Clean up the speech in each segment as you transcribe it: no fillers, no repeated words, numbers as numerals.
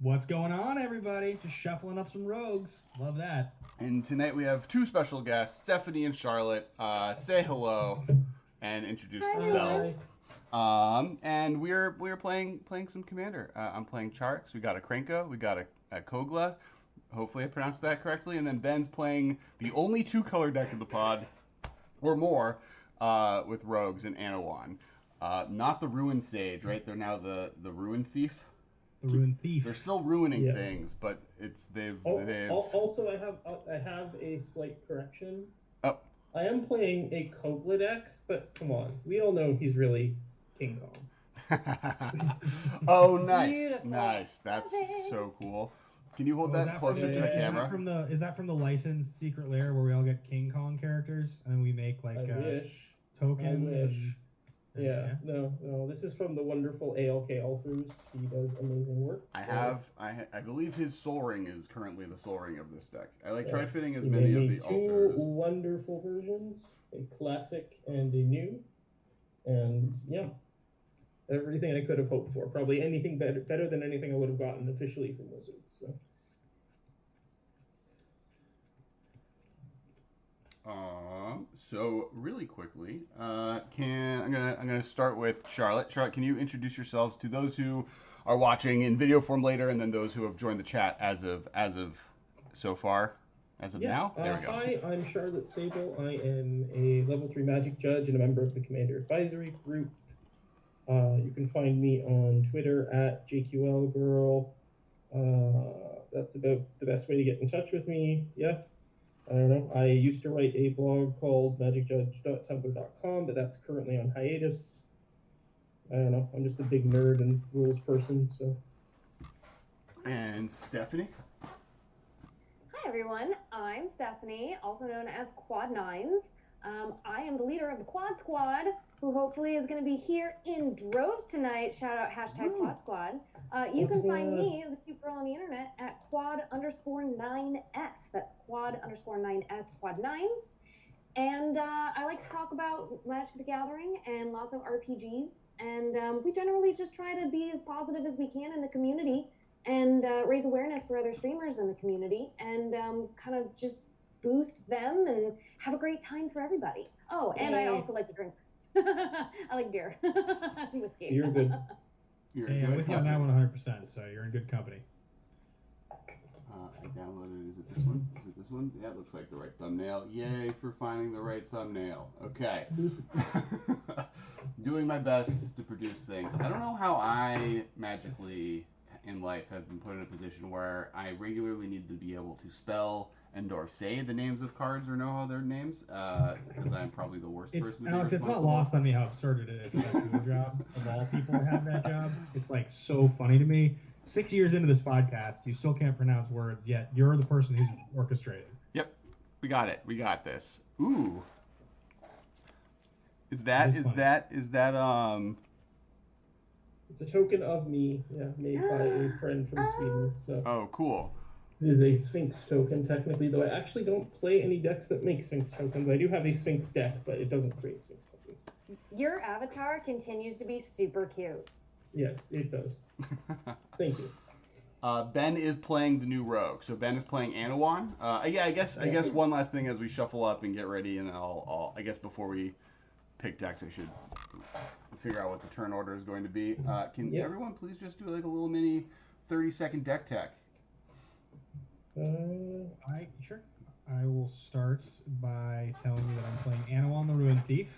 What's going on, everybody? Just shuffling up some rogues. Love that. And tonight we have two special guests, Stephanie and Charlotte. Say hello and introduce Hi, everyone. themselves. And we're playing some Commander. I'm playing Charix. We got a Krenko. We got a Kogla. Hopefully I pronounced that correctly. And then Ben's playing the only two-color deck of the pod, or more, with Rogues and Anowon. Not the Ruin Sage, right? They're now the Ruin Thief. The Ruined Thief. They're still ruining Yeah. things, but they've. Also, I have a slight correction. Oh. I am playing a Kogla deck, but come on, we all know he's really King Kong. Oh, nice, Beautiful. nice. That's so cool. Can you hold Oh, is that from closer to the Yeah. camera? Is that from the licensed secret lair where we all get King Kong characters and then we make like I wish. tokens? I wish. and- Yeah. No. This is from the wonderful ALK Althus. He does amazing work. I believe his Soul Ring is currently the Soul Ring of this deck. I Yeah. tried fitting as He many made of me the two altars. wonderful versions, a classic and a new, and yeah, everything I could have hoped for. Probably anything better than anything I would have gotten officially from Wizards. So. So really quickly, I'm gonna start with Charlotte. Charlotte, can you introduce yourselves to those who are watching in video form later, and then those who have joined the chat as of so far, as of now? There we go. Hi, I'm Charlotte Sable. I am a level 3 Magic Judge and a member of the Commander Advisory Group. You can find me on Twitter at JQLGirl. That's about the best way to get in touch with me. Yeah. I don't know. I used to write a blog called magicjudge.tumblr.com, but that's currently on hiatus. I don't know. I'm just a big nerd and rules person, so. And Stephanie? Hi everyone, I'm Stephanie, also known as Quad Nines. I am the leader of the Quad Squad, who hopefully is going to be here in droves tonight. Shout out hashtag Woo. Quad Squad. You Quad can find Squad. me as a cute girl on the internet at quad_9s. That's quad_9s, Quad Nines. And I like to talk about Magic the Gathering and lots of RPGs. And we generally just try to be as positive as we can in the community and raise awareness for other streamers in the community and kind of just boost them and have a great time for everybody. Oh, and I Yay. also like to drink. I like beer. Whiskey. You're good. You're Hey, good. I'm with you on that one 100%, so you're in good company. I downloaded. Is it this one? Is it this one? Yeah, it looks like the right thumbnail. Yay for finding the right thumbnail. Okay. Doing my best to produce things. I don't know how I magically in life have been put in a position where I regularly need to be able to spell and or say the names of cards or know how their names, because I'm probably the worst person to be Alex, it's not responsible. lost on me how absurd it is that your job of all people to have that job. It's like so funny to me. 6 years into this podcast, you still can't pronounce words, yet you're the person who's orchestrated. Yep, we got it. We got this. Ooh. Is that It is funny. It's a token of me, yeah, made by a friend from Sweden. So Oh, cool. it is a Sphinx token, technically, though I actually don't play any decks that make Sphinx tokens. I do have a Sphinx deck, but it doesn't create Sphinx tokens. Your avatar continues to be super cute. Yes, it does. Thank you. Ben is playing the new rogue, so Ben is playing Anowon. I guess one last thing as we shuffle up and get ready, and I guess before we pick decks, I should figure out what the turn order is going to be. Can Yep. everyone please just do like a little mini 30-second deck tech? Sure. I will start by telling you that I'm playing Anowon the Ruined Thief.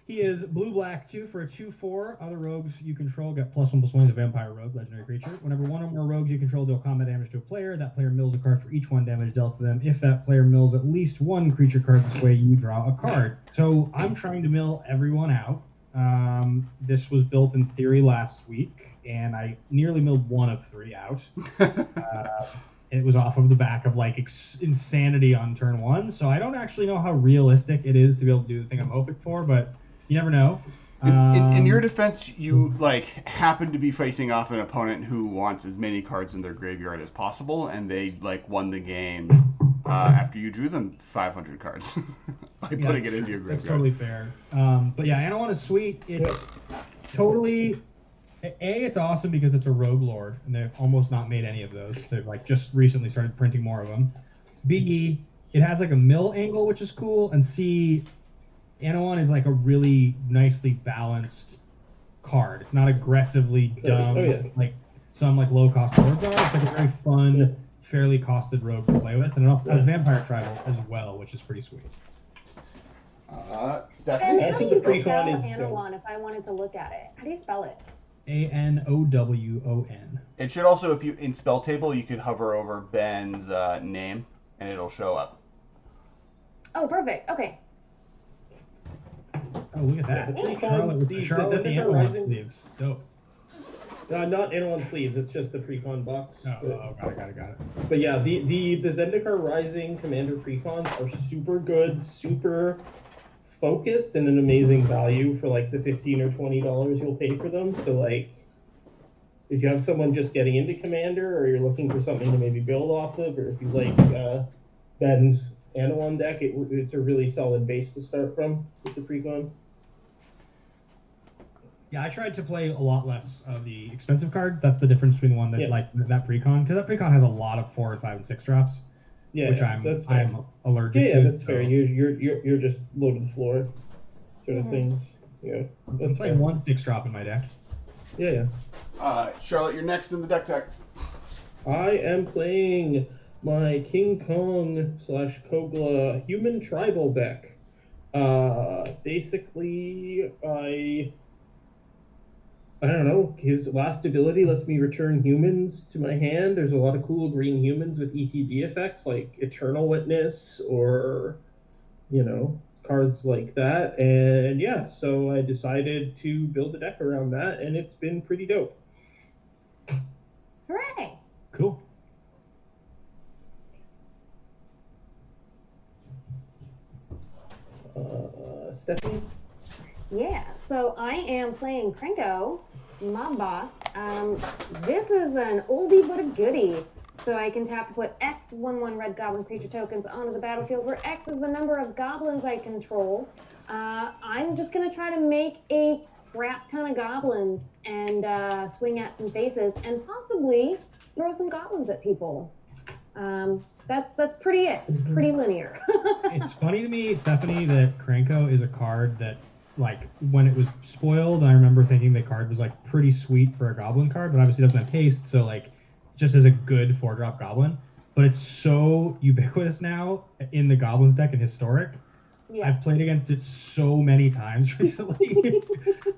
He is blue-black 2 for a 2/4. Other rogues you control get +1/+1. He's a vampire rogue, legendary creature. Whenever one or more rogues you control deal combat damage to a player, that player mills a card for each 1 damage dealt to them. If that player mills at least 1 creature card this way, you draw a card. So I'm trying to mill everyone out. This was built in theory last week, and I nearly milled 1 of 3 out. It was off of the back of like insanity on turn 1, so I don't actually know how realistic it is to be able to do the thing I'm hoping for, but you never know. In your defense, you like happen to be facing off an opponent who wants as many cards in their graveyard as possible, and they like won the game after you drew them 500 cards by putting it into your graveyard. That's totally fair. But yeah, Anowon is sweet. It's totally It's awesome because it's a rogue lord, and they've almost not made any of those. They've like just recently started printing more of them. B, it has like a mill angle, which is cool, and C, Anowon is like a really nicely balanced card. It's not aggressively dumb like some like low cost lords are. It's like a very fun, fairly costed rogue to play with, and it has vampire tribal as well, which is pretty sweet. Stephanie? And how do Also, the you spell pre-con is Anowon if I wanted to look at it? How do you spell it? Anowon. It should also, if you in spell table, you could hover over Ben's name, and it'll show up. Oh, perfect. Okay. Oh, look at that. Yeah, the Charlotte with the Zendikar Anowon Rising. sleeves. Dope. Not Anowon sleeves. It's just the pre-con box. Oh, got it. But yeah, the Zendikar Rising Commander precons are super good, super focused, and an amazing value for like the $15 or $20 you'll pay for them. So like, if you have someone just getting into Commander, or you're looking for something to maybe build off of, or if you like Ben's Anowon deck, it's a really solid base to start from with the precon. Yeah, I tried to play a lot less of the expensive cards. That's the difference between the one that like that precon, because that precon has a lot of 4, 5, and 6 drops, which I'm allergic to. Yeah, that's fair. You're just low to the floor sort of things. Yeah, I'm playing 1 6 drop in my deck. Yeah. Charlotte, you're next in the deck tech. I am playing my King Kong / Kogla human tribal deck. Basically, I don't know, his last ability lets me return humans to my hand. There's a lot of cool green humans with ETB effects like Eternal Witness or, cards like that. And yeah, so I decided to build a deck around that, and it's been pretty dope. Hooray! Cool. Stephanie? Yeah, so I am playing Krenko, my boss. This is an oldie but a goodie. So I can tap to put X 1/1 red goblin creature tokens onto the battlefield, where X is the number of goblins I control. I'm just going to try to make a crap ton of goblins and swing at some faces and possibly throw some goblins at people. That's pretty it. It's pretty linear. It's funny to me, Stephanie, that Krenko is a card that, like, when it was spoiled, I remember thinking the card was, like, pretty sweet for a goblin card, but obviously doesn't have taste, so, like, just as a good 4-drop goblin. But it's so ubiquitous now in the goblins deck in Historic. Yes. I've played against it so many times recently.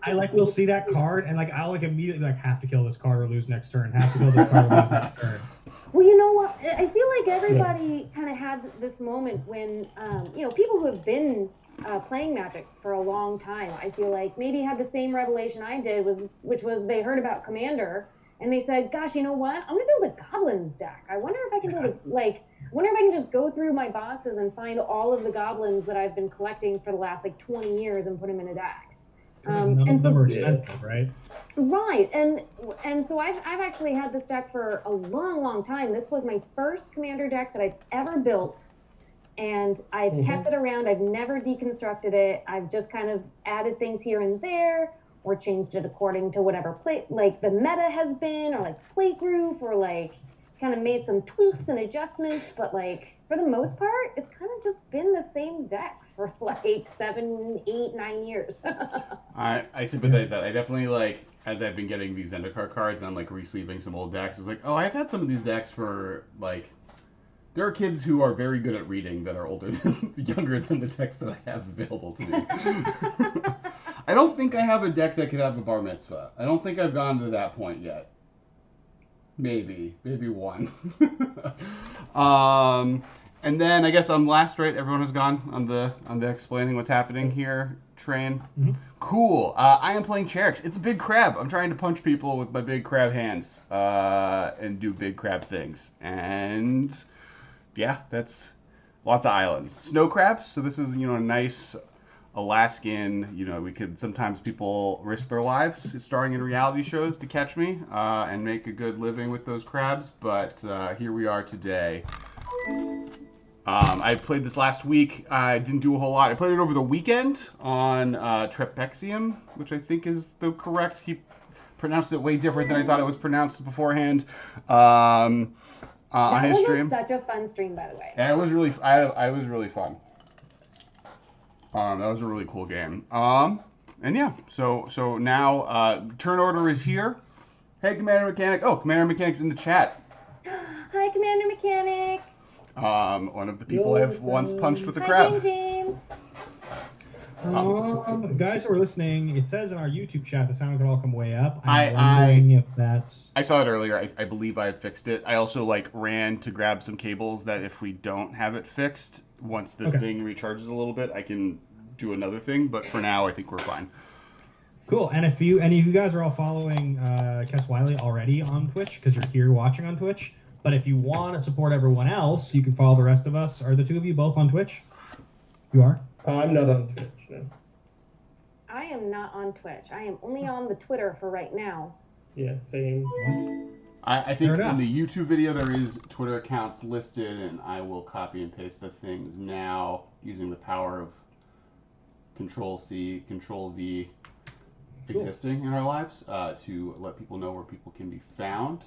I, like, will see that card, and, like, I'll, like, immediately, like, have to kill this card or lose next turn, have to kill this card or lose next turn. Well, you know what? I feel like everybody kind of had this moment when, people who have been playing Magic for a long time, I feel like maybe had the same revelation I did, which was they heard about Commander and they said, "Gosh, you know what? I'm gonna build a Goblins deck. I wonder if I can just go through my boxes and find all of the Goblins that I've been collecting for the last 20 years and put them in a deck." None of them are expensive, right? Right, and so I've actually had this deck for a long, long time. This was my first Commander deck that I've ever built, and I've kept it around. I've never deconstructed it. I've just kind of added things here and there, or changed it according to whatever the meta has been, or play group, or kind of made some tweaks and adjustments. But for the most part, it's kind of just been the same deck for 7, 8, 9 years. I sympathize that. I definitely as I've been getting these Zendikar cards and I'm resleeving some old decks, it's I've had some of these decks for there are kids who are very good at reading that are younger than the decks that I have available to me. I don't think I have a deck that could have a bar mitzvah. I don't think I've gone to that point yet. Maybe one. And then I guess I'm last, right? Everyone has gone on the explaining what's happening here train. Mm-hmm. Cool. I am playing Charix. It's a big crab. I'm trying to punch people with my big crab hands and do big crab things. And yeah, that's lots of islands. Snow crabs. So this is a nice Alaskan. Sometimes people risk their lives starring in reality shows to catch me and make a good living with those crabs. But here we are today. I played this last week. I didn't do a whole lot. I played it over the weekend on Trepexium, which I think is the correct. pronounced it way different than I thought it was pronounced beforehand. On his stream. That was such a fun stream, by the way. Yeah, it was really. I was really fun. That was a really cool game. And yeah, so now turn order is here. Hey, Commander Mechanic. Oh, Commander Mechanic's in the chat. Hi, Commander Mechanic. One of the people I've once punched with a Hi, crab. James. Guys who are listening, it says in our YouTube chat the sound could all come way up. I- I'm wondering if that's... I saw it earlier. I believe I fixed it. I also ran to grab some cables that if we don't have it fixed, once this thing recharges a little bit, I can do another thing. But for now, I think we're fine. Cool. And if any of you guys are all following Kes Wiley already on Twitch, because you're here watching on Twitch, but if you want to support everyone else, you can follow the rest of us. Are the two of you both on Twitch? You are? I'm not on Twitch, no. I am not on Twitch. I am only on the Twitter for right now. Yeah, same. I think Fair enough. in the YouTube video there is Twitter accounts listed, and I will copy and paste the things now using the power of Control-C, Control-V existing in our lives to let people know where people can be found.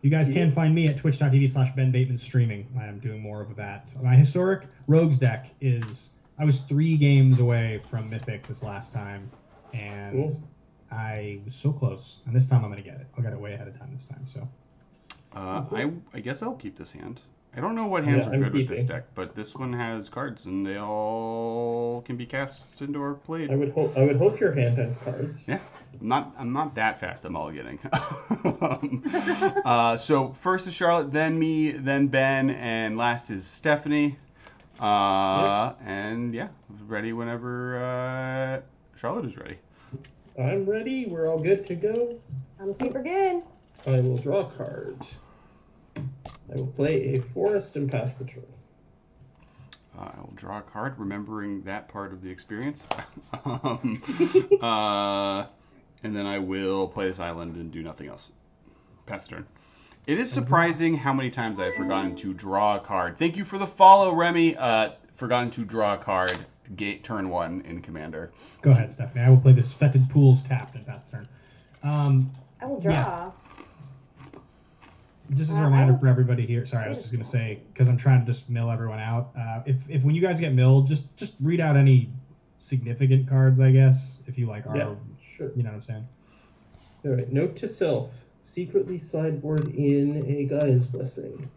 You guys can find me at twitch.tv/Ben Bateman streaming. I am doing more of that. My historic Rogues deck is... I was 3 games away from Mythic this last time, and Cool. I was so close. And this time I'm going to get it. I'll get it way ahead of time this time. So I guess I'll keep this hand. I don't know what hands are I'm good with this keeping. deck, but this one has cards, and they all can be cast into or played. I would hope your hand has cards. Yeah, I'm not that fast at mulliganing. So first is Charlotte, then me, then Ben, and last is Stephanie. And yeah, ready whenever Charlotte is ready. I'm ready. We're all good to go. I'm super good. I will draw a card. I will play a forest and pass the turn. I will draw a card, remembering that part of the experience. And then I will play this island and do nothing else. Pass the turn. It is surprising how many times I've forgotten to draw a card. Thank you for the follow, Remy. Forgotten to draw a card. Turn 1 in Commander. go ahead, Stephanie. I will play this Fetid Pools tapped and pass the turn. I will draw. Yeah. Just as a I reminder will- for everybody here, sorry, I was just going to say, because I'm trying to just mill everyone out. If when you guys get milled, just read out any significant cards, I guess, if you like are, Yeah, sure. you know what I'm saying? All right. Note to self: secretly sideboard in a Gaia's Blessing.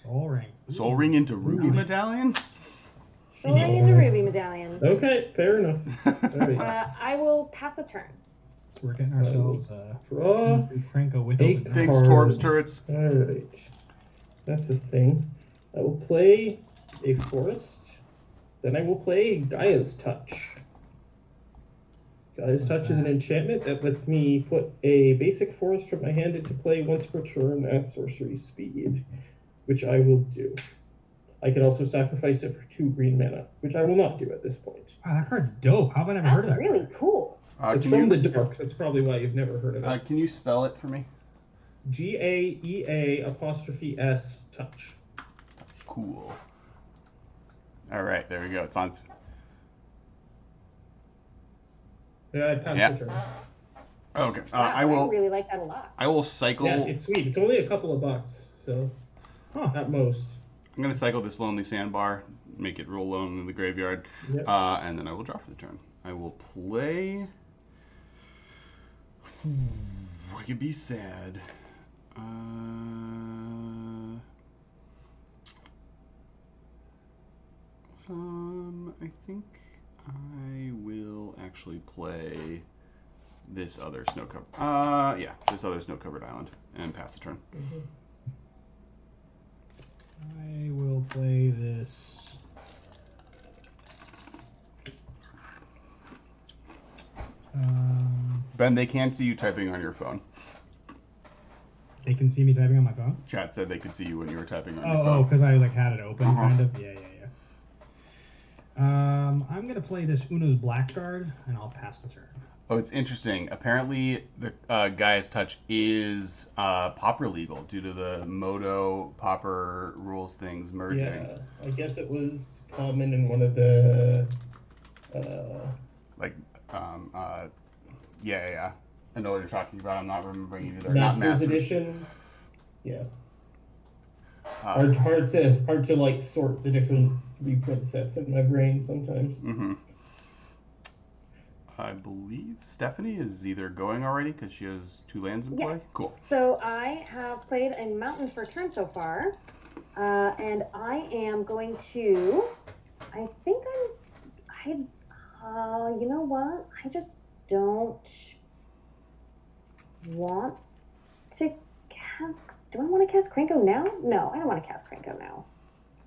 Soul Ring. Soul Ring into Ruby Medallion? Rolling in the Ruby Medallion. Okay, fair enough. All right. I will pass the turn. So we're getting ourselves Draw. Krenko with Eight open. Thanks, Card. Torbs Turrets. All right. That's a thing. I will play a forest. Then I will play Gaia's Touch. Gaia's Touch is an enchantment that lets me put a basic forest from my hand into play once per turn at sorcery speed, which I will do. I can also sacrifice it for 2 green mana, which I will not do at this point. Wow, that card's dope. How have I never heard of That's that? really cool. It's Can from you, the dark. That's probably why you've never heard of it. can you spell it for me? GAEA''S Touch. Cool. All right, there we go. It's on. Yeah, I passed Yeah. the turn. Okay. Wow, I will. really like that a lot. I will cycle. Yeah, it's sweet. It's only a couple of bucks, so at most. I'm gonna cycle this Lonely Sandbar, make it roll alone in the graveyard, Yep. and then I will draw for the turn. I will play. I could be sad. I think I will actually play this other snow covered. Yeah, this other snow covered island, and pass the turn. I will play this. Ben, they can see you typing on your phone. They can see me typing on my phone. Chat said they could see you when you were typing on your Oh, phone. because I had it open, Uh-huh. kind of. Yeah. I'm gonna play this Uno's Black card, and I'll pass the turn. Oh, it's interesting. Apparently, the Gaia's Touch is Pauper legal due to the Moto Pauper rules things merging. Yeah, I guess it was common in one of the. Like Yeah. I know what you're talking about. I'm not remembering either. Masters, Not Masters Edition. Yeah. Uh, Hard to like sort the different reprint sets in my brain sometimes. Mm-hmm. I believe Stephanie is either going already because she has 2 lands in play. Yes. Cool. So I have played a mountain for turn so far, and I am going to. I think you know what? I just don't want to cast. Do I want to cast Krenko now? No, I don't want to cast Krenko now.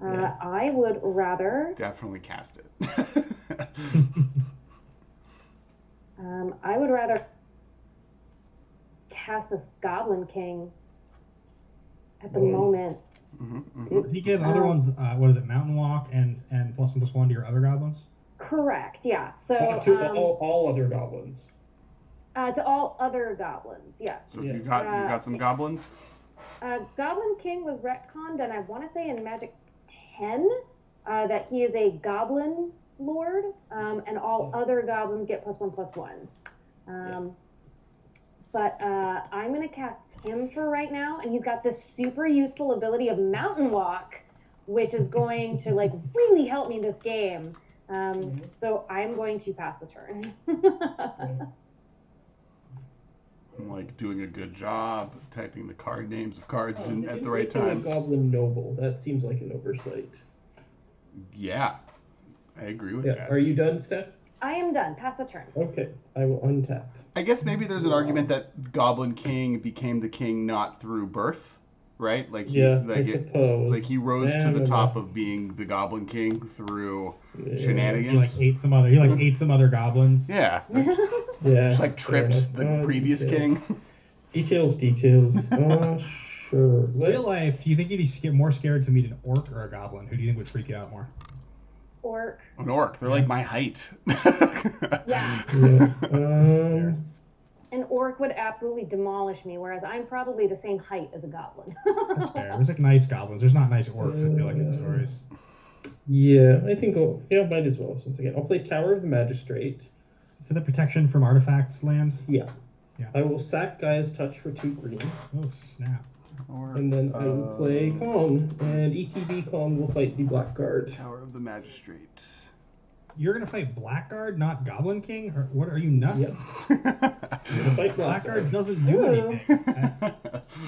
Yeah. I would rather. Definitely cast it. I would rather cast this Goblin King at the Nice. moment. Does he give other ones, what is it, Mountain Walk and +1/+1 to your other goblins? Correct, yeah. So To all other goblins. to all other goblins, yes. So Yeah. you got some goblins? Goblin King was retconned, and I want to say in Magic 10 that he is a Goblin Lord, and all other goblins get +1/+1. But I'm going to cast him for right now, and he's got this super useful ability of Mountain Walk, which is going to like really help me this game. So I'm going to pass the turn. I'm like doing a good job typing the card names of cards They at didn't the right make him a time. Goblin Noble. That seems like an oversight. Yeah, I agree with Yeah. that. Are you done, Steph? I am done. Pass the turn. Okay. I will untap. I guess maybe there's an argument that Goblin King became the king not through birth, right? Like he, I suppose. like he rose to the top of being the Goblin King through shenanigans. He ate some other goblins. Yeah, Yeah. just like tripped the previous king. Details. Sure. Real life, do you think you'd be more scared to meet an orc or a goblin? Who do you think would freak you out more? Orc. An orc, they're like my height. Yeah. Yeah. An orc would absolutely demolish me, whereas I'm probably the same height as a goblin. That's fair. There's like nice goblins. There's not nice orcs, I feel like, in stories. Yeah, I think might as well. Since again, I'll play Tower of the Magistrate. Is it the protection from artifacts land? Yeah. Yeah. I will sack Gaia's Touch for 2 green. Oh, snap. And then I will play Kong, and ETB Kong will fight the Blackguard. Tower of the Magistrate. You're gonna fight Blackguard, not Goblin King? Or what? Are you nuts? Yep. I'm gonna fight Blackguard doesn't do anything.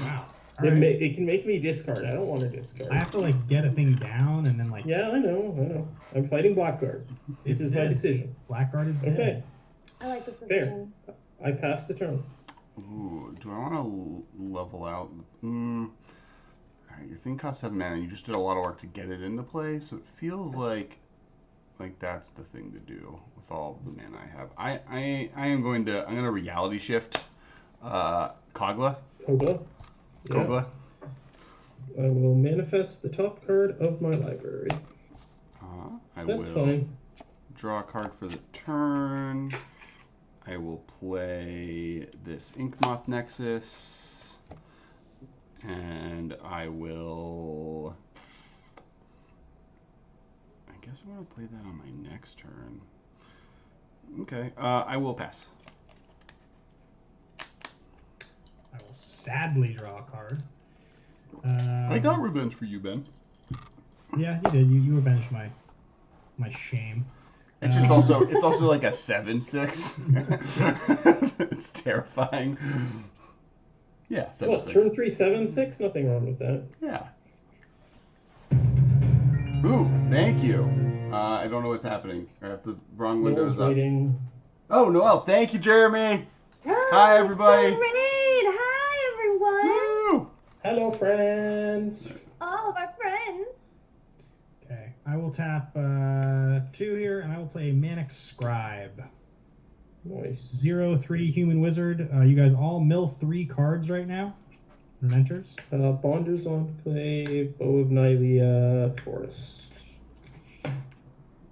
Wow. All right. It can make me discard. I don't want to discard. I have to like get a thing down and then like. Yeah, I know. I'm fighting Blackguard. This is my decision. Blackguard is dead. Okay, I like this fair. position. I passed the turn. Ooh, do I want to level out? Alright, your thing costs 7 mana. You just did a lot of work to get it into play, so it feels like that's the thing to do with all the mana I have. I'm gonna reality shift Kogla. Kogla. Yeah. Kogla. I will manifest the top card of my library. I That's will fine. draw a card for the turn. I will play this Inkmoth Nexus, and I will. I guess I want to play that on my next turn. Okay, I will pass. I will sadly draw a card. I got revenge for you, Ben. Yeah, you did. You avenged my shame. It's just also like a 7/6. It's terrifying. Yeah, 7/6. Well, turn 3, 7, 6. Nothing wrong with that. Yeah. Ooh, thank you. I don't know what's happening. I have the wrong windows up. Waiting. Oh, Noel, thank you, Jeremy. Hi, everybody. Great! Hi, everyone! Woo! Hello, friends. All of our friends. Okay, I will tap 2 here, and I will play Manic Scribe. Nice. 0/3 Human Wizard. You guys all mill 3 cards right now. Rementers. Bonder's on play. Bow of Nylea. Forest.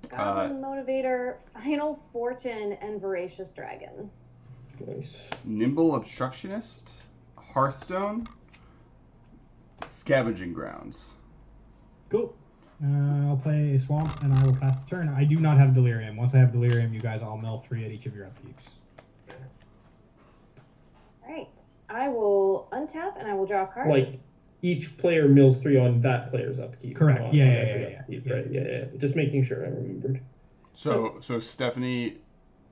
Goblin Motivator, Final Fortune, and Voracious Dragon. Nice. Nimble Obstructionist, Hearthstone, Scavenging Grounds. Cool. I'll play a swamp and I will pass the turn. I do not have delirium. Once I have delirium, you guys all mill 3 at each of your upkeeps. Alright. I will untap and I will draw a card. Like, each player mills 3 on that player's upkeep. Correct. not Yeah, on yeah, every yeah, upkeep, yeah. Right, yeah. Just making sure I remembered. So Stephanie,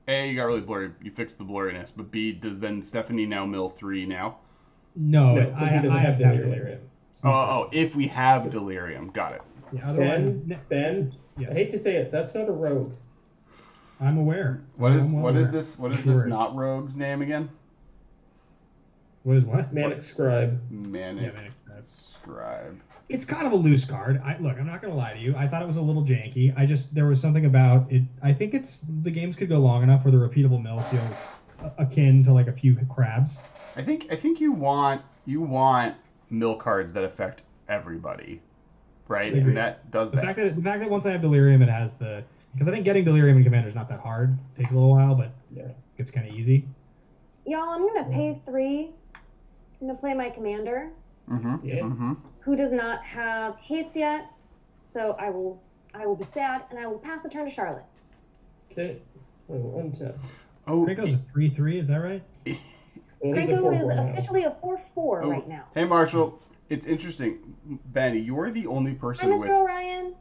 A, you got really blurry. You fixed the blurriness. But B, does then Stephanie now mill 3 now? No, No, it's, 'cause he doesn't I have have to have delirium. delirium. Oh, if we have delirium. Got it. Yeah, otherwise, Ben, yes. I hate to say it, that's not a rogue. I'm aware. What is I'm well what aware. is this? What is Sure. this not rogue's name again? What is what? Manic Scribe. Manic Yeah, Manic Scribe. Scribe. It's kind of a loose card. Look, I'm not gonna lie to you. I thought it was a little janky. There was something about it. I think the games could go long enough where the repeatable mill feels akin to like a few crabs. I think you want mill cards that affect everybody, right? Agreed. And that does The that. fact that once I have delirium, it has because I think getting delirium in Commander is not that hard. It takes a little while, but Yeah. it's kind of easy. Y'all, I'm gonna pay 3. I'm gonna play my commander, Mm-hmm. Yeah. Mm-hmm. who does not have haste yet. So I will be sad and I will pass the turn to Charlotte. Okay. I will untap. Oh, Krenko's a 3/3. Is that right? Well, he's a Krenko is 4/4 now. officially a 4/4 Oh. right now. Hey, Marshall. It's interesting, Benny. You're the only Hi, person Mr. with Orion.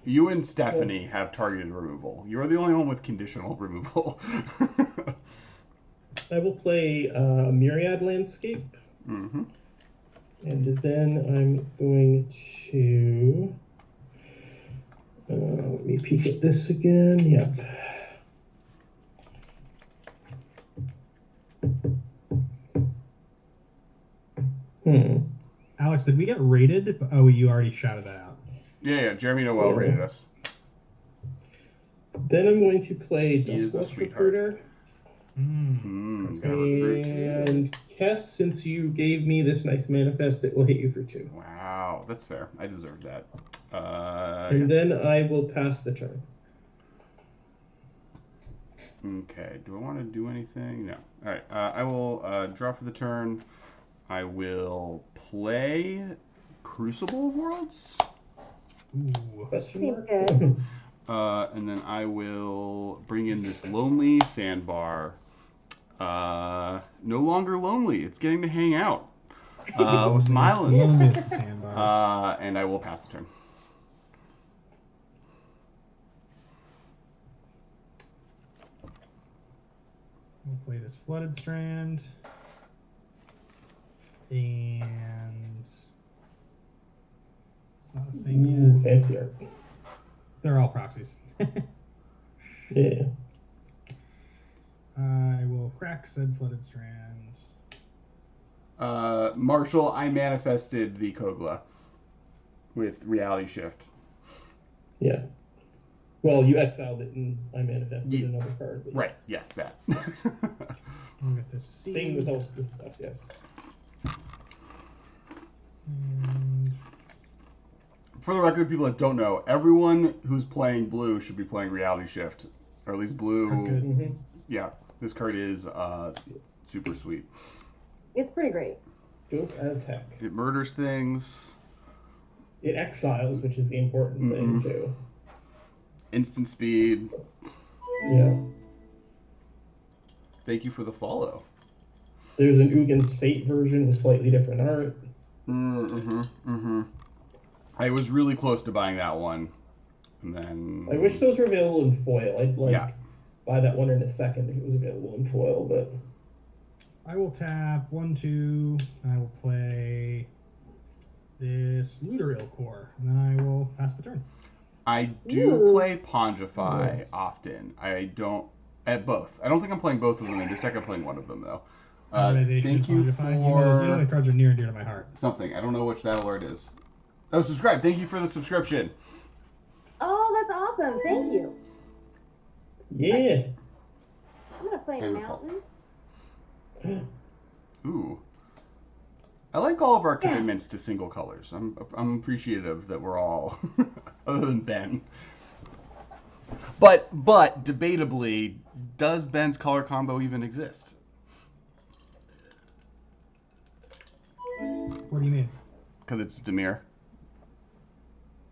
you and Stephanie have targeted removal. You're the only one with conditional removal. I will play Myriad Landscape, Mm-hmm. and then I'm going to. Let me peek at this again. Yep. Alex, did we get rated? Oh, you already shouted that out. Yeah. Jeremy Noel Yeah. rated us. Then I'm going to play He is a Duskwatch sweetheart. Recruiter. Gotta recruit too. And Kess, since you gave me this nice manifest, it will hit you for 2. Wow, that's fair. I deserve that. And then I will pass the turn. Okay. Do I want to do anything? No. All right. I will draw for the turn. I will play Crucible of Worlds. Ooh. Question Seems mark? good. And then I will bring in this lonely sandbar. No longer lonely. It's getting to hang out with Mylons. Lonely sandbars. And I will pass the turn. We'll play this Flooded Strand. And it's not a thing Ooh, yet. fancy art. They're all proxies. Yeah. I will crack said Flooded Strand. Marshall, I manifested the Kogla with Reality Shift. Yeah. Well, you exiled it and I manifested Ye- another card. But Right, yes, that. I'll get this C. Same with all this stuff, yes. And For the record, people that don't know, everyone who's playing blue should be playing Reality Shift. Or at least blue. Good. Mm-hmm. Yeah, this card is super sweet. It's pretty great. Dope as heck. It murders things. It exiles, which is the important thing, too. Instant speed. Yeah. Thank you for the follow. There's an Ugin's Fate version with slightly different art. I was really close to buying that one. And then... I wish those were available in foil. I'd Yeah. buy that one in a second if it was available in foil, but I will tap 1/2. I will play this Looteril Core, and then I will pass the turn. I do Ooh. play Pongify Nice. often. I don't... At both. I don't think I'm playing both of them in this deck. I'm playing one of them, though. Organization Thank and you Pongify. for... You know the cards are near and dear to my heart. something. I don't know which that alert is. Oh, subscribe. Thank you for the subscription. Oh, that's awesome. Thank you. yeah. I'm gonna play a Beautiful. mountain. Ooh. I like all of our Yes. commitments to single colors. I'm appreciative that we're all, other than Ben. But debatably, does Ben's color combo even exist? What do you mean? Because it's Demir.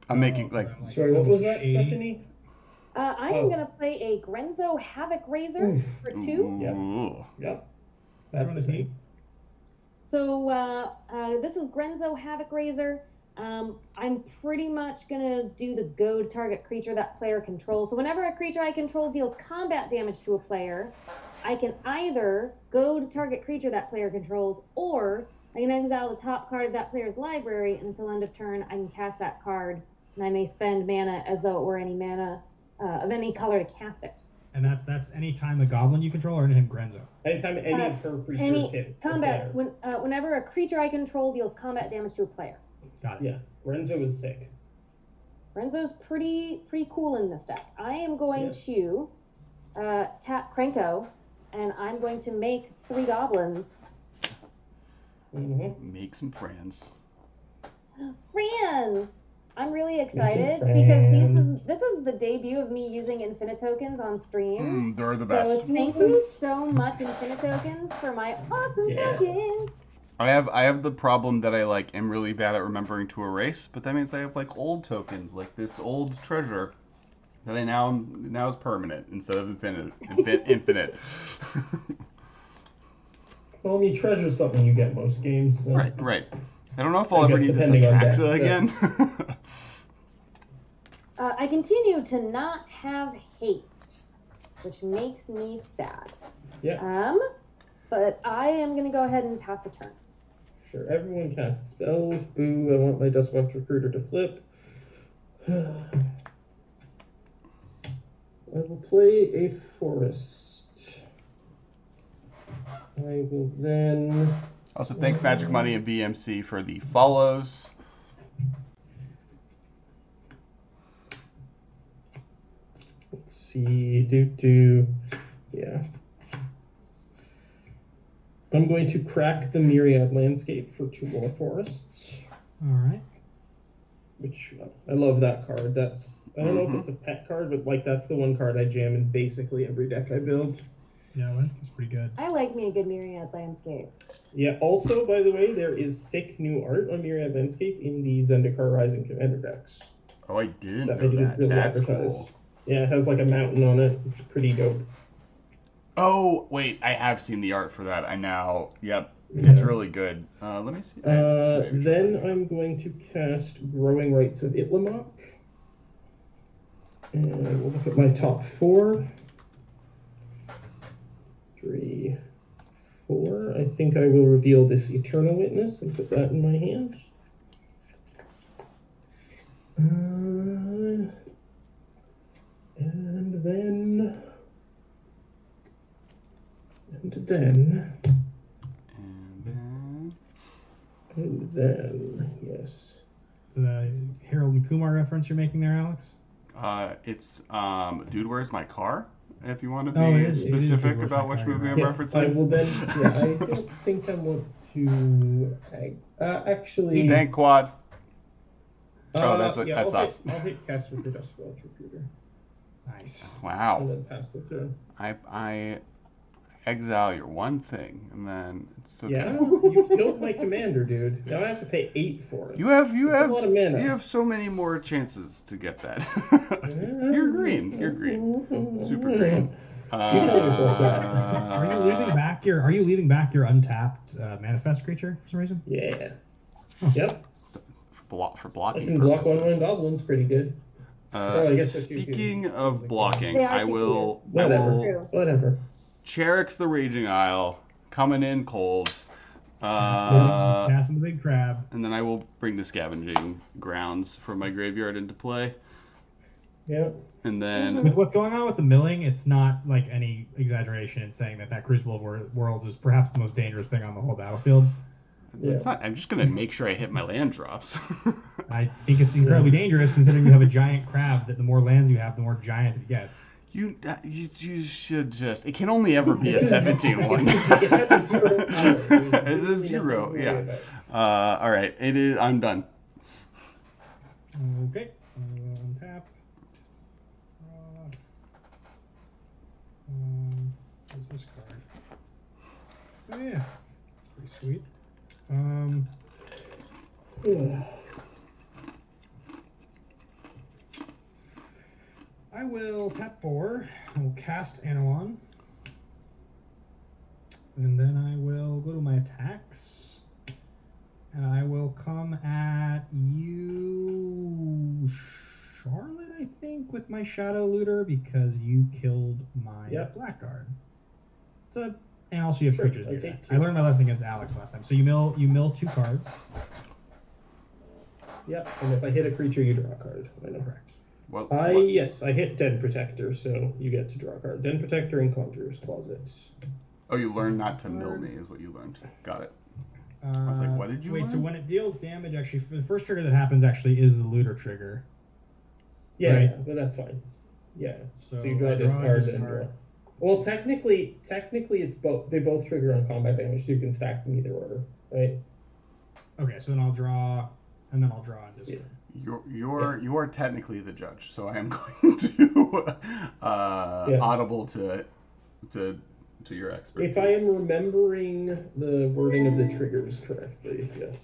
I'm making like. Sorry, what was that, 80. Stephanie? I am going to play a Krenko Havoc Razor Oof. for 2. Ooh. Yep. That's Which one is me. So this is Krenko Havoc Razor. I'm pretty much going to do the go to target creature that player controls. So whenever a creature I control deals combat damage to a player, I can either go to target creature that player controls, or I can exile the top card of that player's library, and until end of turn, I can cast that card, and I may spend mana as though it were any mana of any color to cast it. And that's any time a goblin you control or anytime Grenzo. Anytime any of her creatures Any hit combat, the player. whenever a creature I control deals combat damage to a player. Got it. Yeah, Renzo is sick. Renzo's pretty cool in this deck. I am going to tap Krenko, and I'm going to make 3 goblins. Make some friends. Friends! I'm really excited friends. because this is the debut of me using Infinite Tokens on stream. They're the best. So thank you so much, Infinite Tokens, for my awesome tokens. I have the problem that I like am really bad at remembering to erase, but that means I have like old tokens, like this old treasure that I now is permanent instead of infinite. Well, when you treasure something, you get most games. So. Right. I don't know if I'll I ever guess need this depending on Atraxa that, again. I continue to not have haste, which makes me sad. Yeah. But I am going to go ahead and pass the turn. Sure, everyone casts spells. Boo, I want my Dustbox Recruiter to flip. I will play a forest. I will then... Also, thanks Magic Money and BMC for the follows. Let's see, yeah. I'm going to crack the Myriad Landscape for 2 more forests. All right. Which, I love that card. That's, I don't know if it's a pet card, but like that's the one card I jam in basically every deck I build. Yeah, well, that's pretty good. I like me a good Myriad Landscape. Yeah, also, by the way, there is sick new art on Myriad Landscape in the Zendikar Rising Commander decks. Oh, I didn't That I know didn't that. really That's advertise. cool. Yeah, it has like a mountain on it. It's pretty dope. Oh, wait, I have seen the art for that. Yep, Yeah. it's really good. Let me see. Then I'm going to cast Growing Rights of Itlamok. And we'll look at my top 4. 3, 4. I think I will reveal this Eternal Witness and put that in my hand. And then, yes. The Harold and Kumar reference you're making there, Alex? It's Dude, Where's My Car? If you want to Oh, be it is specific Dude, Where's about My which Car, movie you're I'm Yeah, referencing. I will then, I don't think I want to, actually... Thank Quad. That's us. I'll hit cast with the Dustbox Recruiter. Nice. And Wow. then pass the turn. I exile your one thing, and then it's okay. Yeah, you killed my commander, dude. Now I have to pay 8 for it. You have That's a lot of mana. you have so many more chances to get that. You're green. Super green. tell yourself that. Are you leaving back your untapped manifest creature for some reason? Yeah. Yep. For I blocking can block purposes. 1/1 goblins pretty good. I guess that's Speaking usually- of blocking, They are I will Whatever. Charix the Raging Isle coming in cold. Passing the big crab. And then I will bring the Scavenging Grounds from my graveyard into play. Yeah. And then With what's going on with the milling, it's not like any exaggeration in saying that Crucible of Worlds is perhaps the most dangerous thing on the whole battlefield. it's not. I'm just gonna make sure I hit my land drops. I think it's incredibly dangerous considering you have a giant crab that the more lands you have, the more giant it gets. You should just. It can only ever be a 17-1. It has a 0 power. It's a 0. Yeah. All right. It is. I'm done. Okay. Untap. What's this card? Oh yeah, pretty sweet. I will tap 4. I will cast Anowon. And then I will go to my attacks. And I will come at you, Charlotte, I think, with my Shadow Looter because you killed my Blackguard. And also you have Sure, creatures. I take 2. I learned my lesson against Alex last time. So you mill 2 cards. Yep, and if I hit a creature, you draw a card. I know. Correct. Yes, I hit Den Protector, so you get to draw a card. Den Protector and Conjurer's Closet. Oh, you learned not to mill me, is what you learned. Got it. I was like, what did you wait, learn? so when it deals damage, actually, the first trigger that happens actually is the Looter trigger. Yeah, right? but that's fine. Yeah. So you draw this card and draw. Well, technically, it's both. They both trigger on combat damage, so you can stack them either order, right? Okay, so then I'll draw, and then I'll draw and discard. You are technically the judge, so I am going to audible to your expertise. If I am remembering the wording of the triggers correctly, yes.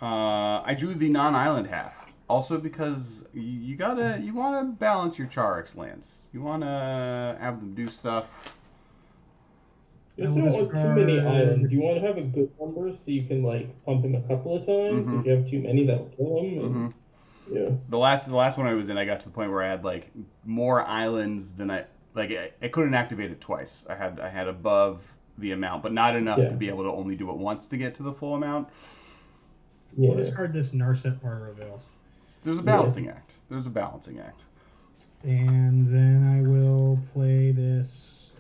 I drew the non-island half. Also because you want to balance your Charix lands. You want to have them do stuff. You just don't want too many islands. You want to have a good number so you can pump him a couple of times. If you have too many, that'll kill him. And, yeah. The last one I was in, I got to the point where I had more islands than I couldn't activate it twice. I had above the amount, but not enough to be able to only do it once to get to the full amount. Yeah. We'll discard this Narset or Reveals. There's a balancing act. There's a balancing act. And then I will play this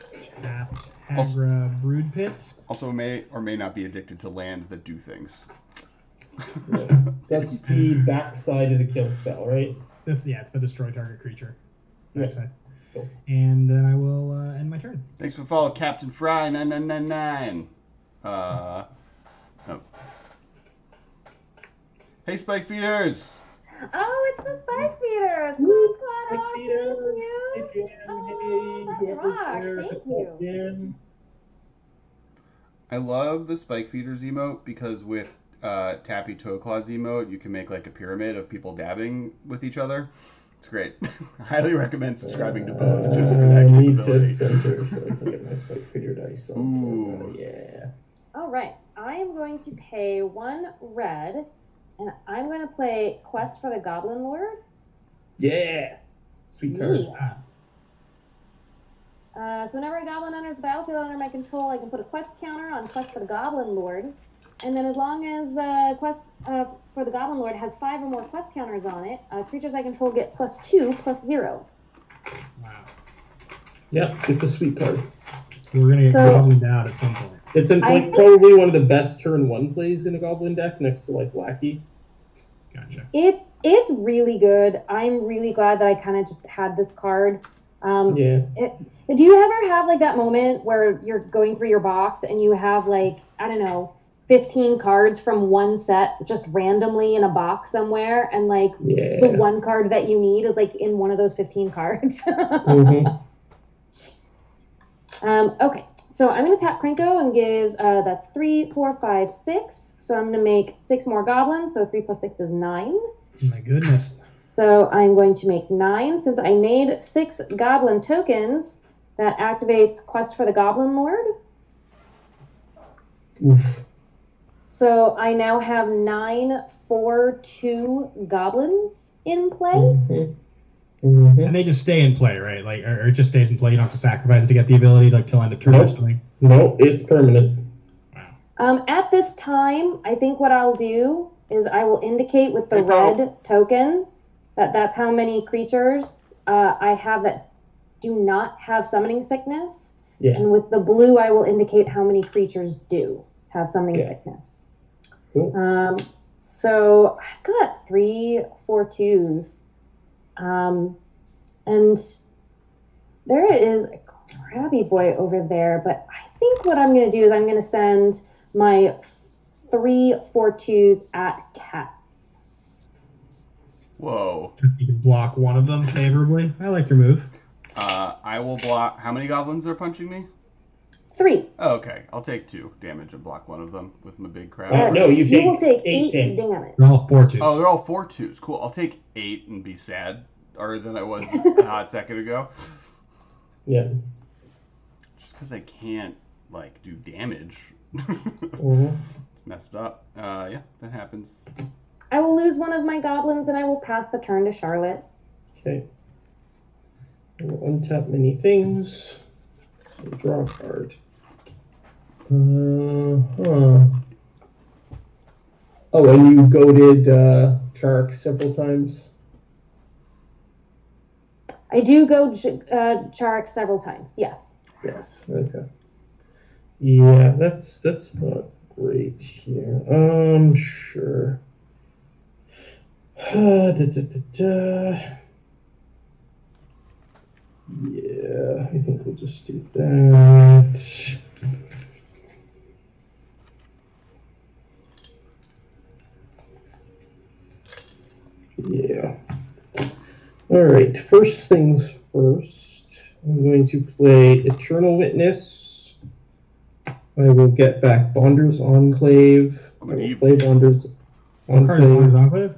tapped Hagra Brood Pit. Also may or may not be addicted to lands that do things. Yeah. That's the backside of the kill spell, right? It's the destroy target creature. Backside. Cool. And then I will end my turn. Thanks for the follow, Captain Fry 9999. Hey, Spike Feeders. Oh, it's the Spike Feeders. Cool squad. Spike Oh, Feeders. thank you. Hey, That rocks. Thank you. I love the Spike Feeders emote because with Tappy Toe Claws emote, you can make a pyramid of people dabbing with each other. It's great. I highly recommend subscribing to both just for that capability. I need to center so I can get my Spike Feeder dice. Ooh. Yeah. All right. I am going to pay 1 red, and I'm going to play Quest for the Goblin Lord. Yeah. Sweet card. Yeah. So whenever a goblin enters the battlefield under my control, I can put a quest counter on Quest for the Goblin Lord. And then as long as Quest for the Goblin Lord has 5 or more quest counters on it, creatures I control get +2/+0. Wow. Yep, it's a sweet card. We're going to get goblined out at some point. It's probably one of the best turn 1 plays in a goblin deck next to Lackey. Gotcha. It's really good. I'm really glad that I kind of just had this card. Yeah. Do you ever have that moment where you're going through your box and you have 15 cards from one set just randomly in a box somewhere, and the one card that you need is in one of those 15 cards? Okay, so I'm going to tap Krenko and give, that's 3, 4, 5, 6. So I'm going to make 6 more goblins, so 3 + 6 is 9. My goodness. So I'm going to make 9. Since I made 6 goblin tokens, that activates Quest for the Goblin Lord. Oof. So I now have 9 4/2 goblins in play. And they just stay in play, right? Or it just stays in play. You don't have to sacrifice it to get the ability, till end of turn or something. No, it's permanent. Wow. At this time, I think what I'll do is I will indicate with the red token that's how many creatures I have that do not have summoning sickness. Yeah. And with the blue, I will indicate how many creatures do have summoning sickness. Cool. So I've got 3 4/2s. And there is a crabby boy over there, but I think what I'm going to do is I'm going to send my 3 4/2s at Cass. Whoa. You can block one of them favorably. I like your move. I will block. How many goblins are punching me? 3. Oh, okay. I'll take 2 damage and block one of them with my big crab. No, you will take 8 damage. damage. They're all 4/2s. Oh, they're all 4/2s. Cool. I'll take 8 and be sad. or than I was a hot second ago. Yeah. Just because I can't like do damage. Mm-hmm. It's messed up. Yeah, that happens. I will lose one of my goblins and I will pass the turn to Charlotte. Okay. I will untap many things. And draw a card. Oh, and you goaded Charix several times? I do go Charix several times, yes. Yes, okay. Yeah, that's not great here. Sure. Yeah, I think we'll just do that. Yeah. All right, first things first. I'm going to play Eternal Witness. I will get back Bonder's Enclave. I will play Bonder's Enclave.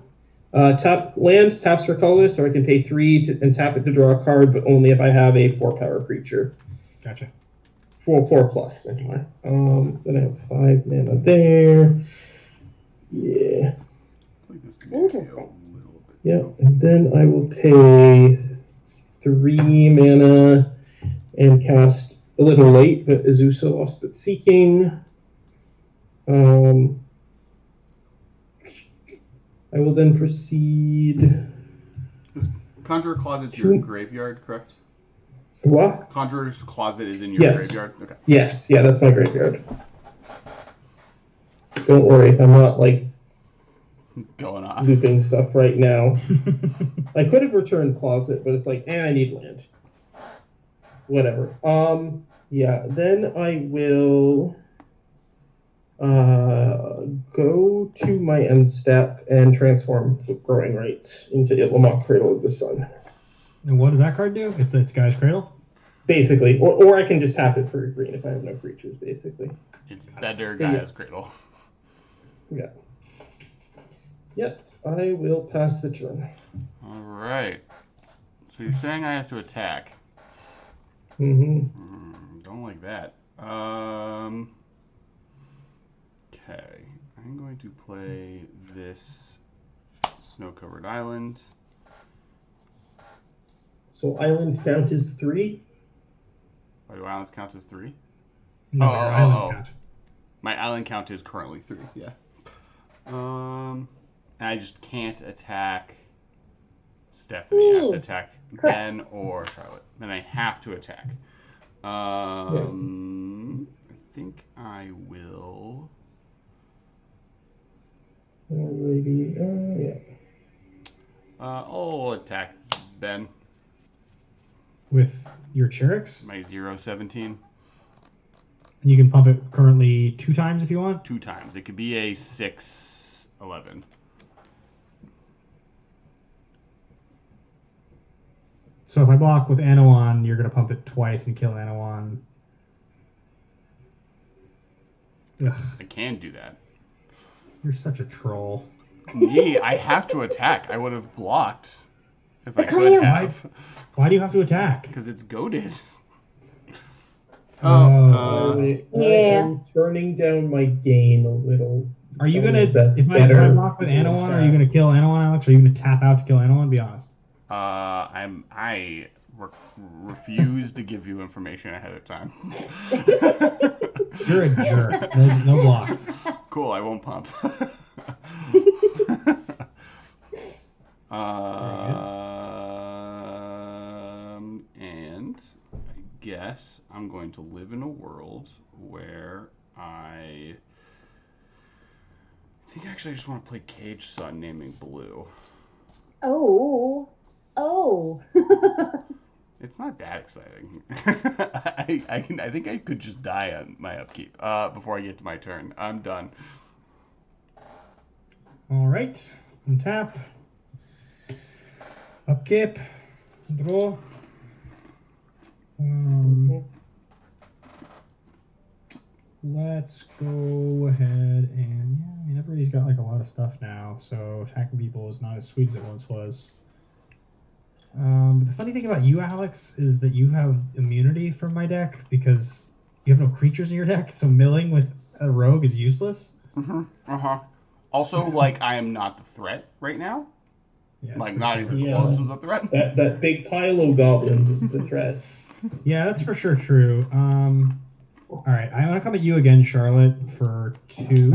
Tap lands, taps for colorless, so I can pay 3 and tap it to draw a card, but only if I have a 4-power creature. Gotcha. 4 plus, anyway. Then I have 5 mana there. Yeah. Interesting. Yeah, and then I will pay 3 mana and cast a little late, but Azusa Lost but Seeking. I will then proceed. Conjurer Closet's your graveyard, correct? What? Conjurer's Closet is in your graveyard? Okay. Yes, yeah, that's my graveyard. Don't worry, I'm not, like, going off. looping stuff right now. I could have returned Closet, but it's like, I need land. Whatever. Yeah, then I will go to my end step and transform Growing Rights into Itlimoc Cradle of the Sun. And what does that card do? It's Guy's Cradle? Basically. Or I can just tap it for a green if I have no creatures, basically. It's better Gaia's Cradle. Yeah. Yep, I will pass the turn. Alright. So you're saying I have to attack. Mm-hmm. Don't like that. Okay. I'm going to play this snow-covered island. So island count is 3? Why do islands count as 3? No, your island count. My island count is currently 3, yeah. And I just can't attack Stephanie. I have to attack Ben or Charlotte. Then I have to attack. I think I will. I'll attack Ben. With your Charix? My 0-17. And you can pump it currently 2 times if you want? 2 times. It could be a 6-11. So if I block with Anowon, you're going to pump it twice and kill Anowon. Ugh. I can do that. You're such a troll. Gee, I have to attack. I would have blocked if I could have. Why do you have to attack? Because it's goaded. I am turning down my game a little. Are you gonna? If I block with Anowon, are you gonna kill Anowon, Alex? Or are you gonna tap out to kill Anowon? Be honest. I refuse to give you information ahead of time. You're a jerk. No blocks. Cool. I won't pump. And I guess I'm going to live in a world where I think actually I just want to play Cage Sun naming Blue. Oh. It's not that exciting. I think I could just die on my upkeep before I get to my turn. I'm done. All right. Untap. Upkeep. Draw. Let's go ahead and everybody's got like a lot of stuff now, so attacking people is not as sweet as it once was. The funny thing about you, Alex, is that you have immunity from my deck because you have no creatures in your deck, so milling with a rogue is useless. Also, like, I am not the threat right now. Yeah, Like, not even Yeah. close to the threat. That big pile of goblins is the threat. Yeah, that's for sure true. All right, I want to come at you again, Charlotte, for 2.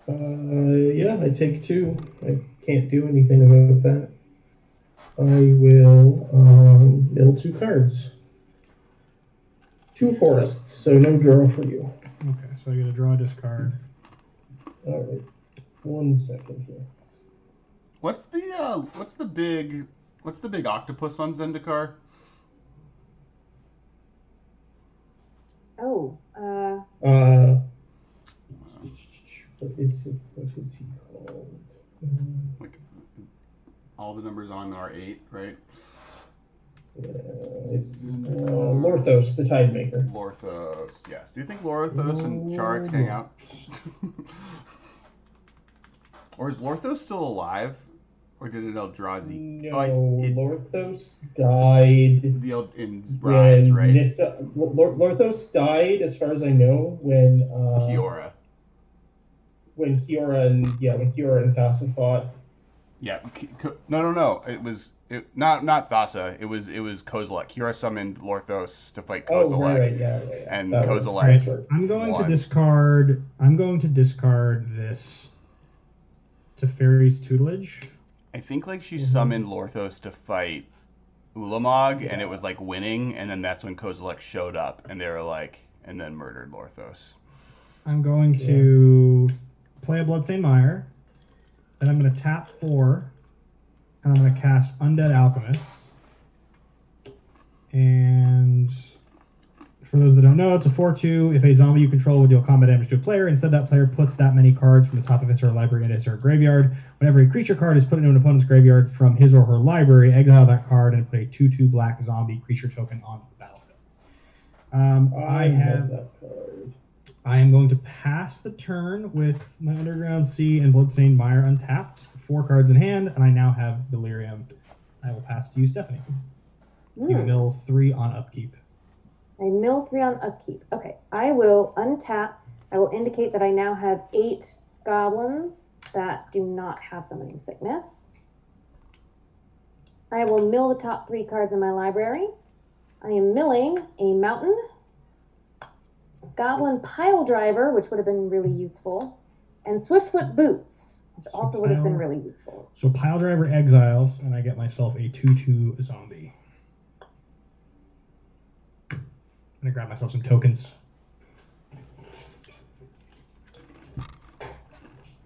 Yeah, I take 2. I can't do anything about that. I will mill 2 cards. 2 forests, so no draw for you. Okay, so I get to draw, discard. All right, 1 second here. What's the big octopus on Zendikar? Oh, What is it? What is he called? Like, all the numbers on are 8, right? It's Lorthos, the Tidemaker. Lorthos, yes. Do you think Lorthos and Charix hang out? Or is Lorthos still alive? Or did it Eldrazi? No, Lorthos died In Rise, when right? Lorthos died, as far as I know, when Kiora. When Kiora and Thassa fought. Yeah. No. It was not Thassa. It was Kozilek. Kiora summoned Lorthos to fight Kozilek. Oh, right, yeah. And that Kozilek. right. I'm going to discard. I'm going to discard this Teferi's Tutelage. I think like she summoned Lorthos to fight Ulamog, and it was like winning, and then that's when Kozilek showed up, and they were like, and then murdered Lorthos. I'm going to play a Bloodstained Mire. Then I'm going to tap 4, and I'm going to cast Undead Alchemist. And for those that don't know, it's a 4/2. If a zombie you control would deal combat damage to a player, instead that player puts that many cards from the top of his or her library into his or her graveyard. Whenever a creature card is put into an opponent's graveyard from his or her library, exile that card and put a 2/2 black zombie creature token on the battlefield. I have that card. I am going to pass the turn with my Underground Sea and Bloodstained Mire untapped, 4 cards in hand, and I now have Delirium. I will pass to you, Stephanie. You mill 3 on upkeep. I mill 3 on upkeep. Okay, I will untap. I will indicate that I now have 8 goblins that do not have summoning sickness. I will mill the top 3 cards in my library. I am milling a mountain, goblin pile driver, which would have been really useful, and swiftfoot boots, which also would have been really useful. So pile driver exiles, and I get myself a 2/2 zombie. I'm gonna grab myself some tokens.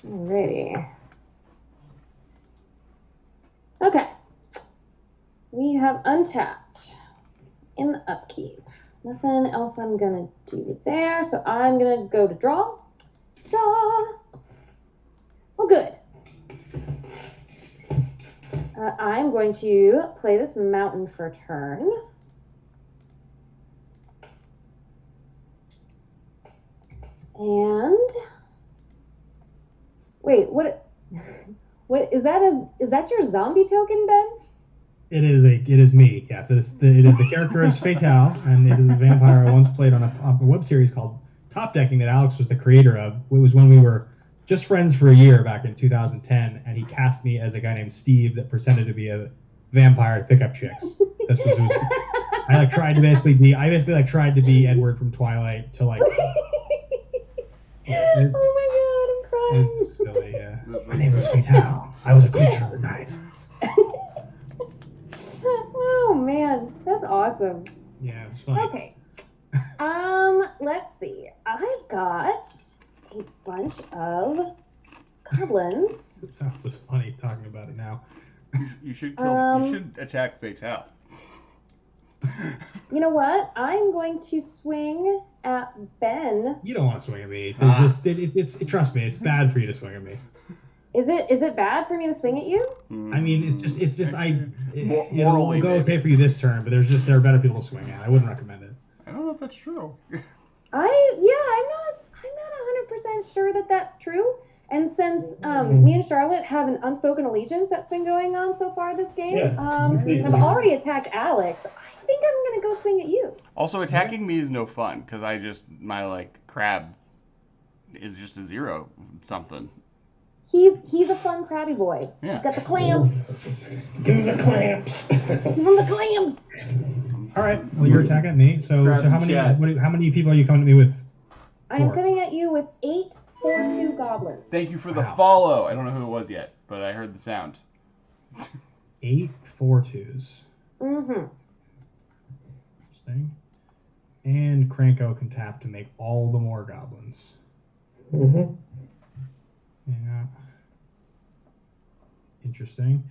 Alrighty. Okay. We have untapped in the upkeep. Nothing else I'm gonna do there, so I'm gonna go to draw. Draw! Well, good. I'm going to play this mountain for a turn. And wait, what is that? Is that your zombie token, Ben? It is me. Yes, the character is Fatale, and it is a vampire I once played on a web series called Top Decking that Alex was the creator of. It was when we were just friends for a year back in 2010, and he cast me as a guy named Steve that pretended to be a vampire to pick up chicks. I tried to be Edward from Twilight to like. Oh my god, I'm crying. It's silly, yeah. My name is Fatale. I was a creature of the night. Oh man, that's awesome. Yeah, it's funny. Okay. Let's see. I've got a bunch of goblins. It sounds so funny talking about it now. You should kill. You should attack Fatale. You know what? I'm going to swing at Ben. You don't want to swing at me. Trust me, it's bad for you to swing at me. Is it bad for me to swing at you? I mean, it'll Morally, go okay for you this turn, but there are better people to swing at. I wouldn't recommend it. I don't know if that's true. I'm not 100% sure that that's true. And since me and Charlotte have an unspoken allegiance that's been going on so far this game, Yes, completely. I've already attacked Alex. I think I'm gonna go swing at you. Also, attacking me is no fun because my like crab is just a 0 something. He's a fun crabby boy. Yeah. He's got the clamps. Give him the clamps. Give him the clamps. All right. Well, you're attacking at me. So Crabs how in many chat. how many people are you coming to me with? I am Four. coming at you with 842 goblins. Thank you for the Wow. follow. I don't know who it was yet, but I heard the sound. 8 4-2s. Mm-hmm. Interesting. And Krenko can tap to make all the more goblins. Mm-hmm. Yeah. Interesting.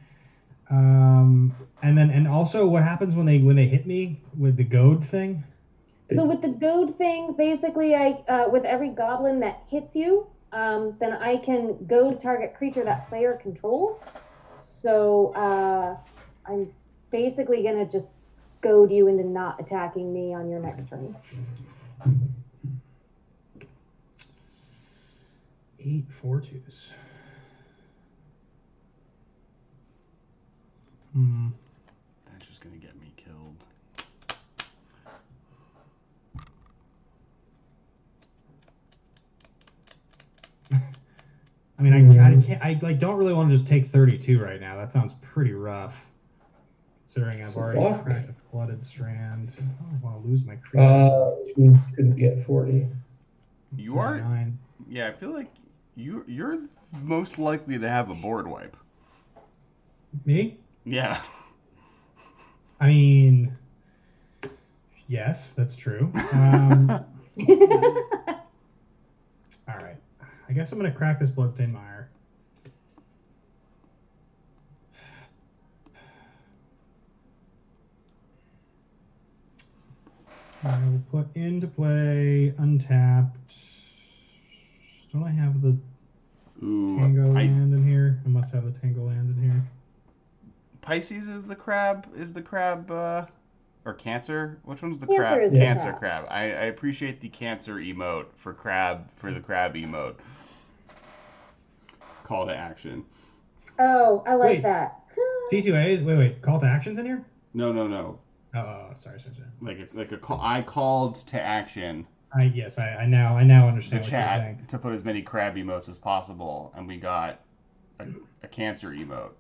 And also, what happens when they hit me with the goad thing? So with the goad thing, basically, with every goblin that hits you, then I can goad target creature that player controls. So I'm basically gonna just goad you into not attacking me on your next turn. 8 4-2s. That's just gonna get me killed. I mean, I don't really want to just take 32 right now. That sounds pretty rough. Considering I've already cracked a flooded strand. I don't want to lose my creatures. Which means you couldn't get 40. You are? 39. Yeah, I feel like you're most likely to have a board wipe. Me? Yeah. I mean, yes, that's true. All right. I guess I'm going to crack this Bloodstained Mire. I will put into play untapped. Don't I have the Tango land in here? I must have the Tango land in here. Pisces is the crab. Or Cancer? Which one's the Cancer crab? is the Cancer crab. crab. I appreciate the Cancer emote for the crab emote. Call to action. Oh, I like Wait. that. C2A. Wait. Call to actions in here? No. Oh, sorry. Like a call. I called to action. I now understand The what you're chat saying. to put as many crab emotes as possible, and we got a Cancer emote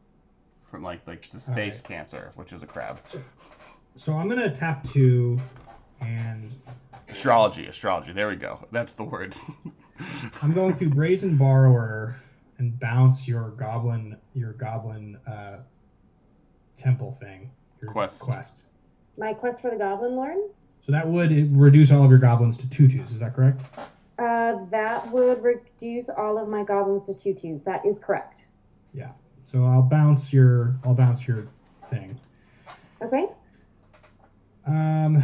from like the space Cancer, which is a crab. So I'm gonna tap 2, and Astrology. There we go. That's the word. I'm going to Brazen Borrower and bounce your goblin temple thing. Your Quest. My quest for the Goblin Lord? So that would reduce all of your goblins to 2/2s. Is that correct? That would reduce all of my goblins to 2/2s. That is correct. Yeah. So I'll bounce your thing. Okay. And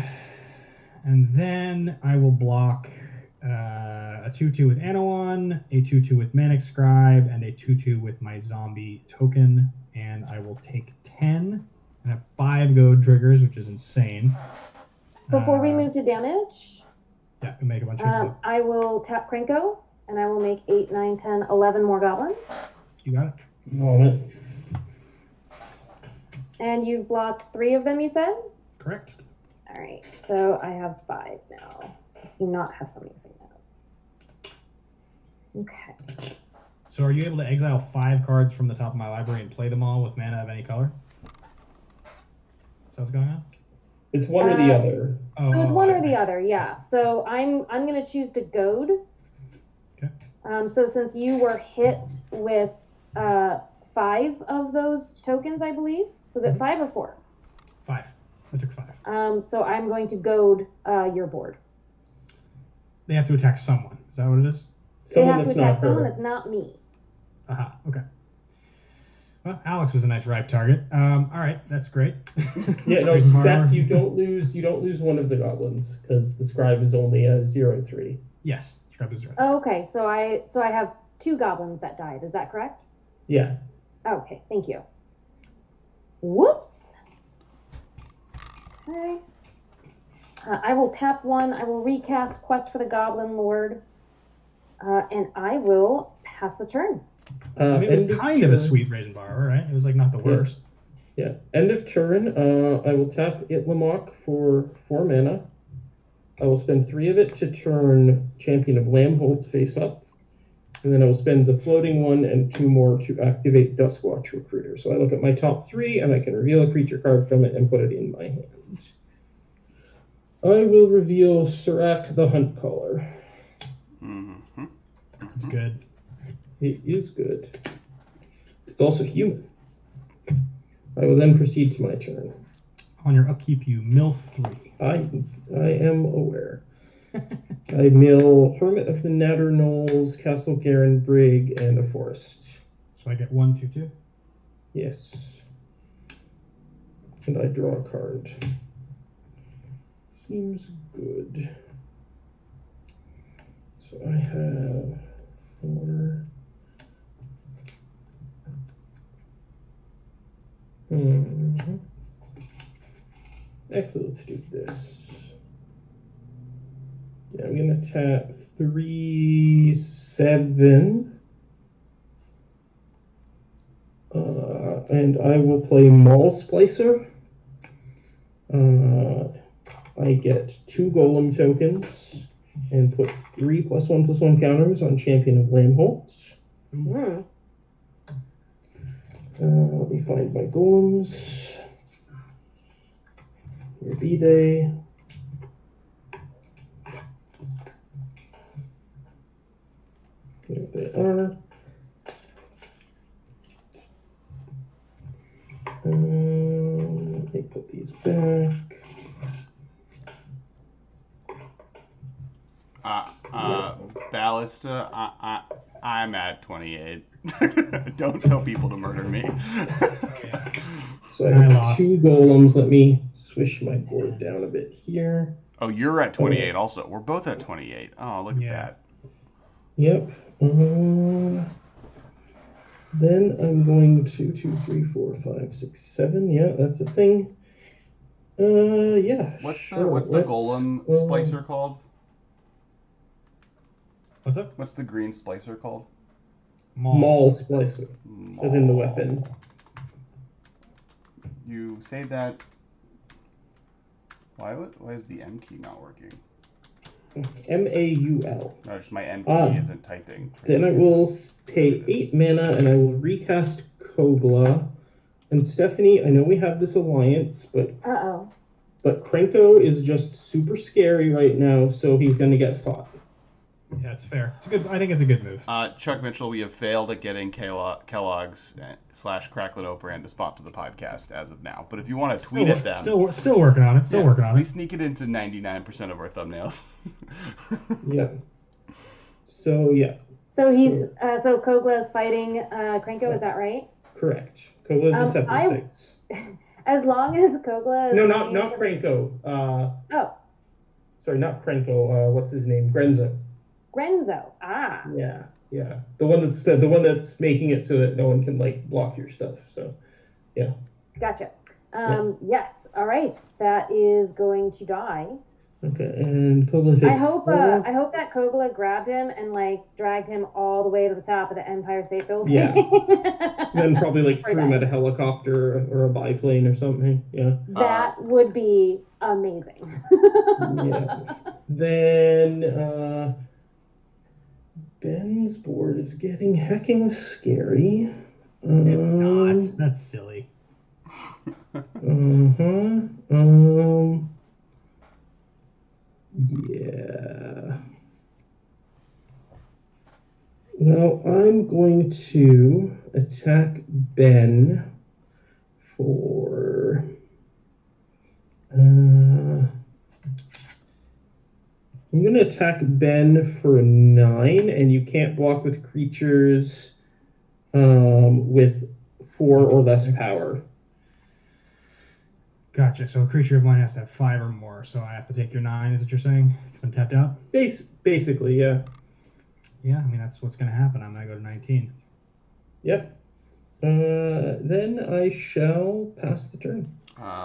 then I will block a 2/2 with Anowon, a 2/2 with Manic Scribe, and a 2/2 with my zombie token. And I will take 10 and have 5 goad triggers, which is insane. Before we move to damage, yeah, we make a bunch of. I will tap Krenko, and I will make 8, 9, 10, 11 more goblins. You got it. Moment. And you've blocked 3 of them, you said? Correct. All right, so I have 5 now. I do not have some missing now. Okay. So are you able to exile 5 cards from the top of my library and play them all with mana of any color? Is that what's going on? It's one or the other. So it's one or the other, yeah. So I'm gonna choose to goad. Okay. So since you were hit with 5 of those tokens, I believe. Was it 5 or 4? 5. I took 5. So I'm going to goad your board. They have to attack someone. Is that what it is? Someone they have that's to attack not her. someone that's not me. Aha. Okay. Well, Alex is a nice ripe target. All right, that's great. Yeah, no, Brazen Borrower. Steph, you don't lose one of the goblins because the scribe is only a 0/3. Yes, Scribe is right. Oh, okay, so I have 2 goblins that died. Is that correct? Yeah. Okay, thank you. Whoops. Okay. I will tap 1. I will recast Quest for the Goblin Lord. And I will pass the turn. I mean, it End was kind of a turn. sweet raisin bar, right? It was like not the worst. Yeah. End of turn. I will tap Itlamok for 4 mana. I will spend 3 of it to turn Champion of Lambholt face up. And then I will spend the floating 1 and 2 more to activate Duskwatch Recruiter. So I look at my top 3 and I can reveal a creature card from it and put it in my hand. I will reveal Surak the Hunt Caller. Mm-hmm. It's good. It is good. It's also human. I will then proceed to my turn. On your upkeep, you mill 3. I am aware. I mill Hermit of the Natter Knolls, Castle Garen Brig, and a forest. So I get 1, 2, 2. Yes. And I draw a card. Seems good. So I have 4. Actually, let's do this. Yeah, I'm gonna tap 3, 7. And I will play Maul Splicer. I get 2 Golem tokens and put 3 +1/+1 counters on Champion of Lambholt. Mm. Let me find my golems. Here be they. There they are. Let me put these back. Ballista, I'm at 28. Don't tell people to murder me. So I I have lost. 2 golems. Let me swish my board down a bit here. Oh, you're at 28 also. We're both at 28. Oh, look at Yeah. that. Yep. Then I'm going to 2, 3, 4, 5, 6, 7. Yeah, that's a thing. Yeah. What's the sure. golem splicer called? What's up? What's the green splicer called? Maul Splicer, as in the weapon. You say that. Why is the M key not working? MAUL. No, just my M key isn't typing. Then I will pay 8 mana and I will recast Kogla. And Stephanie, I know we have this alliance, but Krenko is just super scary right now, so he's gonna get fought. Yeah, it's fair. It's good. I think it's a good move. Chuck Mitchell, we have failed at getting Kellogg's / Cracklin O'Brand to sponsor the podcast as of now. But if you want to tweet at them, still working on it. Still working on we it. sneak it into 99% of our thumbnails. Yeah. So yeah. So he's so Kogla is fighting Krenko. Is that right? Correct. Kogla is a 7/6. As long as Kogla is No, not Krenko. Sorry, not Krenko. What's his name? Grenzo. Grenzo. Yeah. The one that's making it so that no one can like block your stuff. So, yeah. Gotcha. Yes. All right. That is going to die. Okay, and Kogla takes I hope 4. that Kogla grabbed him and like dragged him all the way to the top of the Empire State Building. Yeah. Then probably like threw him at a helicopter or a biplane or something. Yeah. That would be amazing. Yeah. Then Ben's board is getting hecking scary. It's not. That's silly. Yeah. Well, I'm going to attack Ben for I'm going to attack Ben for 9, and you can't block with creatures with 4 or less power. Gotcha. So a creature of mine has to have 5 or more. So I have to take your 9. Is what you're saying? Because I'm tapped out. Basically, yeah. Yeah, I mean that's what's gonna happen. I'm gonna go to 19. Yep. Then I shall pass the turn.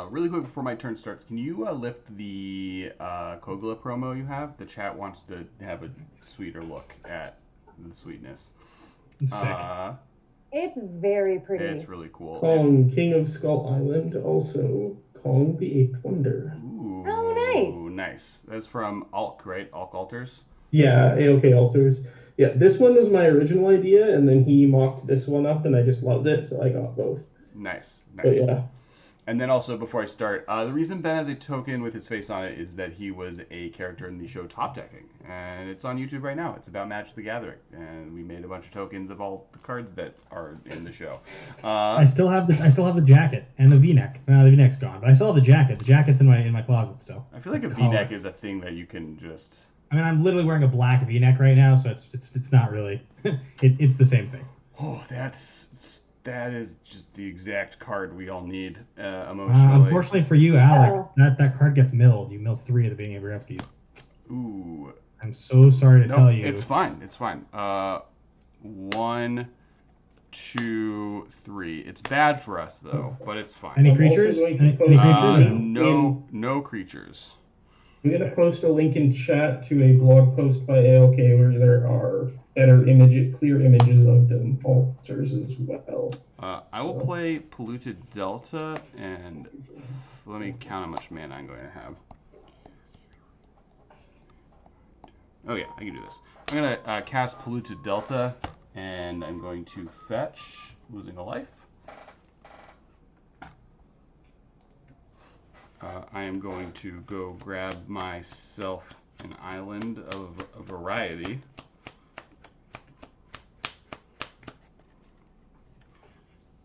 Really quick before my turn starts, can you lift the Kogla promo you have? The chat wants to have a sweeter look at the sweetness. Sick. It's very pretty. It's really cool. Kong, King of Skull Island, also Kong the Eighth Wonder. Ooh, Oh, nice. That's from Alk, right? Alk Alters. Yeah, AOK Alters. Yeah, this one was my original idea, and then he mocked this one up, and I just loved it, so I got both. Nice. But yeah. And then also, before I start, the reason Ben has a token with his face on it is that he was a character in the show Top Decking. And it's on YouTube right now. It's about Magic the Gathering. And we made a bunch of tokens of all the cards that are in the show. I still have the jacket and the V-neck. No, the V-neck's gone, but I still have the jacket. The jacket's in my closet still. I feel like a V-neck is a thing that you can just... I mean, I'm literally wearing a black V-neck right now, so it's not really... it's the same thing. Oh, that is just the exact card we all need emotionally. Unfortunately for you, Alex, that card gets milled. You mill 3 at the beginning of your FD. Ooh. I'm so sorry to tell you. It's fine. It's fine. 1, 2, 3. It's bad for us though, but it's fine. Any creatures? Any creatures? No creatures. I'm going to post a link in chat to a blog post by ALK where there are clear images of the altars as well. I will play Polluted Delta, and let me count how much mana I'm going to have. Oh yeah, I can do this. I'm going to cast Polluted Delta, and I'm going to fetch, losing a life. I am going to go grab myself an island of a variety.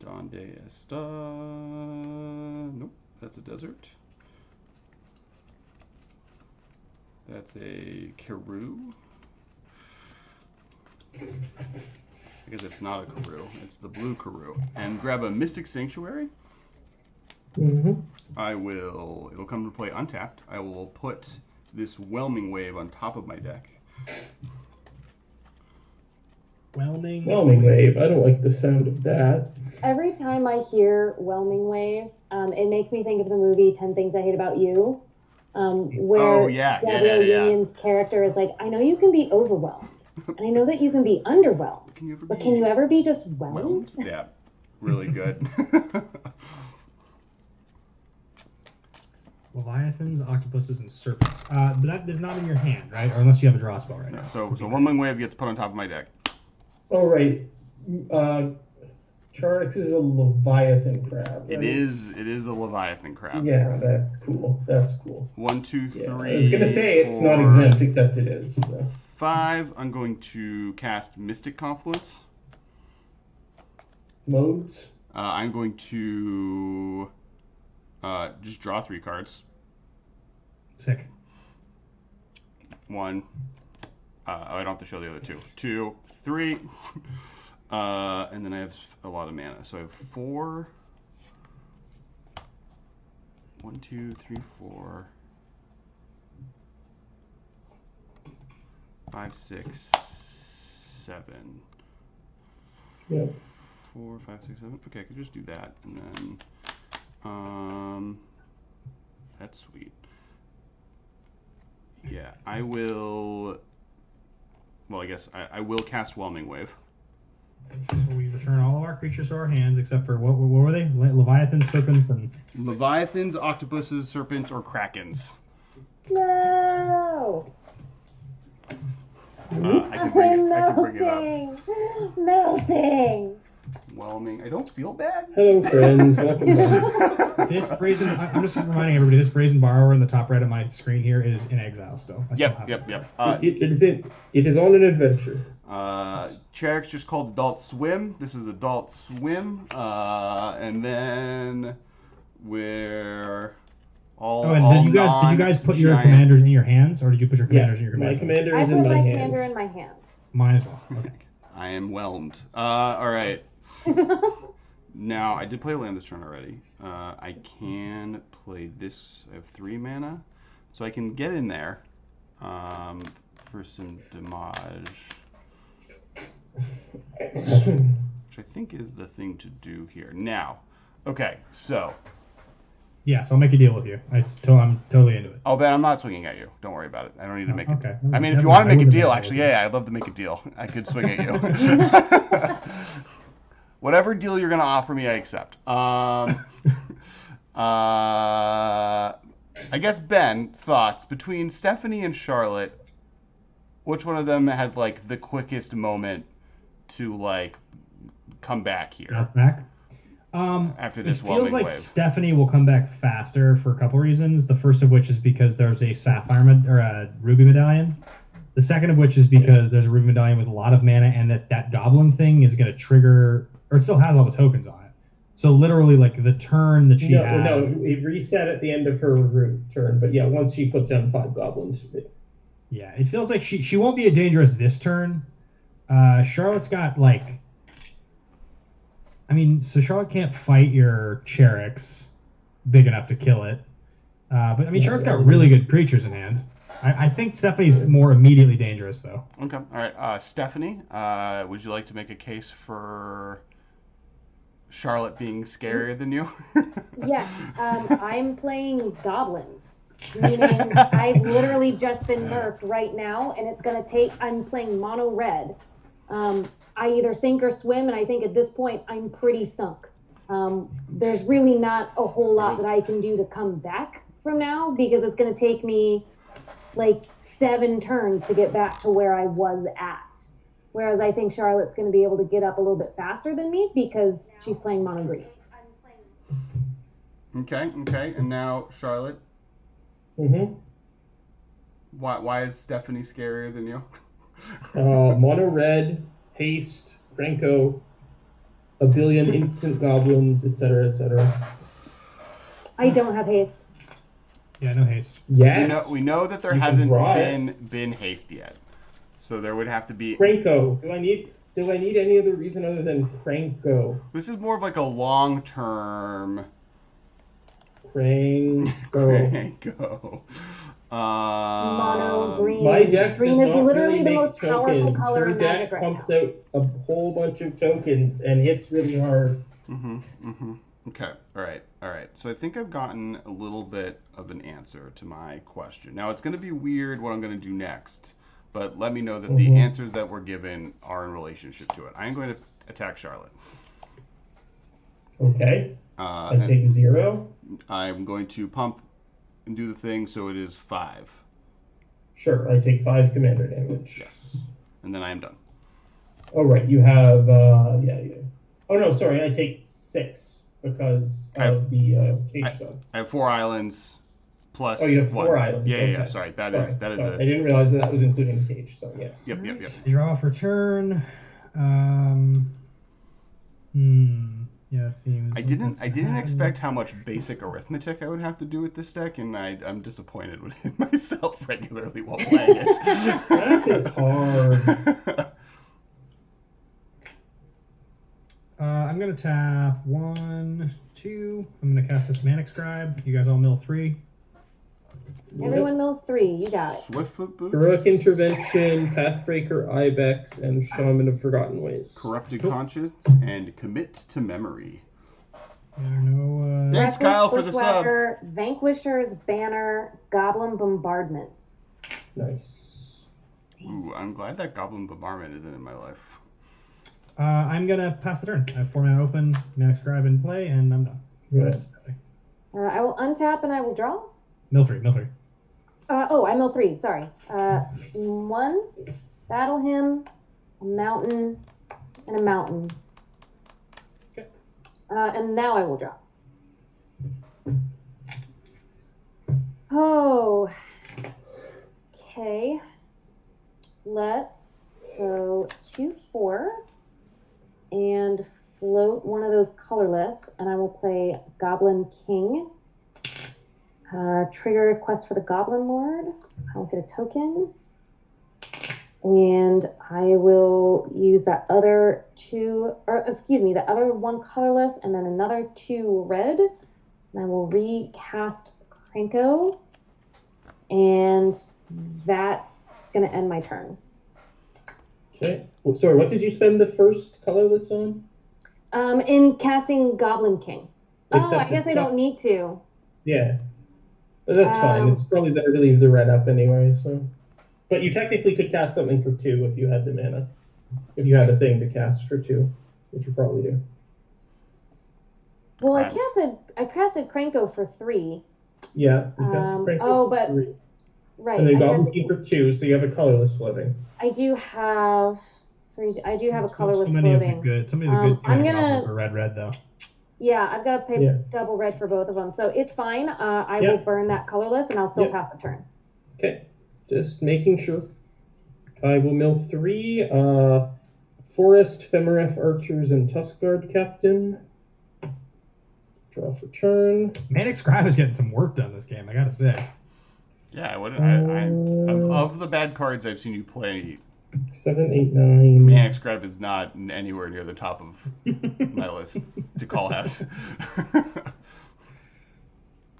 Donde está? Nope, that's a desert. That's a Karoo. I guess it's not a Karoo, it's the blue Karoo. And grab a Mystic Sanctuary. Mm-hmm. It'll come to play untapped. I will put this Whelming Wave on top of my deck. Whelming Wave. I don't like the sound of that. Every time I hear Whelming Wave, it makes me think of the movie 10 Things I Hate About You, where Gabrielle Union's character is like, I know you can be overwhelmed, and I know that you can be underwhelmed, but can you ever be just whelmed? Yeah, really good. Leviathans, octopuses, and serpents. But that is not in your hand, right? Or unless you have a draw spell right now. So Whelming Wave gets put on top of my deck. Oh, right. Charix is a Leviathan crab. Right? It is a Leviathan crab. Yeah, that's cool. 1, 2, 3. I was gonna say it's not exempt, except it is. So. 5. I'm going to cast Mystic Confluence. Modes. I'm going to just draw 3 cards. Sick. 1. I don't have to show the other 2. 2, 3. And then I have a lot of mana. So I have 4. 1, 2, 3, 4. 5, 6, 7. Yeah. 4, 5, 6, 7. Okay, I could just do that, and then that's sweet. Yeah, I will. Well, I guess I will cast Whelming Wave. So we return all of our creatures to our hands, except for what were they? Leviathans, serpents, and Leviathans, octopuses, serpents, or krakens. No. I can bring it up. Melting. Whelming. I don't feel bad. Hello, friends. Welcome back. this brazen. I'm just reminding everybody. This brazen borrower in the top right of my screen here is in exile still. Yep. It is on an adventure. Charix just called Adult Swim. This is Adult Swim. And then we're all. Oh, and did you guys put your commanders in your hands, or did you put your commanders in your commanders? My commander I is put in my my hand. commander in my hand. Mine as well. Okay. I am whelmed. All right. Now, I did play a land this turn already. I can play this. I have 3 mana. So I can get in there for some damage. Which I think is the thing to do here. Now, okay, so Yes, I'll make a deal with you. I'm totally into it. Oh, Ben, I'm not swinging at you. Don't worry about it. I don't need to make it. Okay. I mean, if Never you want mind. to I make a wouldn't deal, have actually, made a yeah, I'd love to make a deal. I could swing at you. Whatever deal you're gonna offer me, I accept. I guess Ben, thoughts between Stephanie and Charlotte. Which one of them has like the quickest moment to like come back here Bounce back. after this It feels whelming like wave? Stephanie will come back faster for a couple reasons. The first of which is because there's a or a ruby medallion. The second of which is because there's a ruby medallion with a lot of mana, and that goblin thing is going to trigger, or it still has all the tokens on it. So literally, like the turn that she has. No, it reset at the end of her route turn. But yeah, once she puts down 5 goblins. Yeah, it feels like she won't be a dangerous this turn. Charlotte's got like. I mean, so Charlotte can't fight your Charix big enough to kill it. But I mean, Charlotte's got really good creatures in hand. I think Stephanie's more immediately dangerous, though. Okay, all right. Stephanie, would you like to make a case for Charlotte being scarier than you? Yes, I'm playing goblins, meaning I've literally just been nerfed right now, and it's gonna take. I'm playing mono red. I either sink or swim, and I think at this point I'm pretty sunk. There's really not a whole lot that I can do to come back from now, because it's gonna take me like 7 turns to get back to where I was at. Whereas I think Charlotte's going to be able to get up a little bit faster than me because she's playing mono green. Okay. And now Charlotte. Mm-hmm. Why is Stephanie scarier than you? Mono red, haste, Krenko, a billion instant goblins, etc., etc. I don't have haste. Yeah, no haste. Yes. We know that there You can hasn't draw it. been haste yet, so there would have to be. Krenko. Do I need any other reason other than Krenko? This is more of like a long term. Krenko. Krenko. Mono green. My deck green does is not literally really the make most powerful tokens. color Her in deck Magic right pumps now. out a whole bunch of tokens and hits really hard. Okay. All right. So I think I've gotten a little bit of an answer to my question. Now it's going to be weird what I'm going to do next, but let me know that the answers that were given are in relationship to it. I am going to attack Charlotte. Okay. I take 0. I'm going to pump and do the thing, so it is 5. Sure. I take 5 commander damage. Yes. And then I am done. Oh, right. You have, yeah. Oh, no, sorry. I take 6 because of the cage zone. I have 4 islands plus. Oh, you have 4 1. islands. Yeah, okay. yeah. Sorry, that is Sorry. a. I didn't realize that was including the cage. So yes. Yep. Draw for turn. Yeah, it seems. I didn't expect how much basic arithmetic I would have to do with this deck, and I'm disappointed with myself regularly while playing it. That is hard. I'm gonna tap 1, 2. I'm gonna cast this Manic Scribe. You guys all mill 3. Everyone mills 3. You got it. Swiftfoot Boots. Heroic Intervention, Pathbreaker, Ibex, and Shaman of Forgotten Ways. Corrupted Conscience and Commit to Memory. There are no. Thanks, Kyle, for the sub. Bushwhacker, Vanquisher's Banner, Goblin Bombardment. Nice. Ooh, I'm glad that Goblin Bombardment isn't in my life. I'm gonna pass the turn. I have 4 mana open, Manic Scribe in play, and I'm done. Good. I will untap and I will draw. Mill 3. I mill 3. Sorry. 1, Battle Hymn, a mountain, and a mountain. Okay. And now I will draw. Oh. Okay. Let's go 2/4 and float one of those colorless, and I will play Goblin King. Trigger Quest for the Goblin Lord. I will get a token. And I will use that other the other 1 colorless and then another 2 red. And I will recast Krenko. And that's going to end my turn. Okay. Well, sorry, what did you spend the first colorless on? In casting Goblin King. Except I guess I don't need to. Yeah. But that's fine. It's probably better to leave the red up anyway, so. But you technically could cast something for 2 if you had the mana. If you had a thing to cast for 2, which you probably do. Well, I casted Krenko for 3. Yeah, you casted Krenko for 3. Right. And then Goblin King for 2, so you have a colorless floating. I do have 3. I do have a colorless so many floating. Of the good, some of the good I'm gonna for red though. Yeah, I've got to pay double red for both of them, so it's fine. I will burn that colorless, and I'll still pass the turn. Okay, just making sure. I will mill 3 Forest, Femeref, Archers, and Tuskguard Captain. Draw for turn. Manic Scribe is getting some work done this game, I gotta say. Yeah, of the bad cards I've seen you play, 7, 8, 9. Manic Scribe is not anywhere near the top of my list to call out.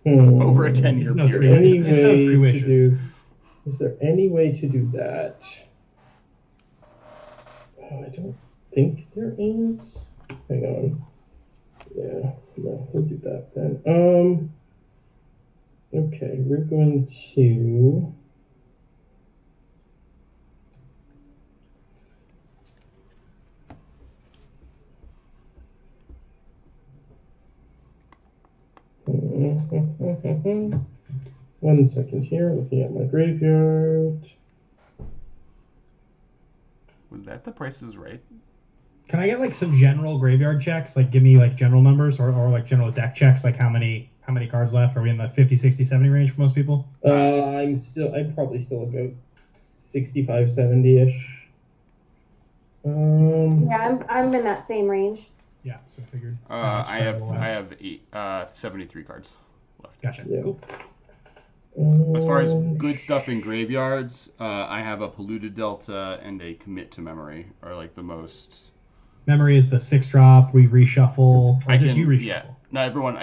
Over a 10-year period. Is there any way to do that? I don't think there is. Hang on. Yeah, no, we'll do that then. Okay, we're going to. One second here, looking at my graveyard. Was that the Price is Right? Can I get like some general graveyard checks? Like give me like general numbers or like general deck checks, like how many cards left? Are we in the 50, 60, 70 range for most people? I'm probably still about 65, 70-ish. Yeah, I'm in that same range. Yeah, so I figured. I have 73 cards left. Gotcha. Yeah. Cool. As far as good stuff in graveyards, I have a Polluted Delta and a Commit to Memory are like the most. Memory is the 6-drop. We reshuffle. I just can, you reshuffle. Yeah. Not everyone.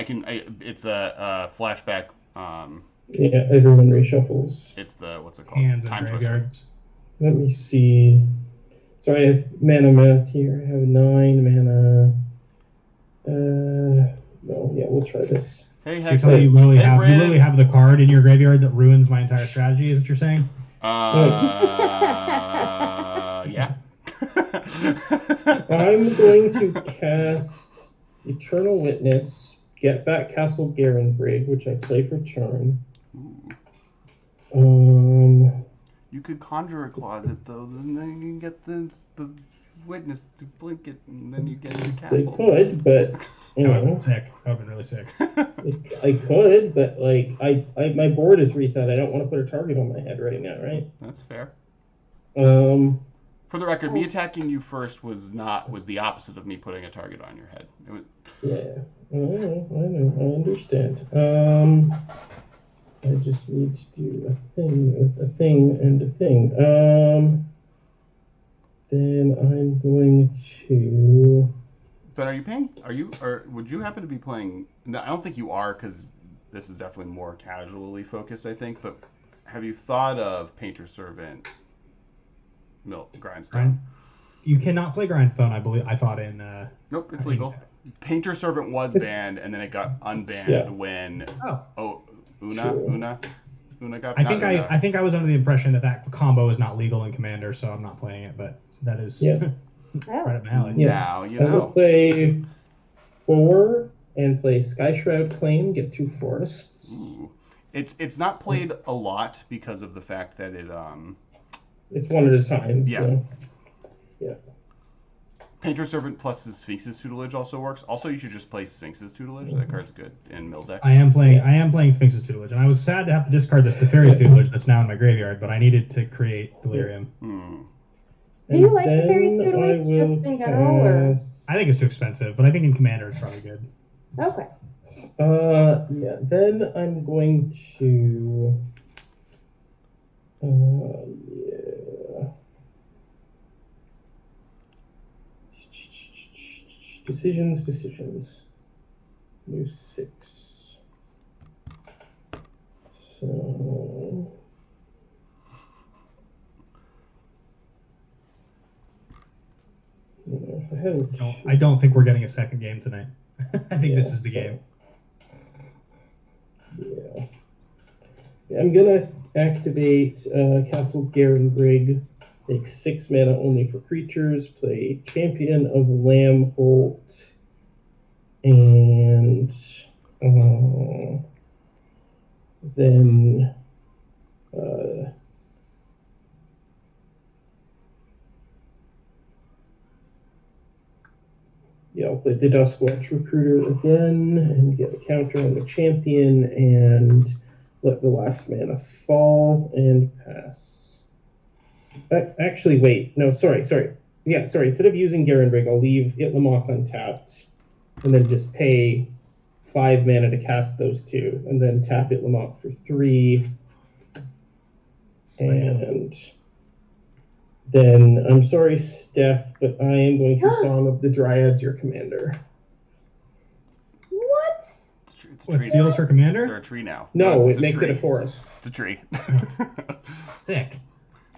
It's a flashback. Yeah, everyone reshuffles. It's the what's it called? Hands and Time graveyards. Let me see. So I have mana math here. I have 9 mana. No, yeah, we'll try this. Hey, Hex. You literally have the card in your graveyard that ruins my entire strategy. Is what you're saying? Yeah. I'm going to cast Eternal Witness, get back Castle Garenbrig, which I play for turn. You could conjure a closet though, and then you can get the witness to blink it, and then you get your castle. They could, but you know, that would have been really sick. I could, but like my board is reset. I don't want to put a target on my head right now, right? That's fair. For the record, me attacking you first was the opposite of me putting a target on your head. It was... Yeah, I know, I understand. I just need to do a thing with a thing and a thing. Then I'm going to. But or would you happen to be playing? No, I don't think you are, because this is definitely more casually focused, I think. But have you thought of Painter Servant? Grindstone. You cannot play Grindstone, I believe. I thought in. Nope, it's legal. Painter Servant was banned, and then it got unbanned when. Una got. I think I was under the impression that combo is not legal in Commander, so I'm not playing it. But that is right up my alley. Yeah. Now you know. I will play 4 and play Skyshroud Claim. Get 2 forests. Ooh. It's not played a lot because of the fact that it It's one at a time. Yeah. So, yeah. Painter Servant plus the Sphinx's Tutelage also works. Also, you should just play Sphinx's Tutelage. That card's good in mill deck. I am playing Sphinx's Tutelage, and I was sad to have to discard this Teferi's Tutelage that's now in my graveyard, but I needed to create Delirium. Do you like Teferi's Tutelage just in general, or? I think it's too expensive, but I think in Commander it's probably good. Okay. Yeah. Then I'm going to. Yeah. Decisions. New 6. So. I don't think we're getting a second game tonight. I think this is the game. I'm gonna activate Castle Garenbrig. Take 6 mana only for creatures. Play Champion of Lambholt. And then I'll play the Duskwatch Recruiter again and get a counter on the champion and let the last mana fall and pass. Actually, wait. No, sorry. Yeah, sorry. Instead of using Garenbrig, I'll leave Itlamok untapped and then just pay 5 mana to cast those 2 and then tap Itlamok for 3. And then, I'm sorry, Steph, but I am going to Song of the Dryads your commander. What? It's a What, tree. steals for commander? They're a tree now. No, it's it makes tree. it a forest. It's a tree. Sick.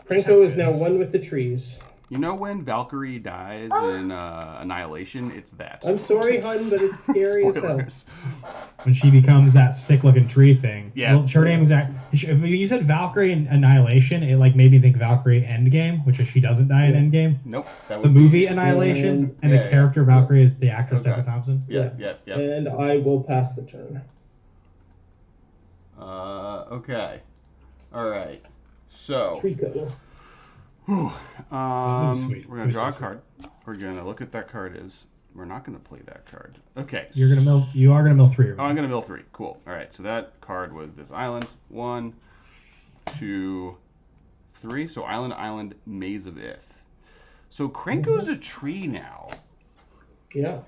Krenko is now one with the trees. You know when Valkyrie dies in Annihilation? It's that. I'm sorry, hun, but it's scary as hell. Spoilers. When she becomes that sick-looking tree thing. Yeah. Well, her name was that. When you said Valkyrie in Annihilation, it like made me think Valkyrie Endgame, which is she doesn't die in Endgame. Nope. That The would movie be... Annihilation, and Yeah, the character Valkyrie is the actress Okay. Tessa Thompson. Yeah. And I will pass the turn. Okay. All right. So... Trico. Whew. Sweet. We're gonna draw a card. We're gonna look at that card is. We're not gonna play that card. Okay. You are gonna mill 3. Oh, I'm gonna mill 3. Cool. All right. So that card was this island. 1, 2, 3. So island, Maze of Ith. So Krenko's a tree now. Yeah.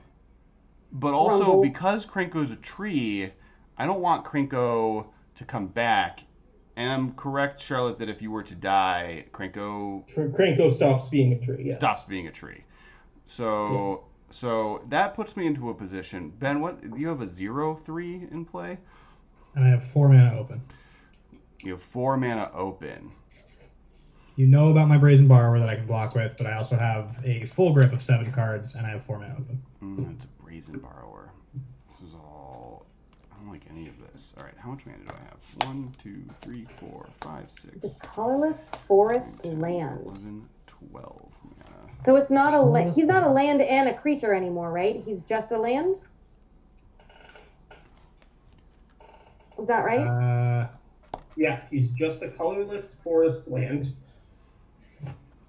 But also Rumble. because Krenko's a tree, I don't want Krenko to come back. And I'm correct, Charlotte, that if you were to die, Krenko Krenko stops being a tree, yeah. stops being a tree. So that puts me into a position. Ben, what do you have a 0/3 in play? And I have 4 mana open. You have 4 mana open. You know about my Brazen Borrower that I can block with, but I also have a full grip of 7 cards, and I have 4 mana open. It's a Brazen Borrower. This is all. I don't like any of this. All right, how much mana do I have? 1, 2, 3, 4, 5, 6. The colorless forest 10, land. 11, 12 mana. So it's not a he's not a land and a creature anymore, right? He's just a land? Is that right? Yeah, he's just a colorless forest land.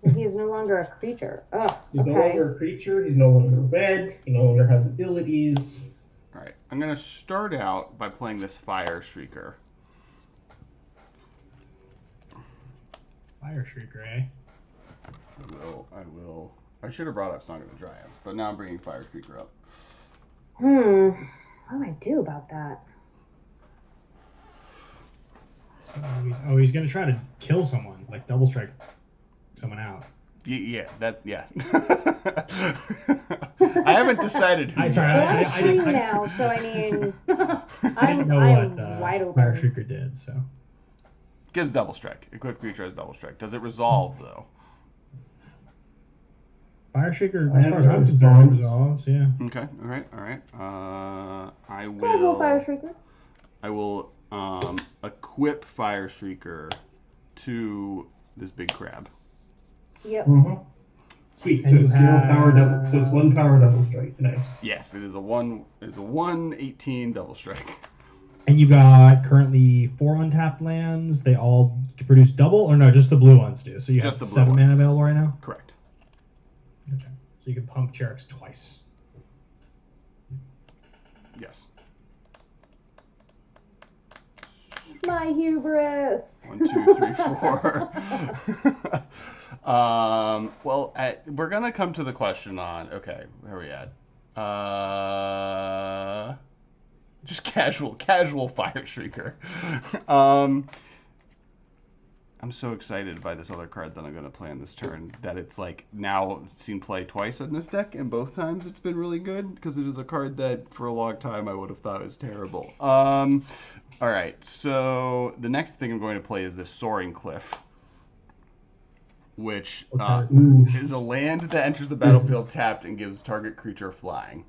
So he is no longer a creature. Oh, He's okay. no longer a creature, he's no longer red, he no longer has abilities. All right, I'm gonna start out by playing this Fire Shrieker. Fire Shrieker, eh? I will. I should have brought up Song of the Dryads, but now I'm bringing Fire Shrieker up. What do I do about that? So he's gonna try to kill someone, like double strike someone out. Yeah. I haven't decided who. Sorry, yet. Well, I'm I a tree didn't- now, so I mean, I didn't know I'm what wide open. Fire Shrieker did, so. Gives double strike. Equipped creature has double strike. Does it resolve though? Fire Shrieker, I as have far as I'm no concerned, resolves. resolves, yeah. Okay. All right. I Casual Fire will. Shrieker. I will equip Fire Shrieker to this big crab. Yep. Sweet, And so you it's have- 0 power double, so it's 1 power double strike. Nice. Yes, it is a 1/18 double strike. And you've got currently 4 untapped lands. They all produce double, or no, just the blue ones do. So you Just have the blue 7 mana ones. available right now? Correct. Okay. So you can pump Charix twice. Yes. My hubris. 1, 2, 3, 4. We're gonna come to the question on. Okay, where are we at? Just casual Fire Shrieker. I'm so excited by this other card that I'm gonna play on this turn that it's like now seen play twice in this deck, and both times it's been really good because it is a card that for a long time I would have thought was terrible. All right, so the next thing I'm going to play is this Soaring Cliff, which is a land that enters the battlefield tapped and gives target creature flying.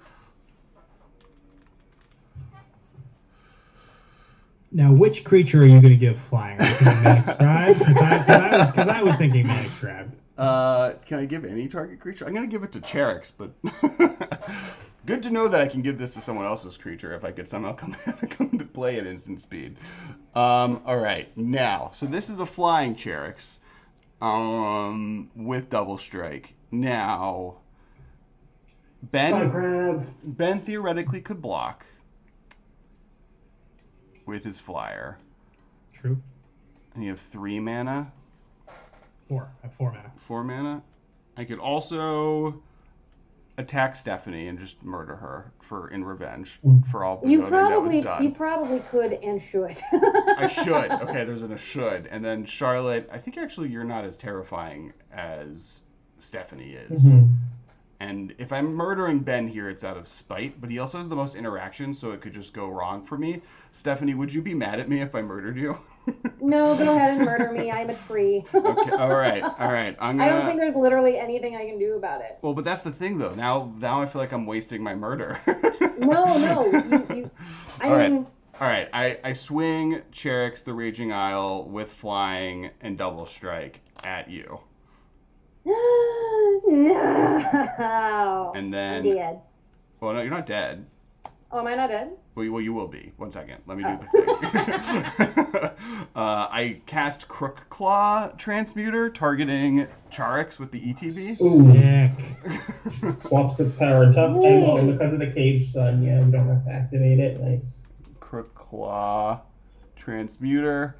Now, which creature are you going to give flying? Are you thinking Manic Scribe? Because I was thinking Manic Scribe. Can I give any target creature? I'm gonna give it to Charix, but good to know that I can give this to someone else's creature if I could somehow come to play at instant speed. All right, now, so this is a flying Charix, with double strike. Now, Ben theoretically could block with his flyer. True. And you have 3 mana. 4. I have 4 mana. 4 mana. I could also attack Stephanie and just murder her in revenge for all the voting that was done. You probably could and should. I should. Okay, there's a should. And then Charlotte, I think actually you're not as terrifying as Stephanie is. Mm-hmm. And if I'm murdering Ben here, it's out of spite, but he also has the most interactions, so it could just go wrong for me. Stephanie, would you be mad at me if I murdered you? No, go ahead and murder me. I'm a tree. Okay, all right. I don't think there's literally anything I can do about it. Well, but that's the thing, though. Now I feel like I'm wasting my murder. No. All right. I swing Charix the Raging Isle with flying and double strike at you. No. And then. I'm dead. Well, no, you're not dead. Oh, am I not dead? Well, you will be. 1 second. Let me do the thing. I cast Crook Claw Transmuter, targeting Charix with the ETB. Ooh. Yeah. Swaps its power and tough. And because of the Cage Sun, yeah, we don't have to activate it. Nice. Crook Claw Transmuter.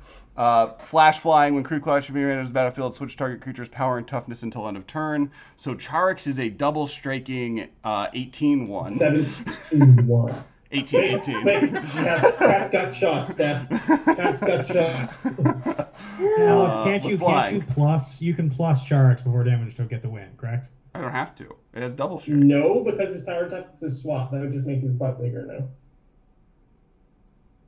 Flash flying. When Crook Claw Transmuter enters the battlefield, switch target creature's power and toughness until end of turn. So Charix is a double striking 18-1. 17-1. 18-18. Wait, Cass got shot, Steph. Cass got shot. Can't you plus? You can plus Charix before damage to get the win, correct? I don't have to. It has double strike. No, because his power toughness is swap. That would just make his butt bigger now.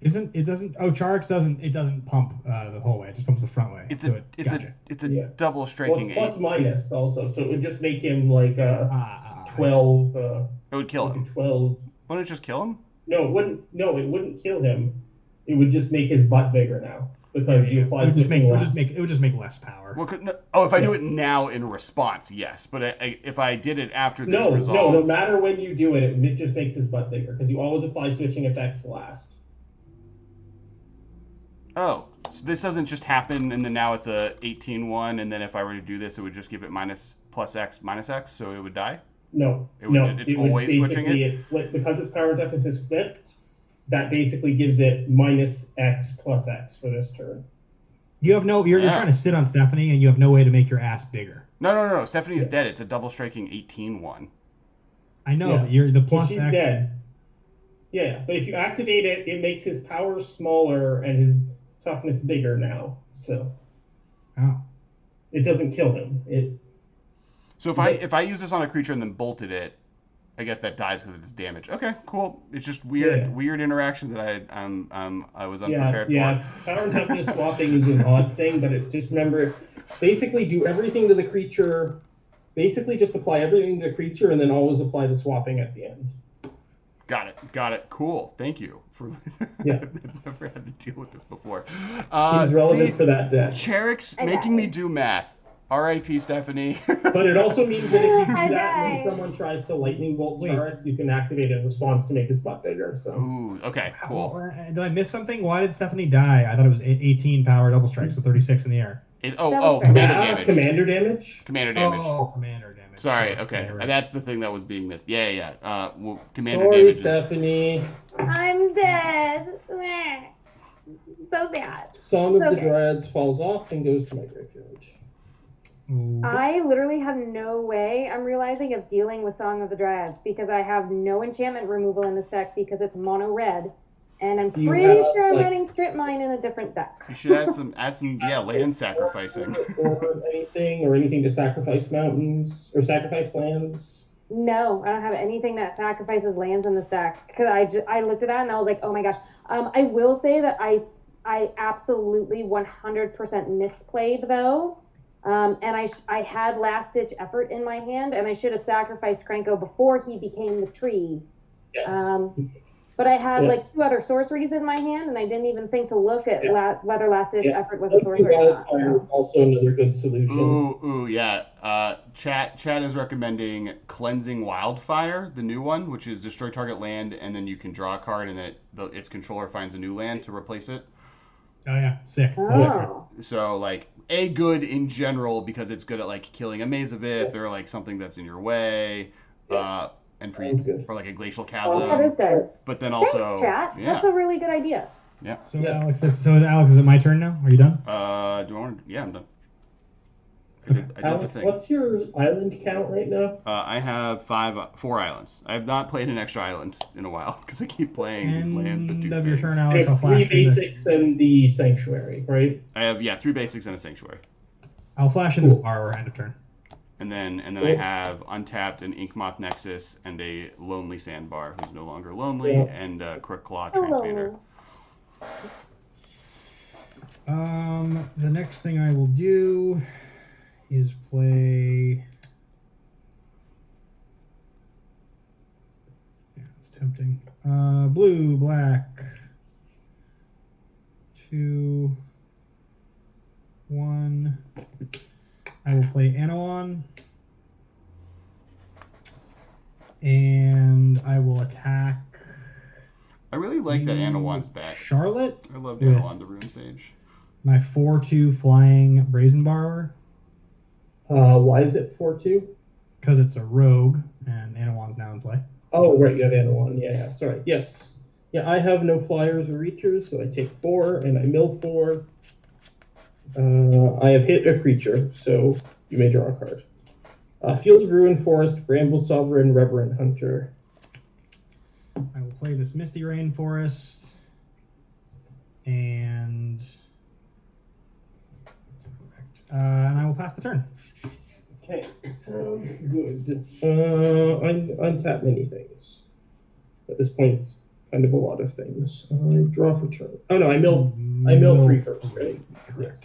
Charix doesn't pump the whole way. It just pumps the front way. It's a double striking. Well, it's plus minus also, so it would just make him like 12. It would kill him. 12. Wouldn't it just kill him? No, it wouldn't. No, it wouldn't kill him. It would just make his butt bigger now because you apply. It would just make less power. Well, if I do it now in response, yes. But if I did it after this resolves... No matter when you do it, it just makes his butt bigger because you always apply switching effects last. Oh, so this doesn't just happen and then now it's a 18-1, and then if I were to do this, it would just give it plus X, so it would die? No, it's always switching it? Because its power deficit is flipped, that basically gives it minus X plus X for this turn. You're trying to sit on Stephanie and you have no way to make your ass bigger. No. Stephanie is dead. It's a double striking 18-1. I know. You're the plus. So she's dead. Yeah, but if you activate it, it makes his power smaller and his toughness bigger now. So. Oh. It doesn't kill him. So if I use this on a creature and then bolted it, I guess that dies because of its damage. Okay, cool. It's just weird interaction that I was unprepared for. Yeah, power and toughness swapping is an odd thing, but just remember, basically do everything to the creature. Basically, just apply everything to the creature and then always apply the swapping at the end. Got it. Cool. Thank you for. Yeah. I've never had to deal with this before. She's relevant for that deck. Charix making me do math. R.I.P. Stephanie. But it also means that if you do that when someone tries to lightning bolt Charix, you can activate it in response to make his butt bigger. So. Ooh, okay, cool. Did I miss something? Why did Stephanie die? I thought it was 18 power double strike, so 36 in the air. Commander damage. Commander damage? Commander damage. Oh, commander damage. Sorry, okay. Right. That's the thing that was being missed. Yeah. Commander Sorry, damage. Stephanie. I'm dead. So sad. Song of the Dryads falls off and goes to my graveyard. I literally have no way, I'm realizing, of dealing with Song of the Dryads because I have no enchantment removal in this deck because it's mono red, and I'm pretty sure I'm running Strip Mine in a different deck. You should add some land sacrificing. Or anything to sacrifice mountains or sacrifice lands. No, I don't have anything that sacrifices lands in this deck because I looked at that and I was like, oh my gosh. I will say that I absolutely 100% misplayed though. And I had last ditch effort in my hand, and I should have sacrificed Krenko before he became the tree. Yes. But I had Yeah. like 2 other sorceries in my hand, and I didn't even think to look at whether Last Ditch Yeah. Effort was a sorcery or not. Wildfire is So. also another good solution. Ooh, yeah. Chat is recommending Cleansing Wildfire, the new one, which is destroy target land, and then you can draw a card, and then its controller finds a new land to replace it. Oh yeah, sick. Oh. So like good in general because it's good at like killing a Maze of Ith or like something that's in your way. And for or like a glacial chasm. That is good. But then also, Thanks, chat. yeah. That's a really good idea. Yeah. So Alex, is it my turn now? Are you done? Do I want to? Yeah, I'm done. I did Alex, the thing. what's your island count right now? I have 4 islands. I have not played an extra island in a while because I keep playing these lands that do End of things. your turn, Alex. You have 3 basics and the sanctuary, right? I have 3 basics and a sanctuary. I'll flash in this borrower end of turn. And then I have untapped an Inkmoth Nexus and a Lonely Sandbar, who's no longer lonely, and Crook Claw Transpander. The next thing I will do is play. Yeah, it's tempting. Blue, black. 2, 1. I will play Anowon. And I will attack. I really like that Anowon's back. Charlotte. I love Anowon, the Rune Sage. My 4/2 flying Brazen Borrower. Why is it 4/2? Because it's a rogue, and Anowon's now in play. Oh, right, you have Anowon. Yeah, sorry. Yes. Yeah, I have no flyers or reachers, so I take 4 and I mill 4. I have hit a creature, so you may draw a card. Field of Ruin Forest, Bramble Sovereign, Reverend Hunter. I will play this Misty Rainforest, and I will pass the turn. Okay, sounds good. I untap many things. At this point, it's kind of a lot of things. I draw for turn. Oh no, I mill 3 first, right? Correct.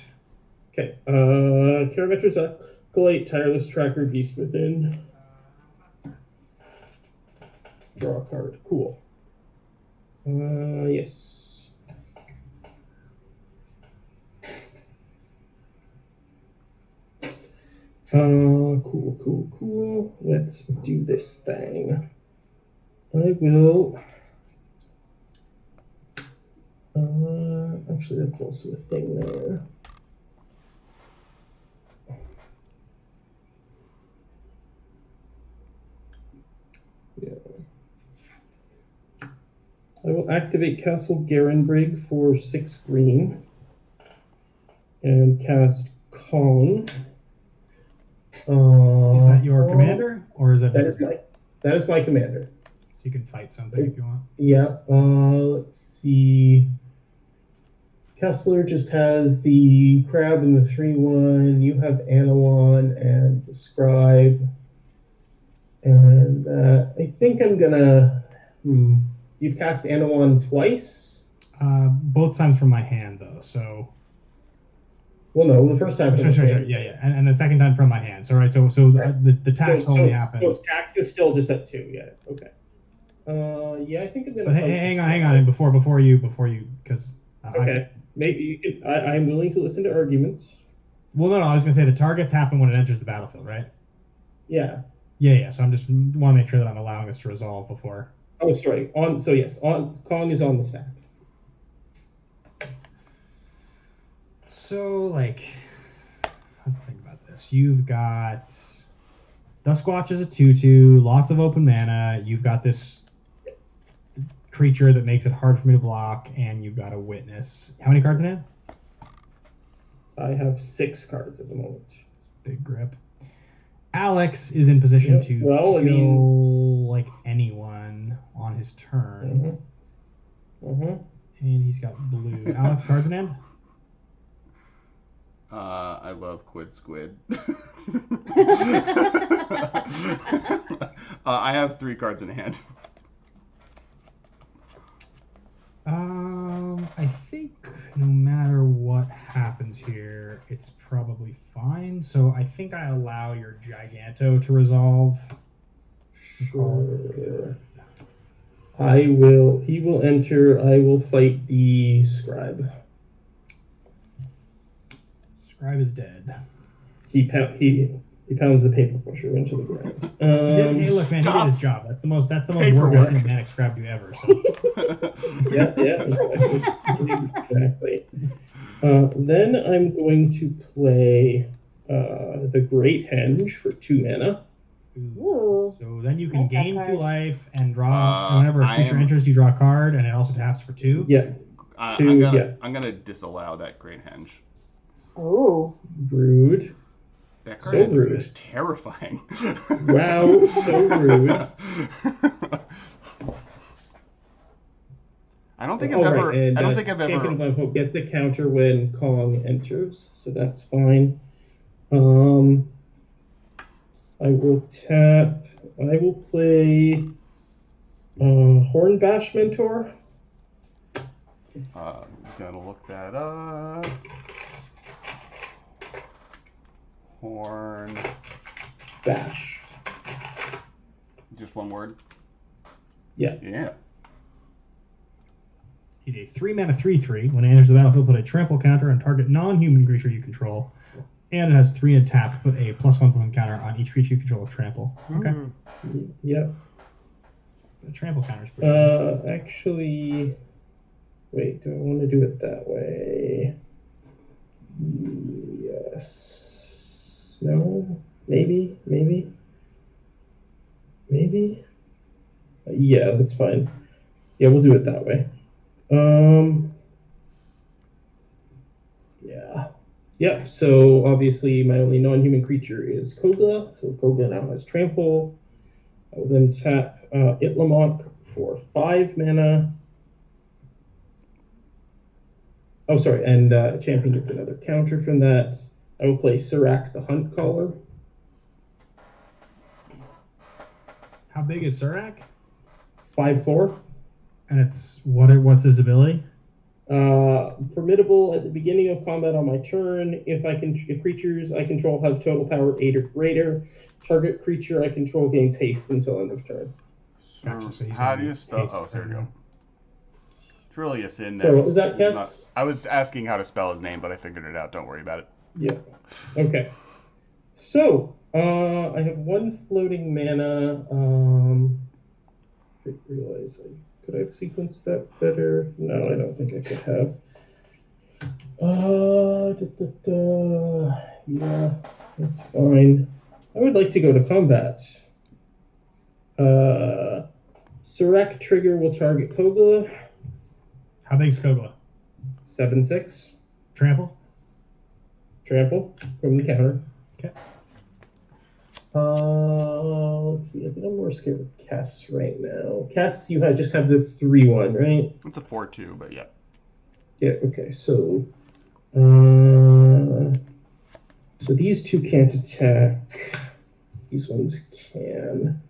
Okay. Carametra's Acolyte, Tireless Tracker, Beast Within. Draw a card. Cool. Yes. Cool. Let's do this thing. I will. Actually, that's also a thing there. Yeah. I will activate Castle Garenbrig for 6 green and cast Kong. Is that your commander, or is it? That is my commander. You can fight something if you want. Yeah. Let's see. Kessler just has the crab and the 3/1. You have Anowon and the scribe. And I think I'm gonna. You've cast Anowon twice. Both times from my hand, though. So. Well, no, the first time. Sure. Yeah, and the second time from my hand. So right. So the tax only happens. So tax is still just at 2. Yeah. Okay. Yeah, I think I'm gonna. But hang on. And before you, because. Okay. Maybe you can. I'm willing to listen to arguments. Well, no. I was gonna say the targets happen when it enters the battlefield, right? Yeah. Yeah. So I'm just want to make sure that I'm allowing this to resolve before. Oh, sorry. Yes. Kong is on the stack. So let's think about this. You've got Duskwatch is a 2/2, lots of open mana. You've got this creature that makes it hard for me to block, and you've got a Witness. How many cards in hand? I have 6 cards at the moment. Big grip. Alex is in position to kill anyone on his turn. And he's got blue. Alex, cards in hand? I love Quid Squid. I have 3 cards in hand. I think no matter what happens here, it's probably fine. So I think I allow your Giganto to resolve. Sure. He will enter. I will fight the scribe. Scribe is dead. He pounds the paper pusher into the ground. Hey, look, man, he did his job. That's the most work I've seen a Manic Scribe do ever. So. yeah, exactly. Then I'm going to play the Great Henge for 2 mana. Ooh. So then you can Like that gain card. 2 life and draw. Whenever a creature enters, you draw a card, and it also taps for 2. Yeah. I'm gonna disallow that Great Henge. Ooh. Rude. That card So is rude. Terrifying. Wow, so rude. I don't think I've ever. Champion of Hope gets the counter when Kong enters, so that's fine. I will tap. I will play Hornbash Mentor. Gotta look that up. Horn. Bash. Just one word? Yeah. Yeah. He's a 3-mana 3/3. When it enters the battlefield, put a trample counter on target non-human creature you control. And it has 3 attack. Put a +1/+1 counter on each creature you control with trample. Okay. Yep. The trample counter's pretty good. Actually, wait, do I want to do it that way? Yes. No? Maybe? Yeah, that's fine. Yeah, we'll do it that way. Yeah. Yep, so obviously my only non-human creature is Kogla, so Kogla now has trample. I will then tap Itlamok for 5 mana. Oh, sorry, and champion gets another counter from that. I will play Serac the Hunt Caller. How big is Serac? 5/4. And it's what's his ability? Formidable at the beginning of combat on my turn. If creatures I control have total power 8 or greater, target creature I control gains haste until end of turn. Gotcha, so he's How gonna do you be spell? haste Oh, there you go. It's really a sin. So is that Kess? Not, I was asking how to spell his name, but I figured it out. Don't worry about it. Yeah. Okay. So I have 1 floating mana. I realize could I have sequenced that better? No, I don't think I could have. Yeah, that's fine. I would like to go to combat. Serac trigger will target Kogla. How big's Kogla? 7/6. Trample? Trample from the counter. Okay. Let's see. I think I'm more scared of Kess right now. Kess, you just have the 3/1, right? It's a 4/2, but yeah. Yeah. Okay. So, so these 2 can't attack. These ones can.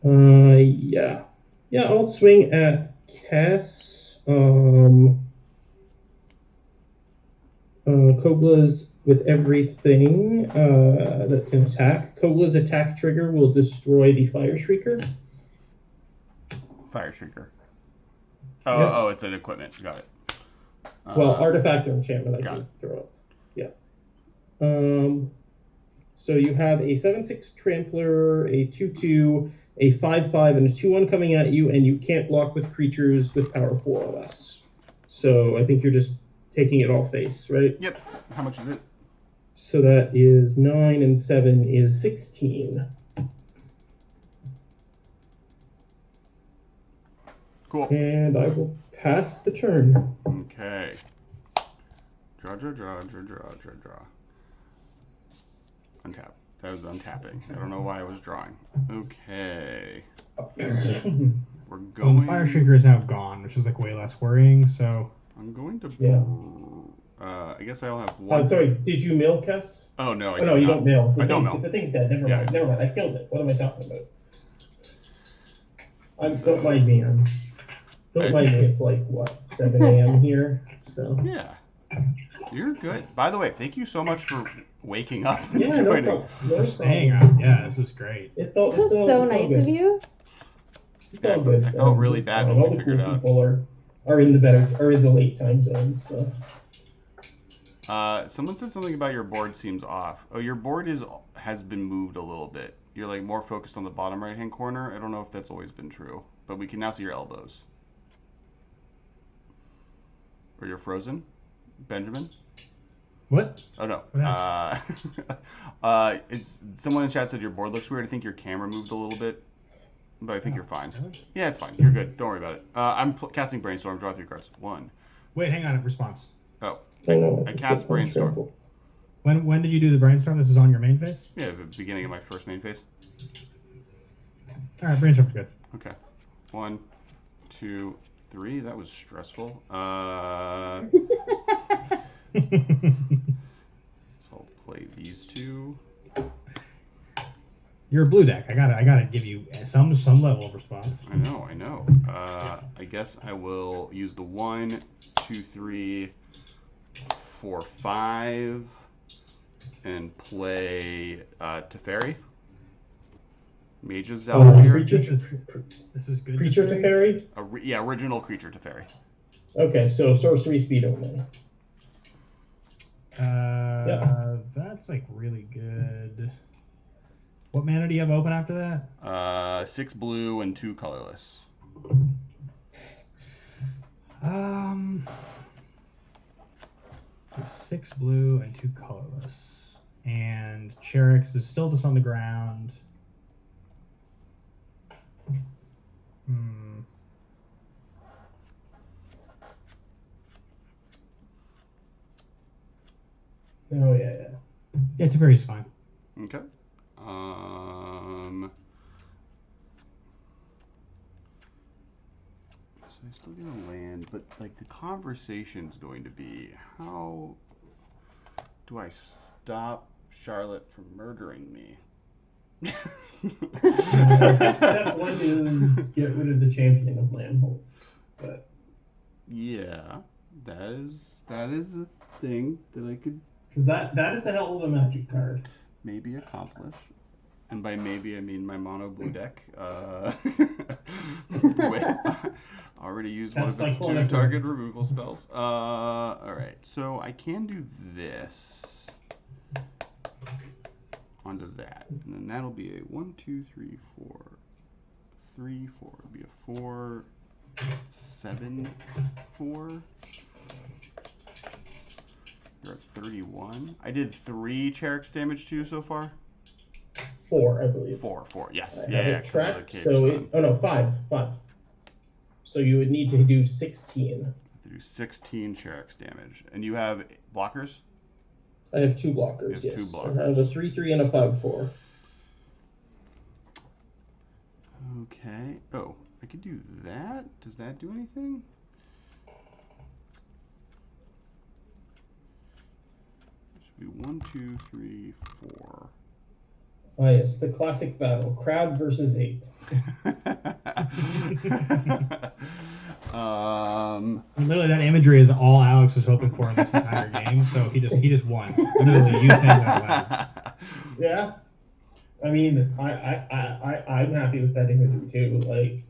Yeah. I'll swing at Kess. Kogla's with everything that can attack. Kogla's attack trigger will destroy the Fire Shrieker. Fire Shrieker. Oh, it's an equipment. Got it. Well, artifact or enchantment I got can throw up. Yeah. So you have a 7/6 Trampler, a 2/2, a 5/5, and a 2/1 coming at you, and you can't block with creatures with power 4 or less. So I think you're just taking it all face, right? Yep. How much is it? So that is 9 and 7 is 16. Cool. And I will pass the turn. Okay. Draw. Untap. That was untapping. I don't know why I was drawing. Okay. We're Well, going. the Fire Shaker is now gone, which is like way less worrying, so. I'm going to. Yeah. I guess I'll have one. Sorry, did you mill, Kess? Oh, no. No, you don't mill. I don't mill. The thing's dead. Never mind. I killed it. What am I talking about? Don't mind me. Don't mind me. It's like, what, 7 a.m. here? So. Yeah. You're good. By the way, thank you so much for waking up and Yeah, no joining. problem. No Staying problem. up. Yeah, this was great. It's This was so nice of you. It's Yeah, all good. I felt really It's bad fine. when All we the figured cool it out. people are in the late time zone. So. Someone said something about your board seems off. Oh, your board has been moved a little bit. You're like more focused on the bottom right hand corner. I don't know if that's always been true, but we can now see your elbows. Or you're frozen, Benjamin. What? Oh no. What It's someone in chat said your board looks weird. I think your camera moved a little bit, but I think you're fine. Really? Yeah, it's fine. You're good. Don't worry about it. I'm casting brainstorm. Draw 3 cards. 1. Wait, hang on. Response. Oh, I know. I cast brainstorm. When did you do the brainstorm? This is on your main phase? Yeah, the beginning of my first main phase. All right, brainstorm's good. Okay. 1, 2, 3. That was stressful. So I'll play these 2. You're a blue deck. I gotta give you some level of response. I know. I guess I will use the 1, 2, 3, 4, 5, and play Teferi. Mage of Zalfir. This is good. Creature Teferi? Yeah, original creature Teferi. Okay, so sorcery speed only. That's like really good. What mana do you have open after that? 6 blue and 2 colorless. There's 6 blue and 2 colorless, and Charix is still just on the ground. Oh yeah. Yeah, Teferi's fine. Okay. So I still get a land, but like the conversation's going to be, how do I stop Charlotte from murdering me? Step 1 is get rid of the champion of Landhold. But yeah, that is a thing that I could because that is a hell of a magic card. maybe accomplish. And by maybe I mean my mono blue deck. Already used one of its 2 target removal spells. Alright, so I can do this onto that. And then that'll be a 1, 2, 3, 4, 3, 4. It'll be a 4, 7, 4. You're at 31. I did 3 Charix damage to you so far. 4, I believe. 4, yes. I have Yeah. it tracked, Cage so Sun. oh no, 5. So you would need to do 16. I have to do 16 Charix damage. And you have blockers? I have 2 blockers, You have yes. 2 blockers. I have a 3/3 and a 5/4. Okay. Oh, I could do that? Does that do anything? It should be 1, 2, 3, 4. Ah, yes, the classic battle: crab versus ape. Literally, that imagery is all Alex was hoping for in this entire game. So he just won. Literally, you think that won. Yeah, I mean, I'm happy with that imagery too. Like,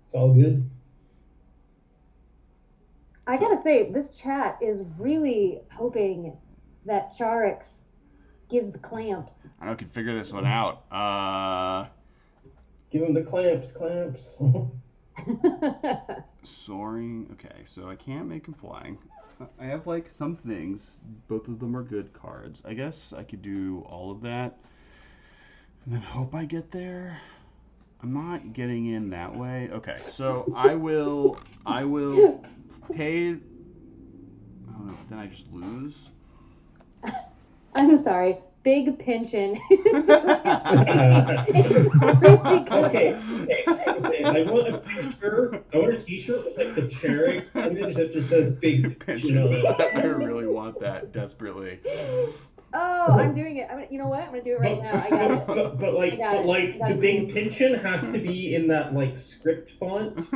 it's all good. I gotta say, this chat is really hoping that Charix gives the clamps. I know I could figure this one out. Give him the clamps. Soaring. Okay, so I can't make him flying. I have like some things. Both of them are good cards. I guess I could do all of that and then hope I get there. I'm not getting in that way. Okay, so I will pay. Oh, then I just lose. I'm sorry. Big pension. Okay. I want a picture. I want a T-shirt with like the Charix image that just says "big pension" on it. I really want that desperately. Oh, I'm doing it. You know what? I'm gonna do it right now. I got it. But the big pension has to be in that like script font.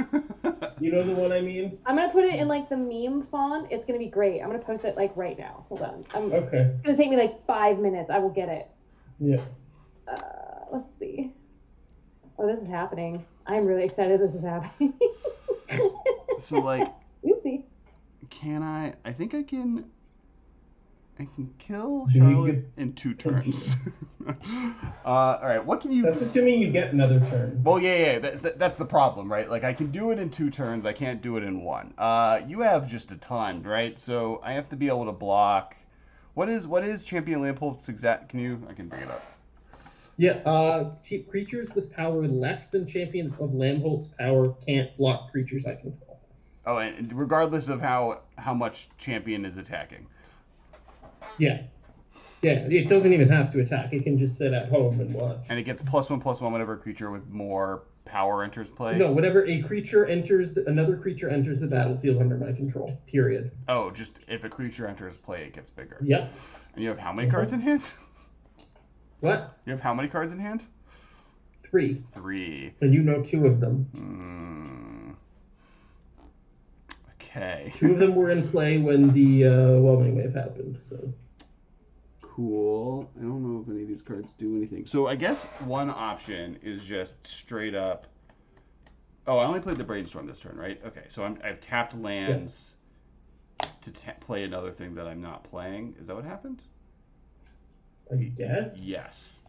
You know the one I mean? I'm gonna put it in like the meme font. It's gonna be great. I'm gonna post it like right now. Hold on. Okay. It's gonna take me like 5 minutes. I will get it. Yeah. Let's see. Oh, this is happening. I'm really excited this is happening. So, like, Oopsie. can I? I think I can kill Big Charlotte in 2 turns. All right, what can you? That's assuming you get another turn. Well, yeah. That's the problem, right? Like, I can do it in 2 turns. I can't do it in 1. You have just a ton, right? So I have to be able to block. What is Champion Lampholt's exact? I can bring it up. Yeah, creatures with power less than Champion of Lamholt's power can't block creatures I control. Oh, and regardless of how much Champion is attacking. Yeah. Yeah, it doesn't even have to attack. It can just sit at home and watch. And it gets +1/+1 whenever a creature with more power enters play? No, whenever a creature enters, another creature enters the battlefield under my control, period. Oh, just if a creature enters play, it gets bigger. Yep. And you have how many cards in hand? What? You have how many cards in hand? 3. 3. And you know 2 of them. Okay. 2 of them were in play when the Whelming Wave happened, so... Cool. I don't know if any of these cards do anything. So I guess one option is just straight up... Oh, I only played the Brainstorm this turn, right? Okay, so I've tapped lands to play another thing that I'm not playing. Is that what happened? I guess? Yes.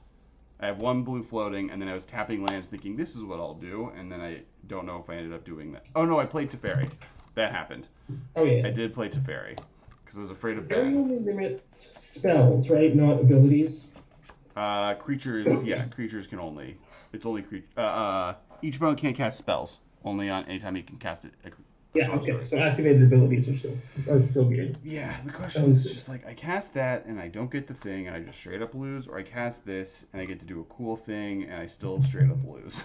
I have 1 blue floating, and then I was tapping lands thinking, this is what I'll do, and then I don't know if I ended up doing that. Oh, no, I played Teferi. That happened. Oh, yeah. I did play Teferi, because I was afraid of Teferi that. only limits spells, right? Not abilities? Creatures, yeah, creatures can only... It's only creature... each opponent can't cast spells. Only on anytime you can cast it. Yeah, okay, so activated abilities are still good. Yeah, the question is just like, I cast that and I don't get the thing and I just straight up lose, or I cast this and I get to do a cool thing and I still straight up lose.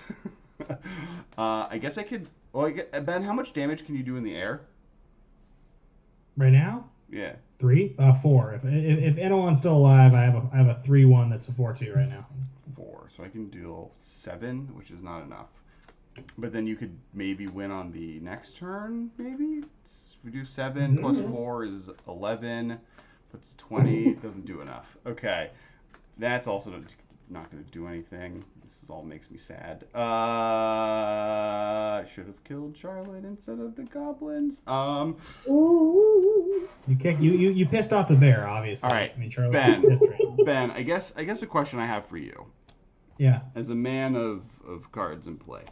I guess I could... Well, Ben, how much damage can you do in the air? Right now? Yeah. 3? 4. If Anowon's still alive, I have a 3/1 that's a 4/2 right now. 4. So I can do 7, which is not enough. But then you could maybe win on the next turn, maybe? We do 7 plus 4 is 11. Puts 20. Doesn't do enough. Okay. That's also not going to do anything. This all makes me sad. I should have killed Charlotte instead of the goblins. You pissed off the bear, obviously. All right, I mean, Charlotte Ben, I guess a question I have for you. Yeah. As a man of cards in play,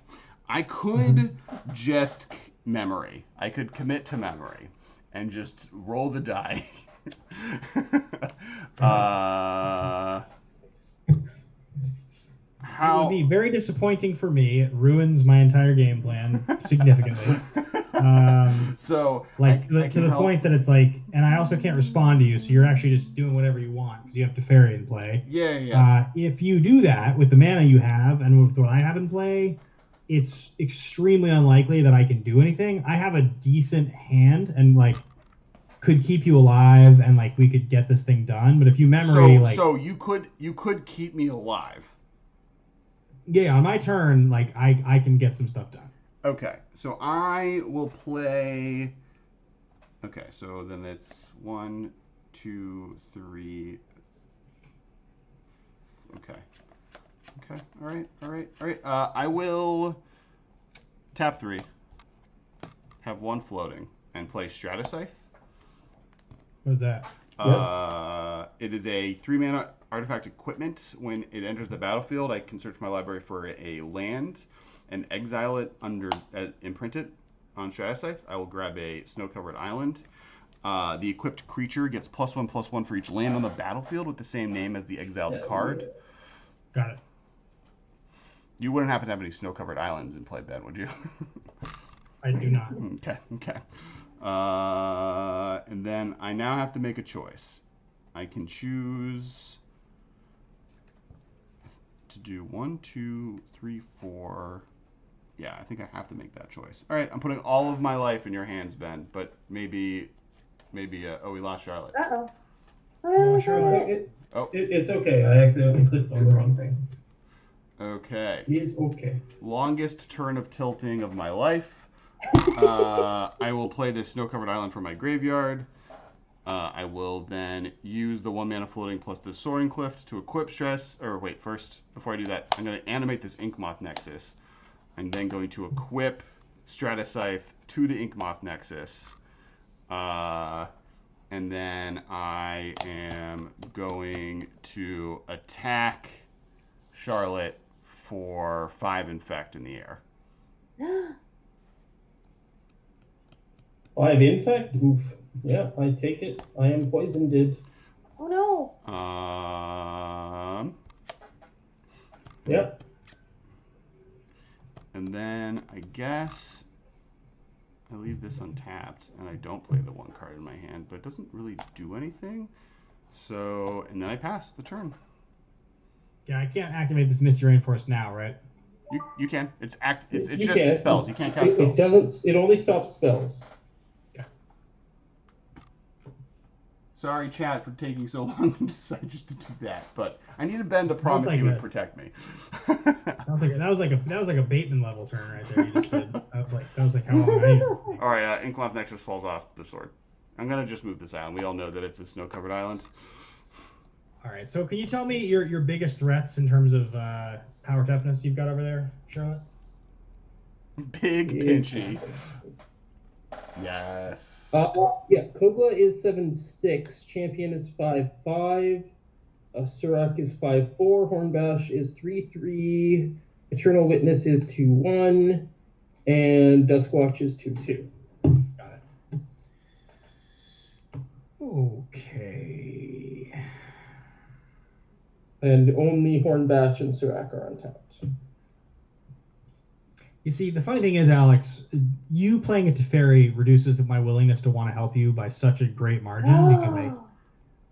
I could just memory. I could commit to memory and just roll the die. It would be very disappointing for me. It ruins my entire game plan significantly. So, to the point that it's like, and I also can't respond to you, so you're actually just doing whatever you want because you have Teferi in play. Yeah. If you do that with the mana you have and with what I have in play, it's extremely unlikely that I can do anything. I have a decent hand and could keep you alive and we could get this thing done. But if you memory so you could keep me alive. Yeah, on my turn, I can get some stuff done. Okay, so I will play. Okay, so then it's 1, 2, 3. Okay. All right. I will tap 3, have 1 floating, and play Stratascythe. What is that? It is a 3-mana artifact equipment. When it enters the battlefield, I can search my library for a land and exile it imprint it on Stratascythe. I will grab a snow-covered island. The equipped creature gets +1/+1 for each land on the battlefield with the same name as the exiled card. Got it. You wouldn't happen to have any snow-covered islands in play, Ben, would you? I do not. Okay. And then I now have to make a choice. I can choose to do 1, 2, 3, 4. Yeah, I think I have to make that choice. All right, I'm putting all of my life in your hands, Ben. But maybe. We lost Charlotte. Uh-oh. It's okay. I accidentally clicked on the wrong thing. Okay. It's okay. Longest turn of tilting of my life. I will play this snow-covered island from my graveyard. I will then use the 1 mana floating plus the Soaring Cliff to equip Stress. Or wait, first, before I do that, I'm going to animate this Inkmoth Nexus. I'm then going to equip Stratascythe to the Inkmoth Nexus. And then I am going to attack Charlotte for 5 Infect in the air. 5 infect? Oof. Yeah, I take it. I am poisoned. Oh no. Yep. And then I guess I leave this untapped and I don't play the 1 card in my hand, but it doesn't really do anything. So, and then I pass the turn. Yeah, I can't activate this Misty Rainforest now, right? You can. It's just can. spells. You can't cast spells. It doesn't. It only stops spells. Sorry, Chad, for taking so long to decide just to do that, but I needed Ben to promise he would protect me. That was like a Bateman level turn right there. You just did. That was like how long I usually. All right, Inkmoth Nexus falls off the sword. I'm gonna just move this island. We all know that it's a snow-covered island. All right, so can you tell me your biggest threats in terms of power toughness you've got over there, Charlotte? Big Pinchy. Yes. Yeah, Kogla is 7/6. Champion is 5/5. Surak is 5/4. Hornbash is 3/3. Eternal Witness is 2/1. And Duskwatch is 2/2. Got it. Okay. And only Hornbash and Surak are untapped. You see, the funny thing is, Alex, you playing a Teferi reduces my willingness to want to help you by such a great margin because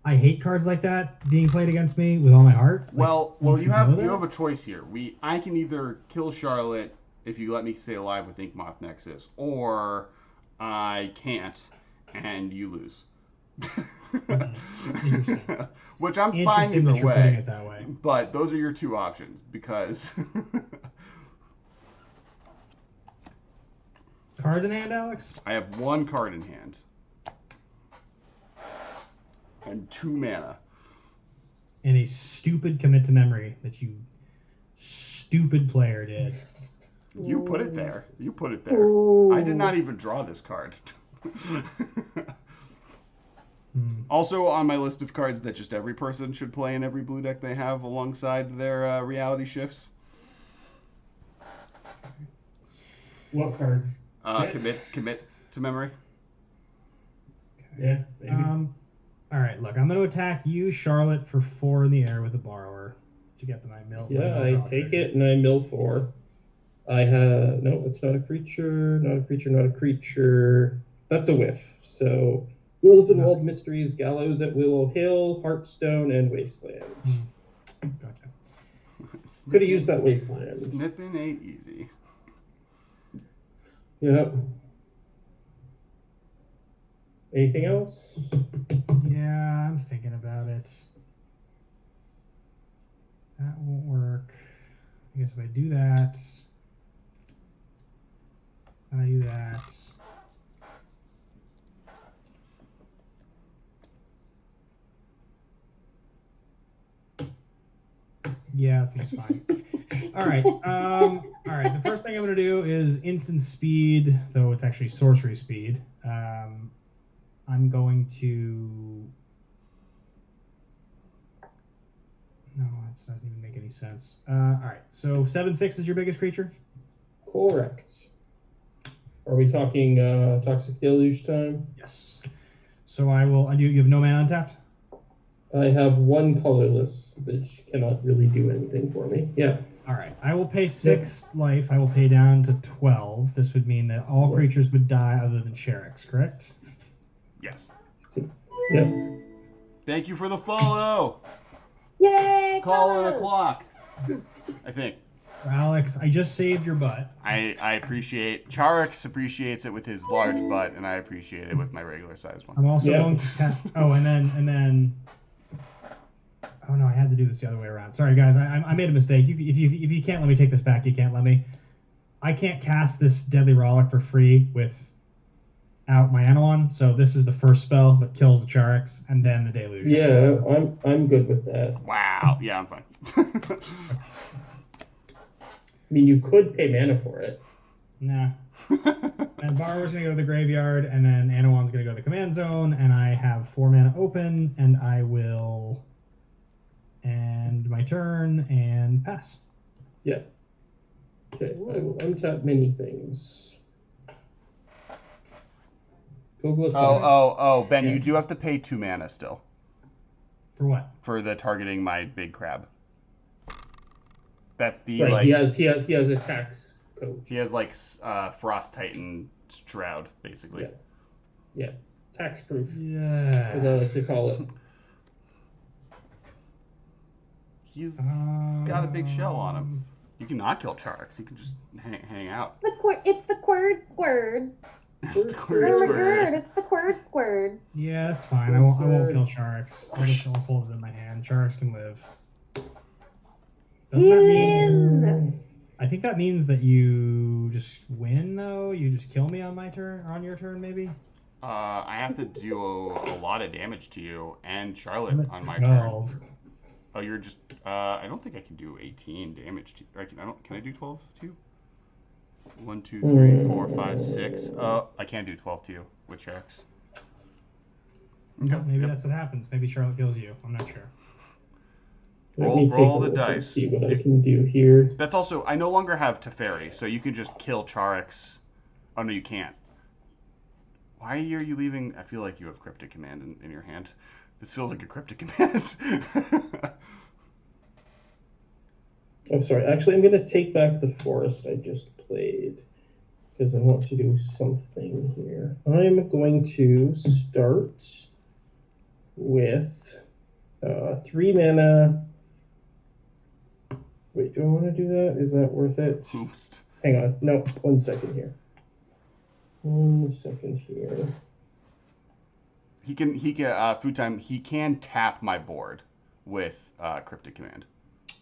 I hate cards like that being played against me with all my heart. Well, you have a choice here. I can either kill Charlotte if you let me stay alive with Inkmoth Nexus, or I can't and you lose. Which I'm fine either way. It that way. But those are your 2 options because. Cards in hand, Alex? I have 1 card in hand. And 2 mana. And a stupid commit to memory that you stupid player did. You put it there. Ooh. I did not even draw this card. Also on my list of cards that just every person should play in every blue deck they have alongside their reality shifts. What card? Commit to memory. Yeah, maybe. All right, look, I'm going to attack you, Charlotte, for 4 in the air with a borrower to get the night mill. Yeah, I take it and I mill 4. I have no. It's not a creature. Not a creature. Not a creature. That's a whiff. So, Wolf and Walled Mysteries, Gallows at Willow Hill, Heartstone, and Wasteland. Gotcha. Could have used that Wasteland. Snipping ain't easy. Yep. Anything else? Yeah, I'm thinking about it. That won't work. I guess if I do that, I do that. Yeah, that seems fine. All right. All right. The first thing I'm going to do is instant speed, though it's actually sorcery speed. I'm going to. No, that doesn't even make any sense. All right. So 7/6 is your biggest creature? Correct. Are we talking Toxic Deluge time? Yes. So I will. You have no mana untapped? I have 1 colorless, which cannot really do anything for me. Yeah. All right. I will pay 6 life. I will pay down to 12. This would mean that all creatures would die other than Charix, correct? Yes. Yep. Thank you for the follow. Yay! Call it a clock. I think. Alex, I just saved your butt. I appreciate. Charix appreciates it with his large butt, and I appreciate it with my regular sized one. I'm also going to cast. Oh, and then. Oh no, I had to do this the other way around. Sorry, guys, I made a mistake. If you can't let me take this back, you can't let me. I can't cast this Deadly Rollick for free with out my Anowon. So this is the first spell that kills the Charix, and then the Deluge. Yeah, I'm good with that. Wow. Yeah, I'm fine. I mean, you could pay mana for it. Nah. And Borrower's gonna go to the graveyard, and then Anowon's gonna go to the command zone, and I have 4 mana open, and I will end my turn and pass. Yeah. Okay, I will untap many things. Kogla. Oh, Ben, you Yes. do have to pay 2 mana still For what? for the targeting my big crab. That's the Right, like he has a tax code. he has like Frost Titan Shroud basically. Yeah. Tax proof, as Yeah. I like to call it. He's got a big shell on him. You can not kill Charix. You can just hang out. It's the quird squird. It's the quird It's squird. the quird squird. Yeah, that's fine. I won't kill Charix. I'll hold it in my hand. Charix can live. Doesn't that mean? I think that means that you just win, though. You just kill me on my turn, or on your turn, maybe. I have to do a lot of damage to you and Charlotte on my 12. turn. Oh, you're just. I don't think I can do 18 damage to you. Can I do 12 to you? 1, 2, 3, 4, 5, 6. I can't do 12 to you with Charix. Okay. Maybe that's what happens. Maybe Charlotte kills you. I'm not sure. Let me take roll a the look and dice. see what I can do here. That's also. I no longer have Teferi, so you can just kill Charix. Oh no, you can't. Why are you leaving? I feel like you have Cryptic Command in your hand. This feels like a Cryptic Command. I'm sorry. Actually, I'm going to take back the forest I just played because I want to do something here. I'm going to start with 3 mana. Wait, do I want to do that? Is that worth it? Oops. Hang on. No, 1 second here. 1 second here. He can food time. He can tap my board with Cryptic Command.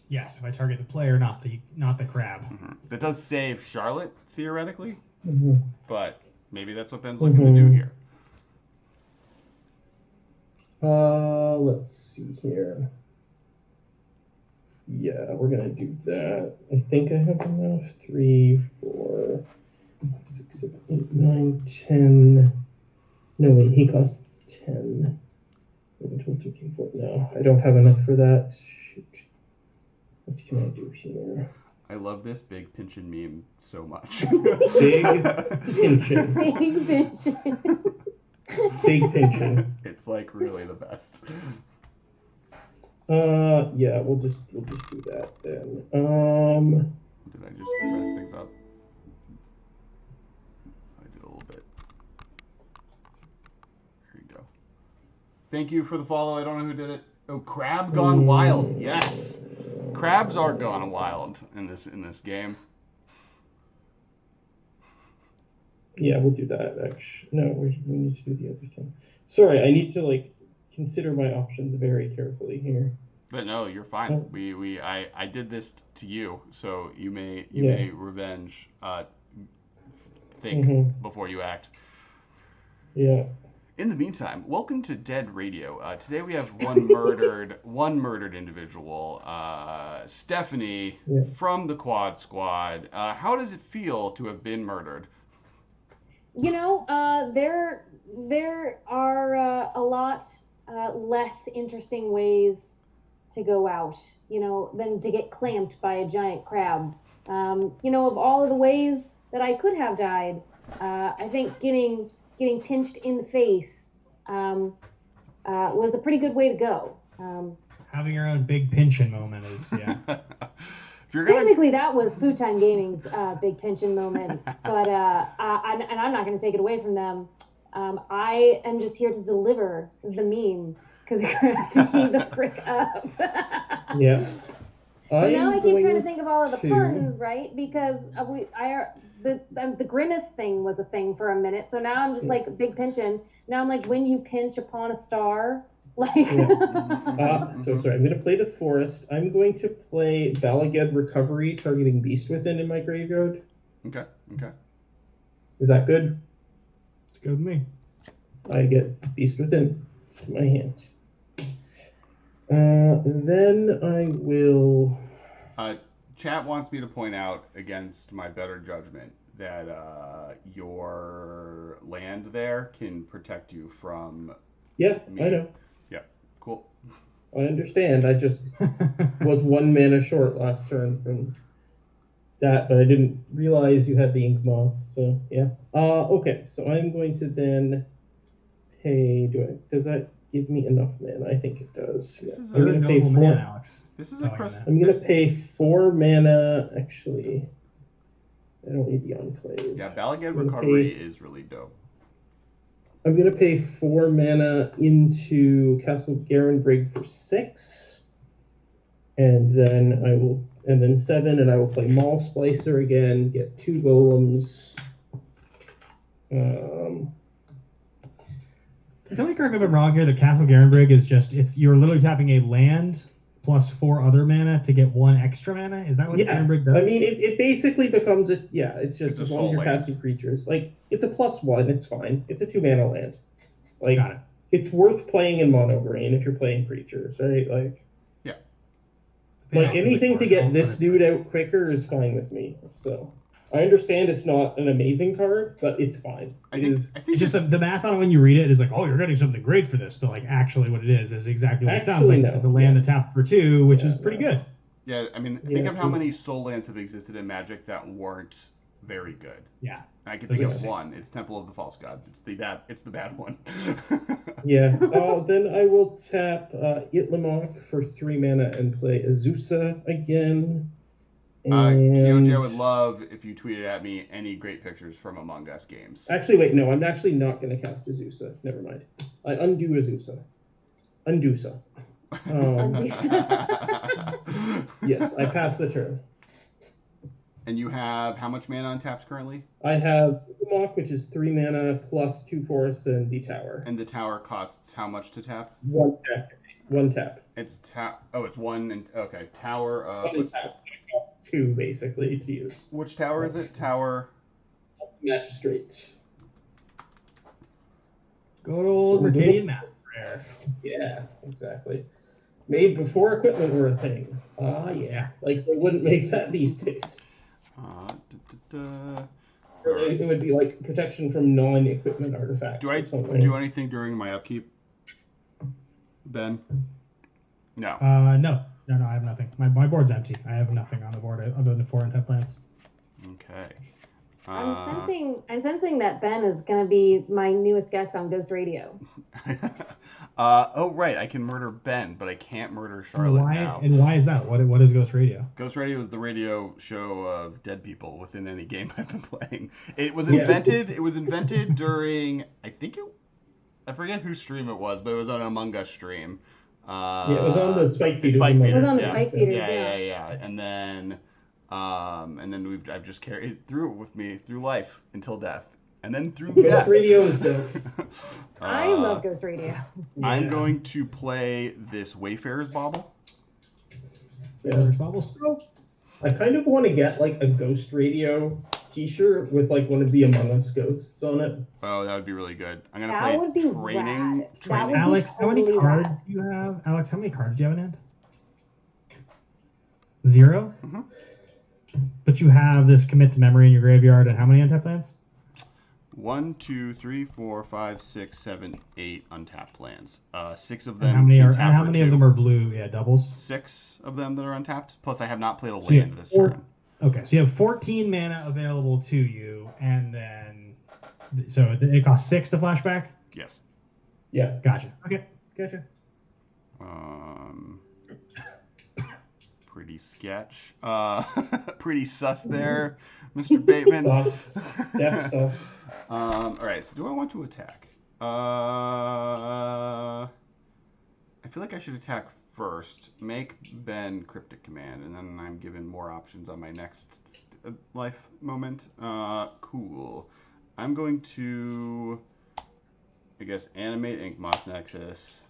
Yes, if I target the player, not the crab. Mm-hmm. That does save Charlotte theoretically, Mm-hmm. but maybe that's what Ben's looking to do here. Let's see here. Yeah, we're gonna do that. I think I have enough. 3, 4, 6, 7, 8, 9, 10. No, wait, he costs 10. 11, 12, 13, 14. No, I don't have enough for that. Shoot. What can I do here? I love this big pinchin' meme so much. Big pinchin'. Big pinchin'. Big pinchin'. It's like really the best. Yeah, we'll just do that then. Did I just mess things up? I did a little bit. Here you go. Thank you for the follow. I don't know who did it. Oh, Crab Gone Wild. Yes. Crabs are gone wild in this game. Yeah, we'll do that. Actually, no, we need to do the other thing. Sorry, I need to consider my options very carefully here. But no, you're fine. I did this to you, so you may revenge. Think before you act. Yeah. In the meantime, welcome to Dead Radio. Today we have one murdered individual, Stephanie from the Quad Squad. How does it feel to have been murdered? You know, there are a lot less interesting ways to go out, than to get clamped by a giant crab. Of all of the ways that I could have died, I think getting pinched in the face was a pretty good way to go. Having your own big pinchin' moment is, yeah. Technically, that was Food Time Gaming's big pinchin' moment, but and I'm not going to take it away from them. I am just here to deliver the meme because it cracked me the frick up. Yeah. But now I keep trying to think of all of the puns, right? Because the grimace thing was a thing for a minute, so now I'm just like big pinchin'. Now I'm like when you pinch upon a star. So sorry, I'm going to play the forest. I'm going to play Balaged Recovery, targeting Beast Within in my graveyard. Okay. Is that good? Good with me. I get Beast Within to my hand. Then I will. Chat wants me to point out, against my better judgment, that your land there can protect you from Yeah, me. I know. Yeah, cool. I understand. I just was 1 mana short last turn from that, but I didn't realize you had the Ink Moth. So yeah. Okay. So I'm going to then pay. Does that give me enough mana? I think it does. This Yeah. is I'm a gonna pay noble 4. man, Alex. This is Telling a you crust. that. I'm gonna pay 4 mana. Actually, I don't need the Enclave. Yeah, Balagad I'm gonna Recovery pay- is really dope. I'm gonna pay 4 mana into Castle Garenbrig for 6, and then I will, and then 7, and I will play Maul Splicer again. Get 2 golems. Tell me correct me if I'm wrong here. The Castle Garenbrig is just you're literally tapping a land plus 4 other mana to get 1 extra mana. Is that what Yeah, Garenbrig does? I mean it basically becomes a it's just It's a as long soul as you're land. casting creatures. Like it's a +1, it's fine. It's a 2 mana land. Like Got it. it's worth playing in mono green if you're playing creatures, right? Like Yeah, anything to get I'll this put it- dude out quicker is fine with me. So I understand it's not an amazing card, but it's fine. I It think is It's just the math on it when you read it is like, oh, you're getting something great for this. But like, actually, what it is exactly what it sounds Actually, like. no. The land Yeah. to tap for 2, which Yeah, is pretty no. good. Yeah, I mean, Yeah, think of how it- many soul lands have existed in Magic that weren't very good. Yeah. I can Those think are of sick. one. It's Temple of the False God. It's the bad one. Yeah. Then I will tap Itlamok for 3 mana and play Azusa again. Kyoja would love if you tweeted at me any great pictures from Among Us games. Actually, wait, no, I'm actually not going to cast Azusa. Never mind. I undo Azusa. Undusa. Yes, I passed the turn. And you have how much mana untapped currently? I have Itlamok, which is 3 mana plus 2 forests and the tower. And the tower costs how much to tap? 1 tap. 1 tap. It's it's 1 and okay. Tower. 1 tap. 2 basically to use. Which tower is it? Tower. Magistrate. Good old Mercadian Master Rare. Yeah, exactly. Made before equipment were a thing. Yeah. Like they wouldn't make that these days. It would be like protection from non-equipment artifacts. Do I or something. do anything during my upkeep, Ben? No. No, I have nothing. My board's empty. I have nothing on the board other than 4 untap lands. Okay. I'm sensing that Ben is going to be my newest guest on Ghost Radio. Oh right, I can murder Ben, but I can't murder Charlotte now. And why is that? What is Ghost Radio? Ghost Radio is the radio show of dead people within any game I've been playing. It was invented. It was invented during I forget whose stream it was, but it was on an Among Us stream. It was on the Spike Feeders. It was on the yeah. Spike Feeders, Yeah. And then I've just carried through it with me through life until death, and then through Ghost death. Radio is dope. I love Ghost Radio. I'm going to play this Wayfarer's Bauble. Yeah. Bubbles? I kind of want to get like a Ghost Radio T-shirt with like one of the Among Us ghosts on it. Oh, that would be really good. I'm gonna That play would be training. rad. That would be Alex, how many totally cards rad. do you have? Alex, how many cards do you have in hand? 0? Mhm. But you have this commit to memory in your graveyard, and how many untap lands? 1, 2, 3, 4, 5, 6, 7, 8 untapped lands. 6 of And them. how many can are? tap And how for many 2. of them are blue? Yeah, doubles. 6 of them that are untapped. Plus, I have not played a So you land have this 4 turn. Okay, so you have 14 mana available to you, and then so it costs 6 to flashback. Yes. Yeah. Gotcha. Okay, gotcha. Pretty sketch. Pretty sus there, Mr. Bateman. Sus. Def sus. All right. So, do I want to attack? I feel like I should attack first. Make Ben Cryptic Command, and then I'm given more options on my next life moment. Cool. I'm going to, I guess, animate Ink Moth Nexus.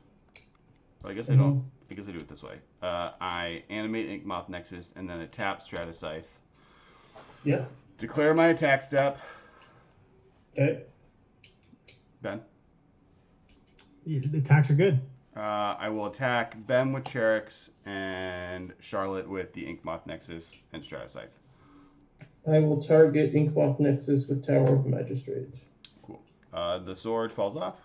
Well, I guess I don't. I guess I do it this way. I animate Ink Moth Nexus, and then I tap Stratus Scythe. Yeah. Declare my attack step. Okay. Ben? The attacks are good. I will attack Ben with Charix and Charlotte with the Inkmoth Nexus and Stratascythe. I will target Inkmoth Nexus with Tower of the Magistrate. Cool. The sword falls off.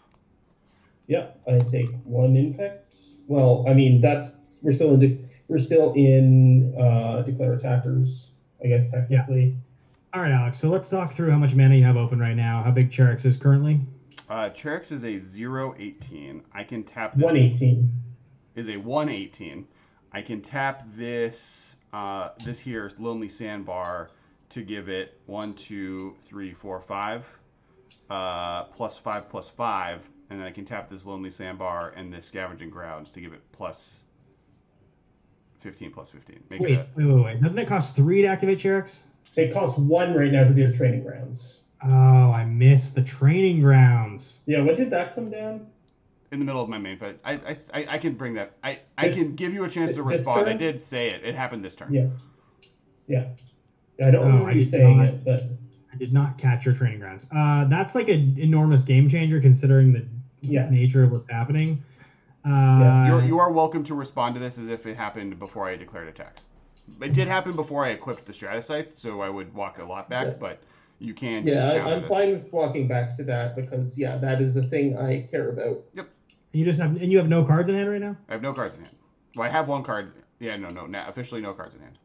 Yeah, I take 1 impact. Well, I mean we're still in declare attackers, I guess technically. All right, Alex. So let's talk through how much mana you have open right now. How big Charix is currently? Charix is a 0/18. I can tap this. 118. Is a 1/18. I can tap this this here Lonely Sandbar to give it 1, 2, 3, 4, 5, +5/+5, and then I can tap this Lonely Sandbar and this Scavenging Grounds to give it +15/+15. Wait. Doesn't it cost 3 to activate Charix? It costs 1 right now because he has training grounds. Oh, I missed the training grounds. Yeah, when did that come down? In the middle of my main fight. I can bring that. I can give you a chance to respond. I did say it. It happened this turn. Yeah. I don't remember you saying it, but I did not catch your training grounds. That's like an enormous game changer considering the nature of what's happening. You are welcome to respond to this as if it happened before I declared attacks. It did happen before I equipped the Stratascythe, so I would walk a lot back, but you can. Yeah, I'm fine with walking back to that because that is a thing I care about. Yep. You have no cards in hand right now? I have no cards in hand. Well, I have 1 card. Yeah, no, officially no cards in hand.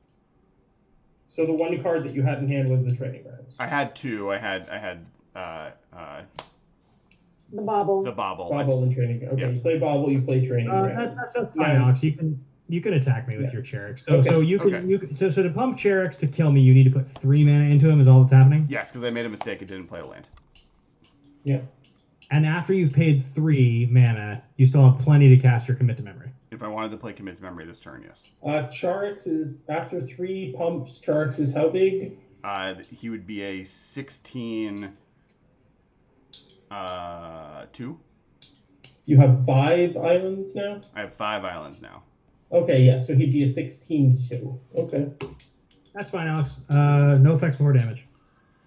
So the 1 card that you had in hand was the training grounds. I had 2. I had the bobble. The bobble. Bobble and training. Okay, you play bobble, you play training grounds. That's fine, Alex. You can attack me with your Charix. So to pump Charix to kill me, you need to put 3 mana into him. Is all that's happening? Yes, because I made a mistake. It didn't play a land. Yeah. And after you've paid 3 mana, you still have plenty to cast your Commit to Memory. If I wanted to play Commit to Memory this turn, yes. Charix is after 3 pumps. Charix is how big? He would be a 16. 2. You have 5 islands now? I have 5 islands now. Okay, yeah, so he'd be a 16-2. Okay. That's fine, Alex. No effects before damage.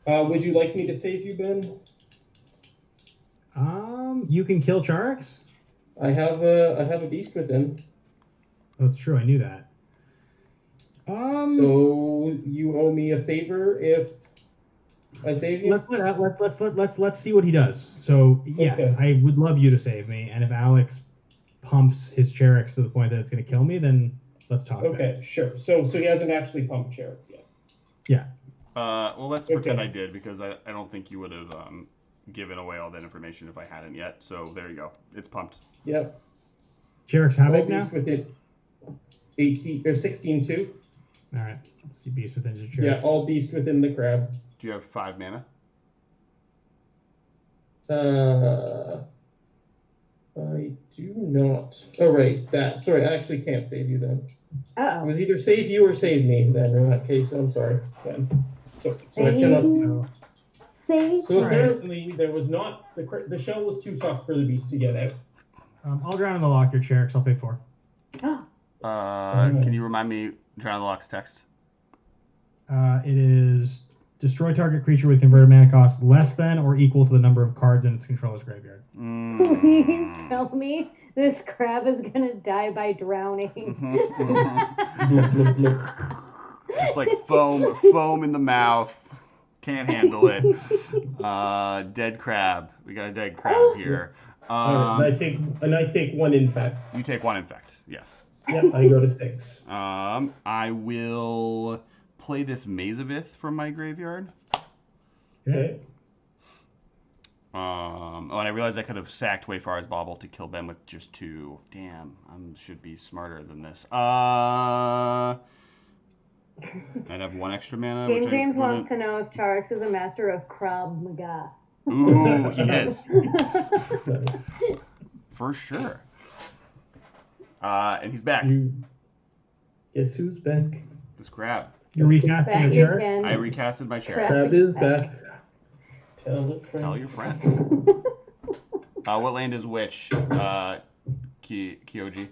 Would you like me to save you, Ben? You can kill Charix? I have a beast with him. Oh, it's true. I knew that. So you owe me a favor if I save you? Let's see what he does. So yes, okay. I would love you to save me, and if Alex pumps his Charix to the point that it's going to kill me, then let's talk. Okay, sure. So he hasn't actually pumped Charix yet. Yeah. Well, let's pretend I did because I don't think you would have given away all that information if I hadn't yet. So there you go. It's pumped. Yep. Charix how big now? With it 18 or 16-2. All right. See beast within your Charix. Yeah, all beast within the crab. Do you have 5 mana? I do not. Oh, right. Sorry, I actually can't save you then. Uh-oh. It was either save you or save me then in that case. I'm sorry. Then. So I cannot. Save. So apparently there was not the shell was too tough for the beast to get out. I'll drown in the lock your Charix. I'll pay 4. Can you remind me Drown in the Lock's text? It is destroy target creature with converted mana cost less than or equal to the number of cards in its controller's graveyard. Please tell me this crab is gonna die by drowning. Just like foam in the mouth. Can't handle it. Dead crab. We got a dead crab here. And I take 1 infect. You take 1 infect. Yes. Yep, I go to 6. I will play this Mazavith from my graveyard. Okay. And I realized I could have sacked Wayfarer's Bauble to kill Ben with just 2. Damn, I should be smarter than this. I'd have 1 extra mana. James wants to know if Charix is a master of Krav Maga. Ooh, he is. For sure. And he's back. Guess who's back? This crab. You're recasting your Charix? I recasted my Charix. Crab is back. Tell your friends. What land is which? Kyoji.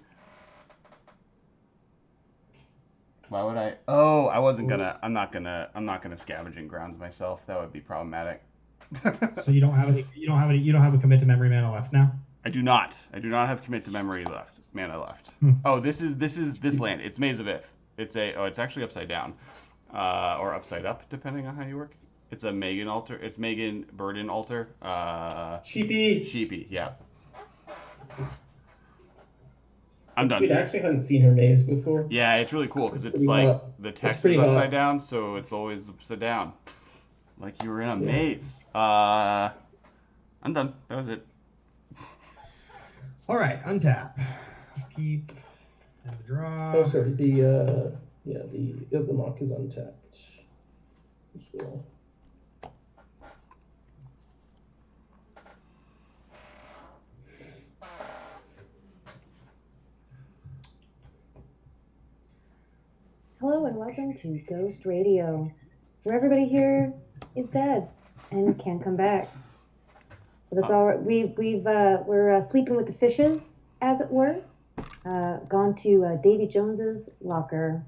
Why would I? Oh, I wasn't gonna. I'm not gonna Scavenging Grounds myself. That would be problematic. So you don't have any. You don't have any. You don't have a commit to memory mana left now. I do not. I do not have commit to memory left. Mana left. Oh, this is this land. It's Maze of Ith. It's a. Oh, it's actually upside down, or upside up, depending on how you work. It's a Megan altar. It's Megan Burden altar. Sheepy. Sheepy. Yeah. I'm done. We actually hadn't seen her names before. Yeah, it's really cool because it's pretty like hot. the It's text is pretty hot. upside down, so it's always upside down, like you were in a maze. I'm done. That was it. All right, untap. Keep and draw. Oh, sorry. The Ilgamok is untapped as well. Hello and welcome to Ghost Radio, where everybody here is dead and can't come back. But it's all right. We're sleeping with the fishes, as it were. Gone to Davy Jones's locker,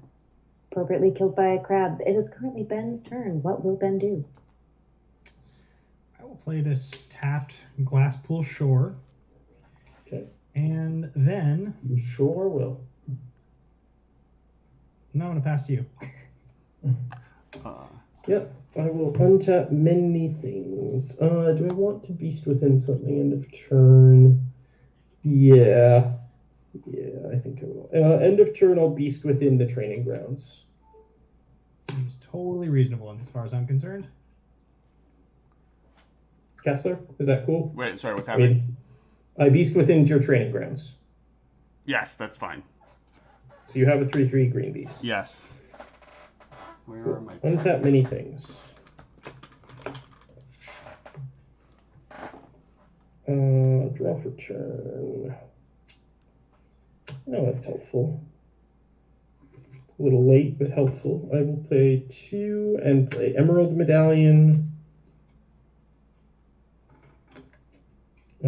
appropriately killed by a crab. It is currently Ben's turn. What will Ben do? I will play this tapped Glasspool Shore. Okay. And then You sure will. no, I'm gonna pass to you. Yep. I will untap many things. Do I want to beast within something end of turn? Yeah. Yeah, I think I will. End of turn, I'll beast within the training grounds. Seems totally reasonable as far as I'm concerned. Kessler, is that cool? Wait, sorry, what's I mean, happening? I beast within your training grounds. Yes, that's fine. So you have a 3/3 green beast. Yes. Where are my... Untap many things. Draw for turn. Oh, that's helpful. A little late, but helpful. I will play 2 and play Emerald Medallion. I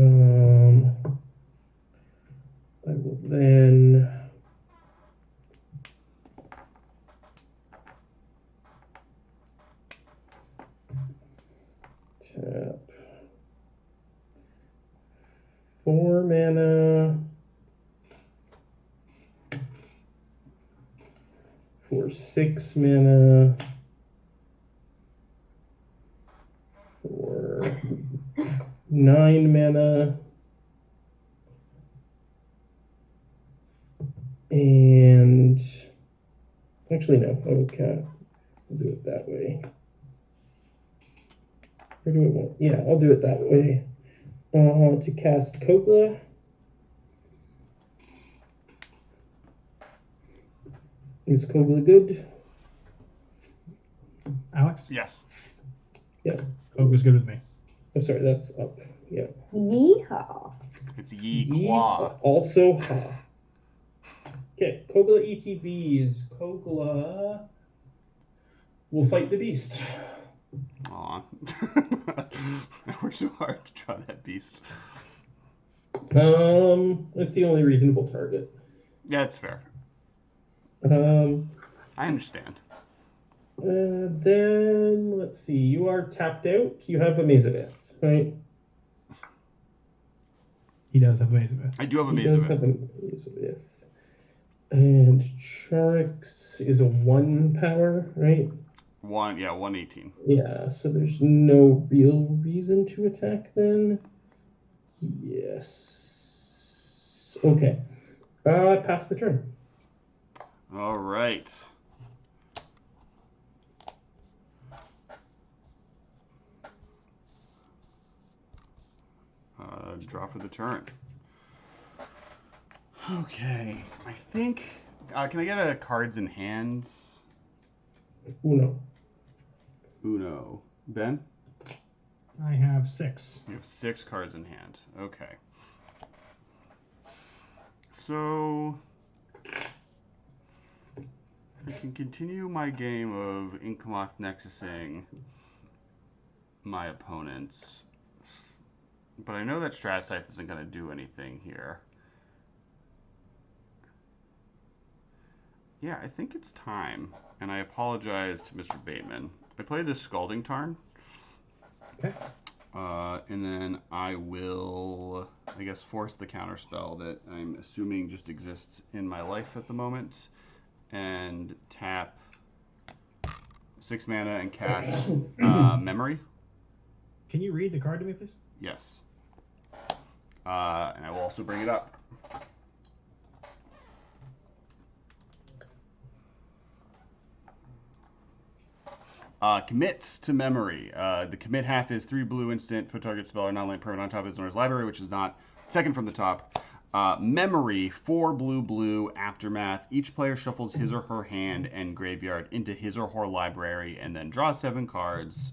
will then tap 4 mana for 6 mana for 9 mana and actually no, okay, I'll do it that way. Or do it more? Yeah, I'll do it that way. To cast Kogla. Is Kogla good? Alex? Yes. Yeah. Koga's good with me. Oh, sorry, that's up. Yeah. Yeehaw. It's Yi Claw. Also ha. Okay, Kogla ETBs. Kogla will fight the beast. Aw. I worked so hard to draw that beast. That's the only reasonable target. Yeah, it's fair. I understand. Then let's see. You are tapped out. You have a Maze of Ith, right? He does have a Maze of Ith. I do have a He Maze does of have It. a Maze of Ith. And Charix is a 1 power, right? 118. Yeah, so there's no real reason to attack then. Yes. Okay. Pass the turn. All right. Draw for the turn. Okay. I think... can I get a cards in hand? Uno. Uno. Ben? I have 6. You have 6 cards in hand. Okay. So... I can continue my game of Inkamoth Nexusing my opponents. But I know that Stratascythe isn't going to do anything here. Yeah, I think it's time. And I apologize to Mr. Bateman. I played this Scalding Tarn. Okay. And then I will, I guess, force the counterspell that I'm assuming just exists in my life at the moment, and tap 6 mana and cast Memory. Can you read the card to me, please? Yes. And I will also bring it up. Commits to Memory. The commit half is 3 blue instant, put target spell or non-land permanent on top of its owner's library, which is not second from the top. Memory, 4 blue, Aftermath. Each player shuffles his or her hand and graveyard into his or her library and then draws 7 cards.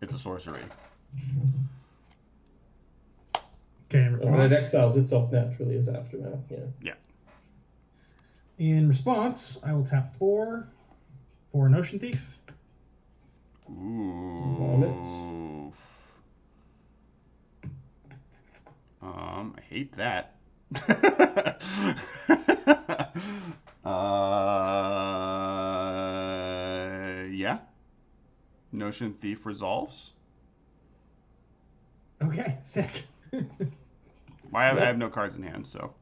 It's a sorcery. Okay, in When it response, exiles itself naturally as Aftermath, yeah. Yeah. in response, I will tap 4 for Notion Thief. Ooh. I hate that. Yeah. Notion Thief resolves. Okay, sick. I have no cards in hand, so.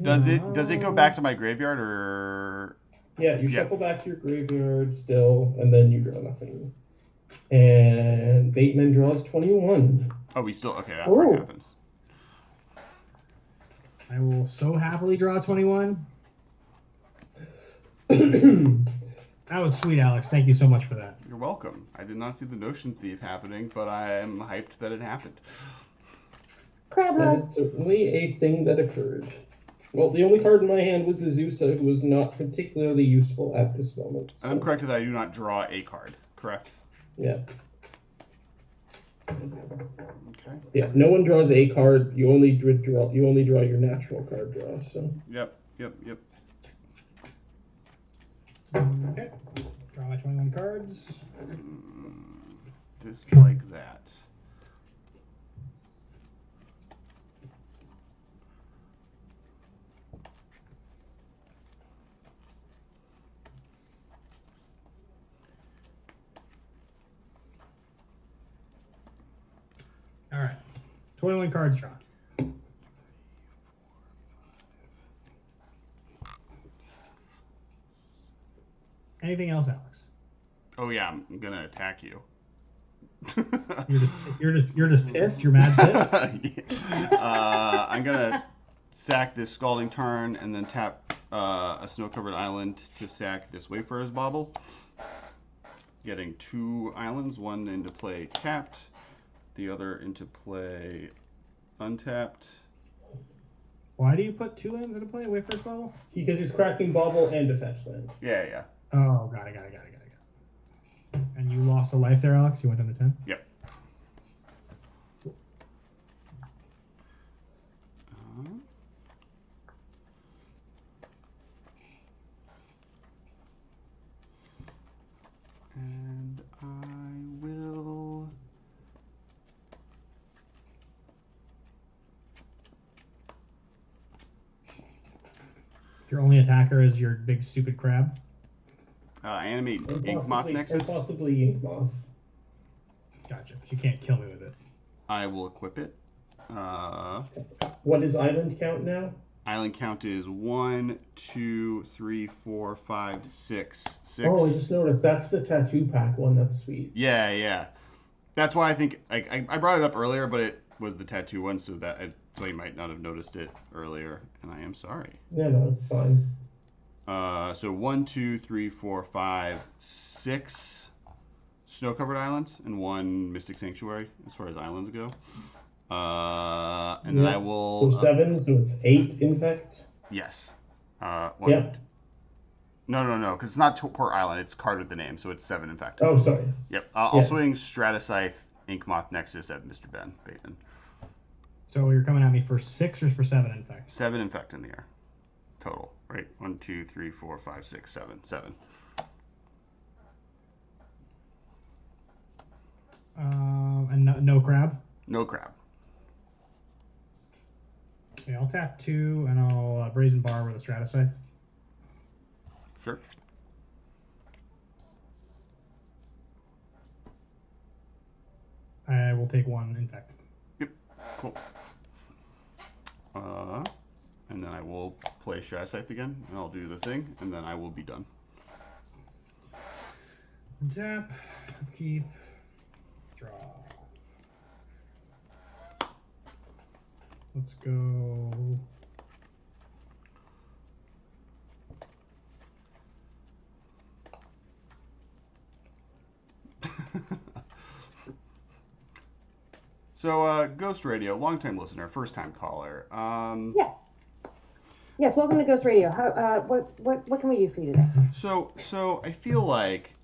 Does it go back to my graveyard or? Yeah, you Yeah. shuffle back to your graveyard still, and then you draw nothing. And Bateman draws 21. Oh, we still okay. That Oh. part happens. I will so happily draw 21. That was sweet, Alex. Thank you so much for that. You're welcome. I did not see the Notion Thief happening, but I am hyped that it happened. Crab That hug. is certainly a thing that occurred. Well, the only card in my hand was Azusa, who was not particularly useful at this moment. So. I'm correct that I do not draw a card. Correct. Yeah. Okay. Yeah. No one draws a card. You only draw. You only draw your natural card draw. So. Yep. Okay. Draw my 21 cards. Just like that. All right. 21 cards drawn. Anything else, Alex? Oh yeah, I'm gonna attack you. You're just pissed. You're mad pissed. I'm gonna sack this Scalding Tarn and then tap a snow-covered island to sack this Wayfarer's Bauble. Getting 2 islands, one into play tapped, the other into play untapped. Why do you put 2 lands into play? Wayfarer's Bauble? Because he's cracking Bauble and a fetch land. Yeah. Oh, got it. And you lost a life there, Alex? You went down to 10? Yep. And I will... Your only attacker is your big stupid crab? animate And Ink Moth possibly- Nexus. And possibly Ink Moth. Gotcha. But you can't kill me with it. I will equip it. What is island count now? Island count is 1, 2, 3, 4, 5, 6. 6. Oh, I just noticed that's the tattoo pack one. That's sweet. Yeah. That's why I think I brought it up earlier, but it was the tattoo one, so you might not have noticed it earlier, and I am sorry. Yeah, no, it's fine. So 1, 2, 3, 4, 5, 6 snow-covered islands, and 1 Mystic Sanctuary as far as islands go. And then I will. So 7, so it's 8 infect. Yes. Yep. No, because it's not per island. It's card with the name, so it's 7 infect. Oh, sorry. Yep. I'll swing Stratascythe, Ink Moth Nexus at Mr. Ben Bateman. So you're coming at me for 6 or for 7 infect? 7 infect in the air. Total. Right? 1, 2, 3, 4, 5, 6, 7. 7. And no crab? No crab. Okay, I'll tap 2 and I'll Brazen Bar with a Stratascythe. Sure. will take 1 infect. Yep. Cool. And then I will play Charix again, and I'll do the thing, and then I will be done. Tap, keep, draw. Let's go. So, Ghost Radio, long-time listener, first-time caller. Yeah. Yes, welcome to Ghost Radio. How, what can we do for you today? So I feel like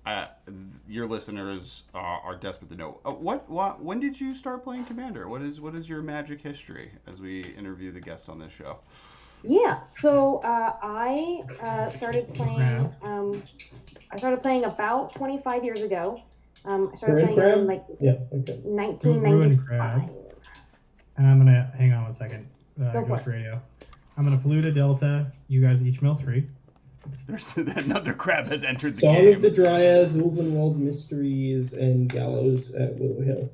your listeners are desperate to know when did you start playing Commander? What is your Magic history as we interview the guests on this show? Yeah, so I started playing. I started playing about 25 years ago. I started playing in like 1995. And I'm gonna hang on 1 second. Go for Ghost it. Radio. I'm gonna Polluta Delta. You guys each mill 3. There's another crab has entered the Song game. of the Dryads, Ulvenwald Mysteries, and Gallows at Willow Hill.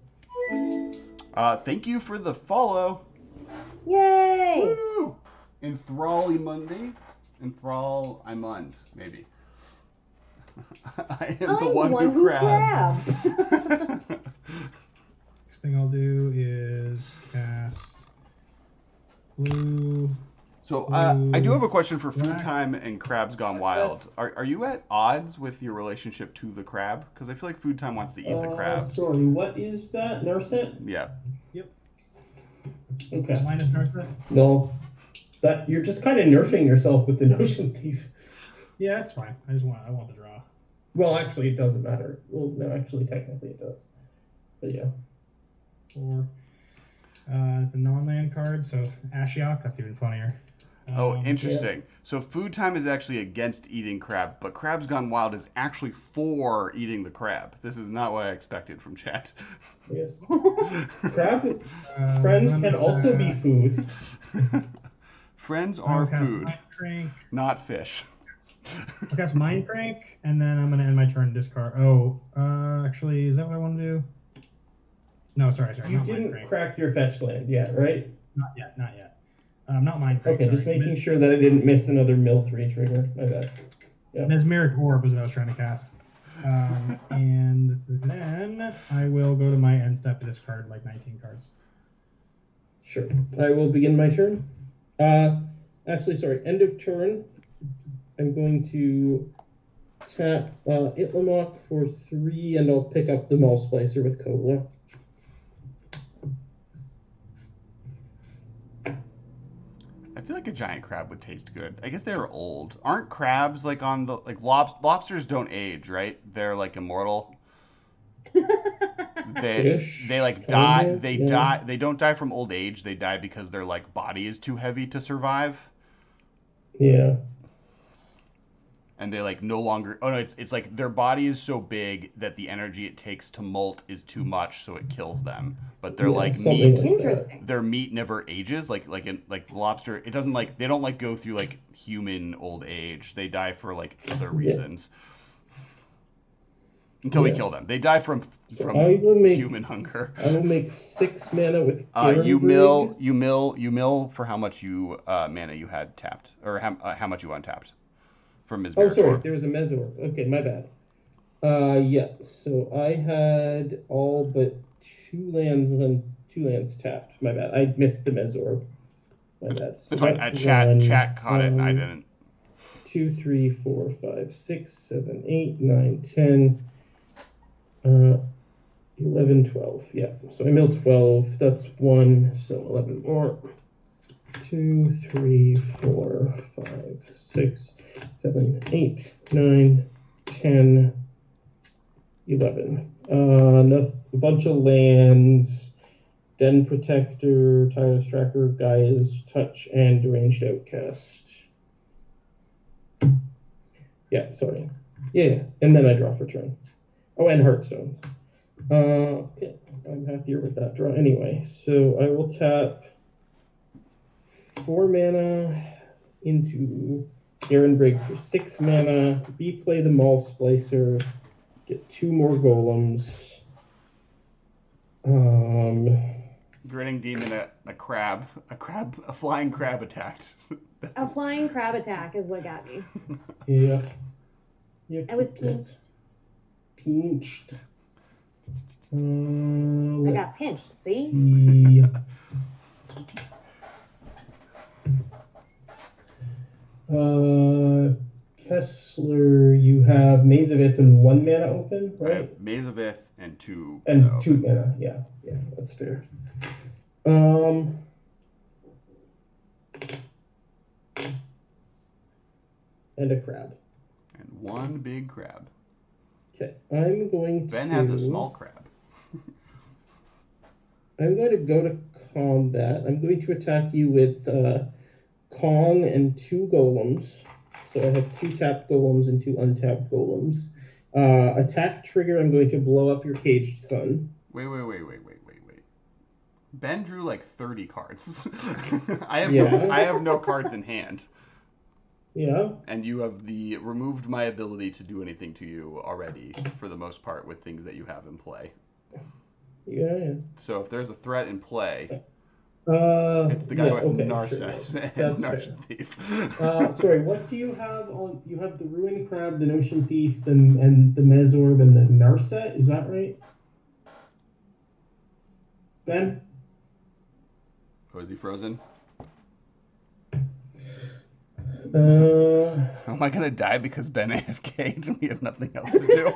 Thank you for the follow. Yay! Woo! Enthrally Monday. Enthrall-imund, maybe. I am the one who crabs. Next thing I'll do is cast blue. So I do have a question for Food Black. Time and Crabs Gone Wild. Are you at odds with your relationship to the crab? Because I feel like Food Time wants to eat the crab. Sorry, what is that? Narset? Yeah. Okay. Minus Narset? No. That you're just kind of nerfing yourself with the Notion Thief. Yeah, it's fine. I want the draw. Well, actually, it doesn't matter. Well, no, actually, technically it does. But yeah. 4. It's a non-land card, so Ashiok, that's even funnier. Oh, interesting. Yeah. So Food Time is actually against eating crab, but Crabs Gone Wild is actually for eating the crab. This is not what I expected from chat. Yes. Crab friends can also be food. Friends are food, Crank. not fish. I'll cast Mind Crank, and then I'm going to end my turn and discard. Oh, actually, is that what I want to do? No, sorry. You not didn't Mind Crank. crack your fetch land yet, right? Not yet. Not Mind Crank. Okay, just making sure that I didn't miss another mill 3 trigger. My bad. Yeah. Mesmeric Orb was what I was trying to cast. And then I will go to my end step to discard like 19 cards. Sure. I will begin my turn. Actually, sorry, end of turn. I'm going to tap Itlamok for 3, and I'll pick up the Maul Splicer with Kogla. I feel like a giant crab would taste good. I guess they're old. Aren't crabs like on the lobsters don't age, right? They're like immortal. They like die. Die. They don't die from old age. They die because their like body is too heavy to survive. Yeah. And they like no longer. Oh no, it's like their body is so big that the energy it takes to molt is too much, so it kills them. But they're like meat. Interesting. Their meat never ages. Like lobster, it doesn't like they don't like go through like human old age. They die for like other reasons. Until we kill them, they die from human hunger. I will make 6 mana with. You mill for how much mana you had tapped, or how much you untapped. From Ms. Oh, sorry, there was a Mezor. Okay, my bad. Yeah, so I had all but 2 lands tapped. My bad. I missed the Mezor. My bad. So that's fine. Chat caught it, and I didn't. 2, 3, 4, 5, 6, 7, 8, 9, 10, 11, 12. Yeah, so I milled 12. That's 1, so 11 more. 2, 3, 4, 5, 6, 7, 8, 9, 10, 11. A bunch of lands, Den Protector, Tyrus Tracker, Gaia's Touch, and Deranged Outcast. Yeah, sorry. Yeah, and then I draw for turn. Oh, and Hearthstone. Okay, I'm happier with that draw anyway. So I will tap 4 mana into Aaron Brigg for 6 mana, replay the Maul Splicer, get 2 more golems, Grinning demon, a flying crab attacked. A flying crab attack is what got me. Yep. I was pinched. Pinched. I got pinched, see? Kessler, you have Maze of Ith and 1 mana open, I right? have Maze of Ith and 2. And mana 2 open. mana, yeah, that's fair. And a crab. And 1 big crab. Okay, I'm going to... Ben has a small crab. I'm going to go to combat. I'm going to attack you with Kong and 2 golems. So I have 2 tapped golems and 2 untapped golems. Attack trigger, I'm going to blow up your caged sun. Wait. Ben drew like 30 cards. I have no cards in hand. Yeah. And you have removed my ability to do anything to you already, for the most part, with things that you have in play. Yeah. So if there's a threat in play, it's the guy with Narset and Notion Thief. Sorry, what do you have on? You have the Ruin Crab, the Notion Thief, and the Mezorb, and the Narset. Is that right? Ben? Oh, is he frozen? Am I gonna die because Ben AFK'd and we have nothing else to do?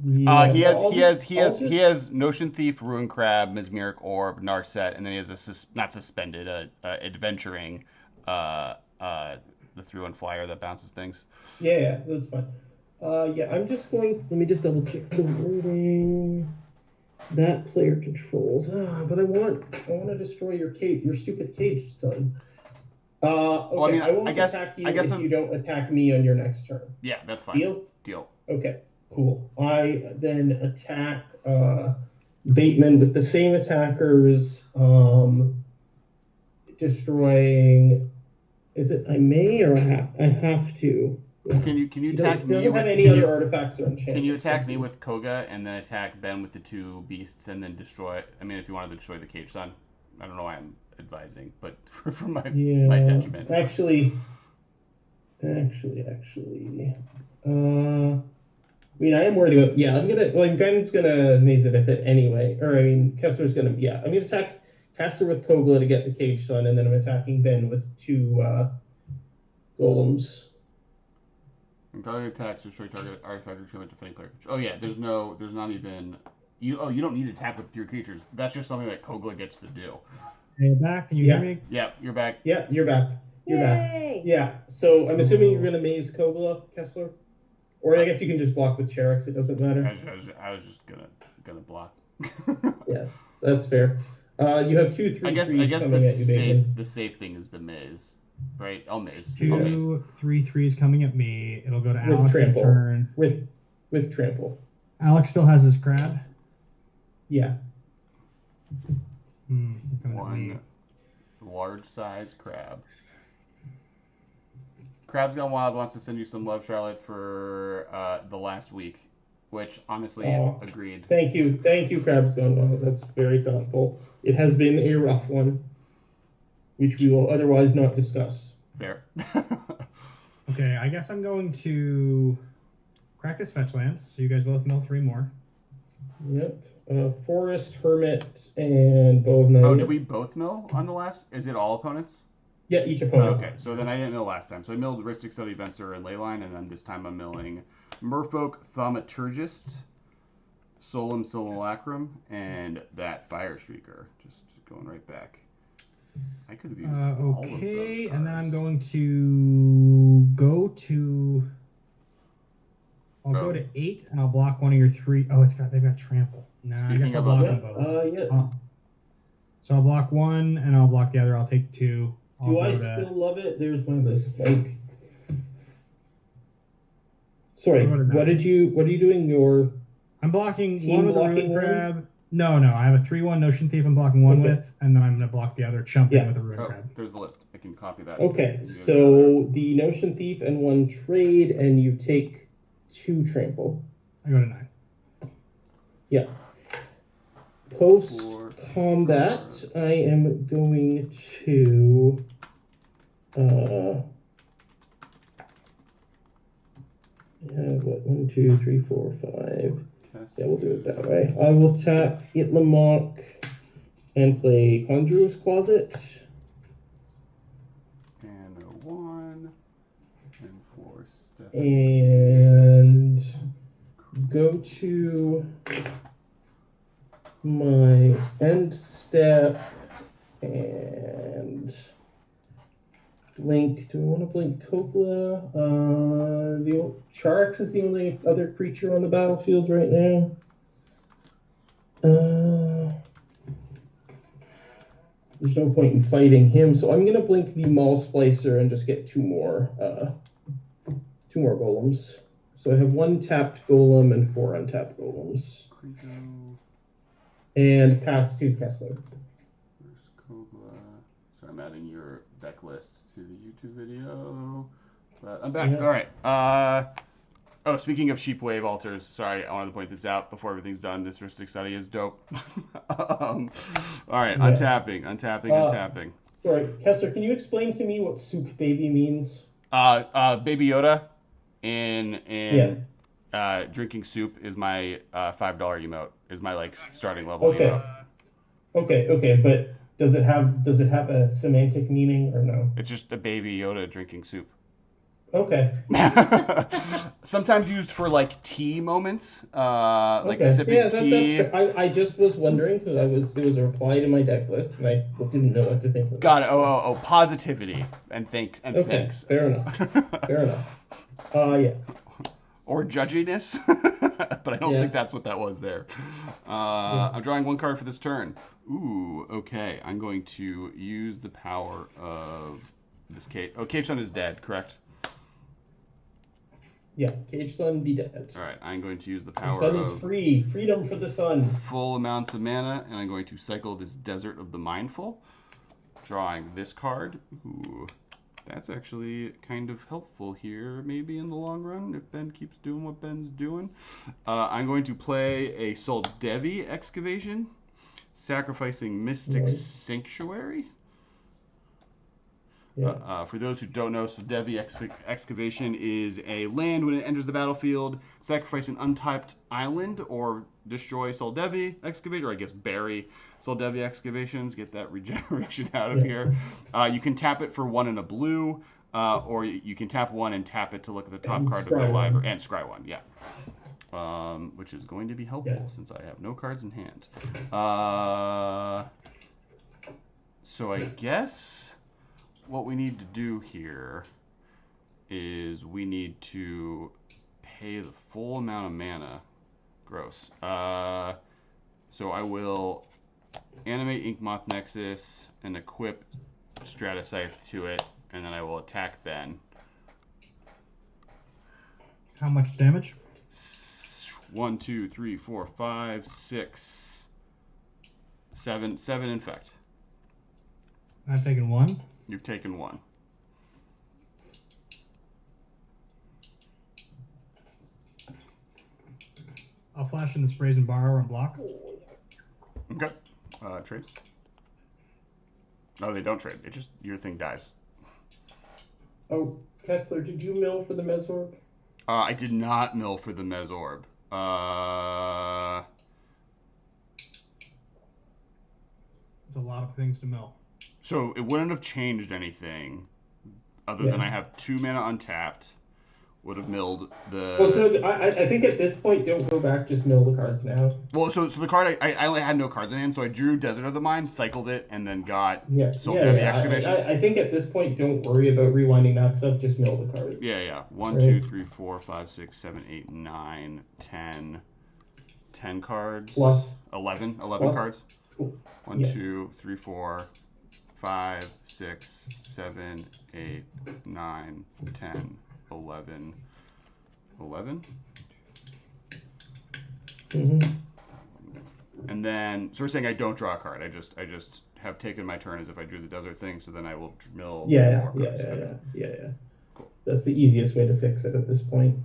Yeah, he has Notion Thief, Ruin Crab, Mesmeric Orb, Narset, and then he has adventuring, the 3/1 flyer that bounces things. Yeah, that's fine. I'm just going. Let me just double check the wording. That player controls. But I want to destroy your stupid cage stun. Okay, Well, I won't attack you if you don't attack me on your next turn. Yeah, that's fine. Deal. Okay, cool. I then attack Bateman with the same attackers, destroying. Is it I may or I have to? Can you attack me? Doesn't have any other artifacts or enchantments. Can you attack me with Koga and then attack Ben with the 2 beasts and then destroy? I mean, if you wanted to destroy the cage sun, I don't know why I'm advising, but for my detriment. Actually. I mean, I am worried about. Yeah, I'm gonna. Like, Ben's gonna maze it with it anyway. Or I mean, Kessler's gonna. Yeah, I'm gonna attack Kessler with Kogla to get the cage sun, and then I'm attacking Ben with 2 golems. Target attacks, destroy target artifact or defending player. Oh yeah, there's not even. You don't need to attack with 3 creatures. That's just something that Kogla gets to do. Are you back? Can you hear me? Yeah, you're back. Yeah, you're back. You're Yay! back. Yeah. So I'm assuming you're gonna maze Kogla, Kessler, or I guess you can just block with Charix. It doesn't matter. I was just gonna block. Yeah, that's fair. You have 2 3 I guess coming at you, Bacon. the safe thing is the maze, right? I'll maze. 2 3/3s coming at me. It'll go to With Alex trample. turn. With trample. Alex still has his crab. Yeah. One large size crab. Crab's Gone Wild wants to send you some love, Charlotte, for the last week, which honestly, agreed. Thank you, Crab's Gone Wild. That's very thoughtful. It has been a rough one, which we will otherwise not discuss. Fair. Okay, I guess I'm going to crack this fetch land, so you guys both mill 3 more. Yep. Forest, Hermit, and Bow of Night. Oh, did we both mill on the last? Is it all opponents? Yeah, each opponent. Okay, so then I didn't mill last time. So I milled Ristic Study, Venser, and Leyline, and then this time I'm milling Merfolk, Thaumaturgist, Solemn Simulacrum, and that Fire Streaker. Just going right back. I could have used all of those Okay, cards. and then I'm going to go to. I'll go to 8, and I'll block one of your 3. Oh, they've got trample. Nah, I guess I'll block them both. Yeah. So I'll block 1, and I'll block the other. I'll take 2. Do I still love it? There's my list. Sorry, what are you doing? I'm blocking Team one with a Ruin Crab. No, I have a 3/1 Notion Thief I'm blocking one with, and then I'm going to block the other chump in with a Ruin Crab. There's the list. I can copy that. Okay, so the Notion Thief and 1 trade, and you take 2 trample. I go to 9. Yeah. Post combat, I am going to. What? 1, 2, 3, 4, 5. Yeah, we'll do it that way. I will tap Itlamok and play Conjurer's Closet. Anowon. And for Stephanie. And go to my end step and blink. Do I want to blink Kogla? The Charix is the only other creature on the battlefield right now. There's no point in fighting him, so I'm gonna blink the Maul Splicer and just get two more golems. So I have 1 tapped golem and 4 untapped golems. Krenko. And pass to Kessler. There's Kogla. So I'm adding your deck list to the YouTube video. But I'm back. Yeah. All right. Speaking of sheep wave altars, sorry, I wanted to point this out before everything's done. This Ristic Study is dope. All right, Yeah. untapping. Sorry, Kessler, can you explain to me what Souk Baby means? Baby Yoda in drinking soup is my $5 emote. Is my starting level emote. Okay, but does it have a semantic meaning or no? It's just a Baby Yoda drinking soup. Okay. Sometimes used for tea moments, Okay. sipping tea. That's I just was wondering because it was a reply to my deck list and I didn't know what to think of. Got it. Oh, positivity and thanks. Thanks. Fair enough. Yeah. Or judginess, but I don't think that's what that was there. I'm drawing 1 card for this turn. Ooh, okay. I'm going to use the power of this Cage. Oh, Cage Sun is dead, correct? Yeah, Cage Sun be dead. All right, I'm going to use the power The sun is free. Freedom for the sun. Full amounts of mana, and I'm going to cycle this Desert of the Mindful. Drawing this card. Ooh, that's actually kind of helpful here, maybe in the long run, if Ben keeps doing what Ben's doing. I'm going to play a Soldevi Excavation, sacrificing Mystic Sanctuary. Yeah. For those who don't know, Soldevi Excavation is a land when it enters the battlefield, sacrifice an untapped island or destroy Soldevi Excavation, or I guess bury Soldevi Excavations, get that regeneration out of here. You can tap it for 1 and a blue, or you can tap 1 and tap it to look at the top card of the library, and scry 1, yeah. Which is going to be helpful since I have no cards in hand. So I guess what we need to do here is we need to pay the full amount of mana. Gross. So I will animate Inkmoth Nexus and equip Stratascythe to it, and then I will attack Ben. How much damage? 1, 2, 3, 4, 5, 6, 7 infect. I've taken 1. You've taken 1. I'll flash in the sprays and borrow and block. Okay. Trades. No, they don't trade. It just your thing dies. Oh, Kessler, did you mill for the Mezorb? I did not mill for the Mezorb. There's a lot of things to mill. So it wouldn't have changed anything other than I have 2 mana untapped. Would have milled the... Well, I think at this point, don't go back, just mill the cards now. Well, so the card, I only had no cards in hand, so I drew Desert of the Mind, cycled it, and then got Soldevi Excavation. I think at this point, don't worry about rewinding that stuff, just mill the cards. Yeah. 1, 2, 3, 4, 5, 6, 7, 8, 9, 10. 10 cards. Plus. 11 plus. Cards. 1, 2, 3, 4, 5, 6, 7, 8, 9, 10, 11. 11? Mm-hmm. And then, so we're saying I don't draw a card. I just have taken my turn as if I drew the desert thing, so then I will mill more cards. Yeah. Cool. That's the easiest way to fix it at this point.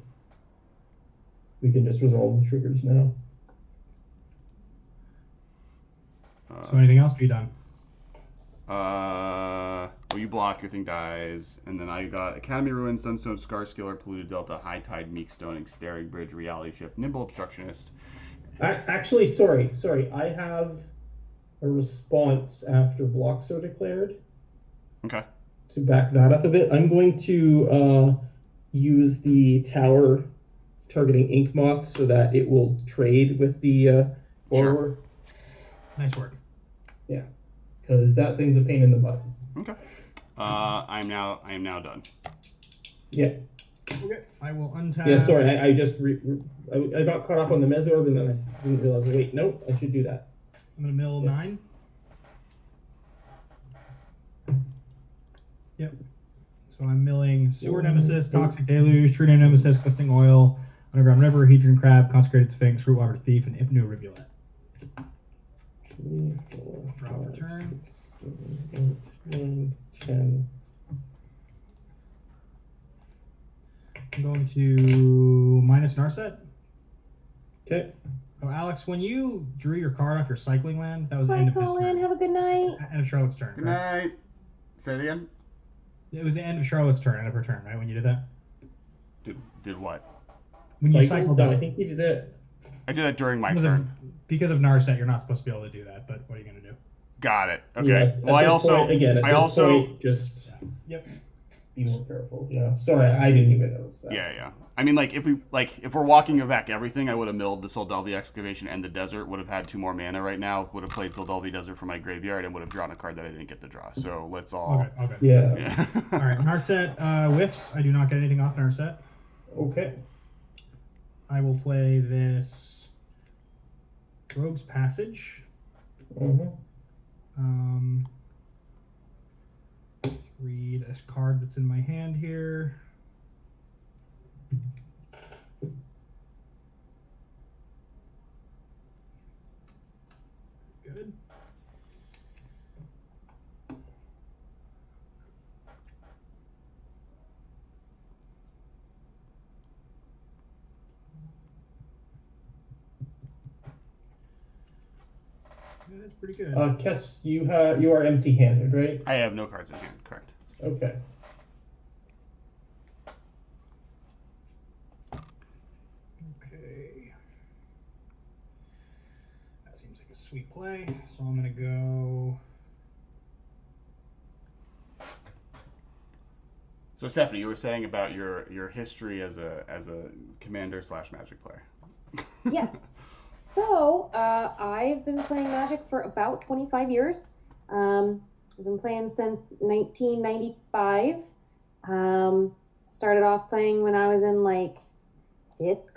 We can just resolve the triggers now. So anything else to be done? Well, you block, your thing dies, and then I got Academy Ruin, Sunstone, Scarskiller, Polluted Delta, High Tide, Meek Stoning, Staring Bridge, Reality Shift, Nimble Obstructionist. Actually, sorry. I have a response after blocks are declared. Okay. To back that up a bit, I'm going to use the tower targeting Ink Moth so that it will trade with the borrower. Sure. Nice work. Yeah, because that thing's a pain in the butt. Okay. I am now done. Yeah. Okay. I will untap. Yeah, sorry, I just I got caught up on the Mesorb and then I didn't realize. Wait, nope, I should do that. I'm gonna mill 9. Yep. So I'm milling Sewer Nemesis, Toxic Deluge, True Name Nemesis, Glistening Oil, Underground River, Hedron Crab, Consecrated Sphinx, Rootwater Thief, and Hypno Rivulet. 3, 4, Draw for turn. 6, 7, 8, 9, 10. I'm going to minus Narset. Okay. Oh, Alex, when you drew your card off your cycling land, that was the Bye, end of his Colin. turn. Have a good night. End of Charlotte's turn. Good Right? night. Say it again. It was the end of Charlotte's turn, end of her turn, right? When you did that? Did what? When you cycled No, out. I think you did it. I did that during my Because turn. because of Narset, you're not supposed to be able to do that, but what are you going to do? Got it. Okay. Yeah, well, I also just Yep. be more careful. Yeah. Sorry, I didn't even notice that. Yeah. I mean, if we're walking back everything, I would have milled the Soldelvi Excavation and the Desert. Would have had 2 more mana right now. Would have played Soldelvi Desert for my graveyard and would have drawn a card that I didn't get to draw. So let's all. Okay. Yeah. All right. Narset whiffs. I do not get anything off Narset. Okay. I will play this Rogue's Passage. Mm-hmm. Read a card that's in my hand here. Good. Yeah, that's pretty good. Kess, you are empty-handed, right? I have no cards in hand. Correct. Okay. Okay. That seems like a sweet play. So I'm gonna go. So Stephanie, you were saying about your history as a commander / Magic player. Yes. So, I've been playing Magic for about 25 years. I've been playing since 1995. Started off playing when I was in like 5th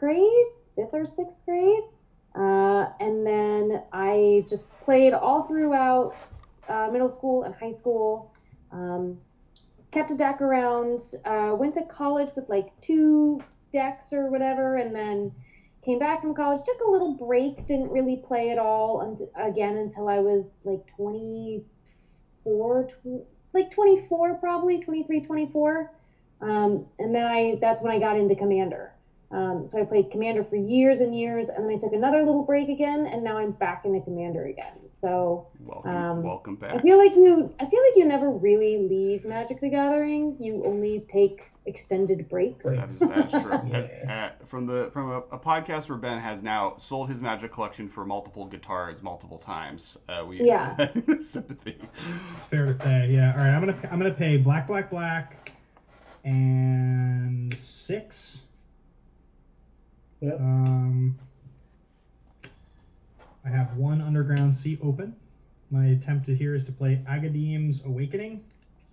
or 6th grade. And then I just played all throughout middle school and high school. Kept a deck around, went to college with like 2 decks or whatever, and then came back from college, took a little break, didn't really play at all again until I was like 24 probably, 23, 24. And then that's when I got into Commander. So I played Commander for years and years, and then I took another little break again, and now I'm back into Commander again. So welcome back. I feel like you never really leave Magic the Gathering. You only take extended breaks. That is true. Yeah. From a podcast where Ben has now sold his Magic collection for multiple guitars multiple times. Yeah. Sympathy. Fair to say, yeah. All right, I'm gonna pay black, and 6. Yep. I have 1 Underground Sea open. My attempt here is to play Agadeem's Awakening,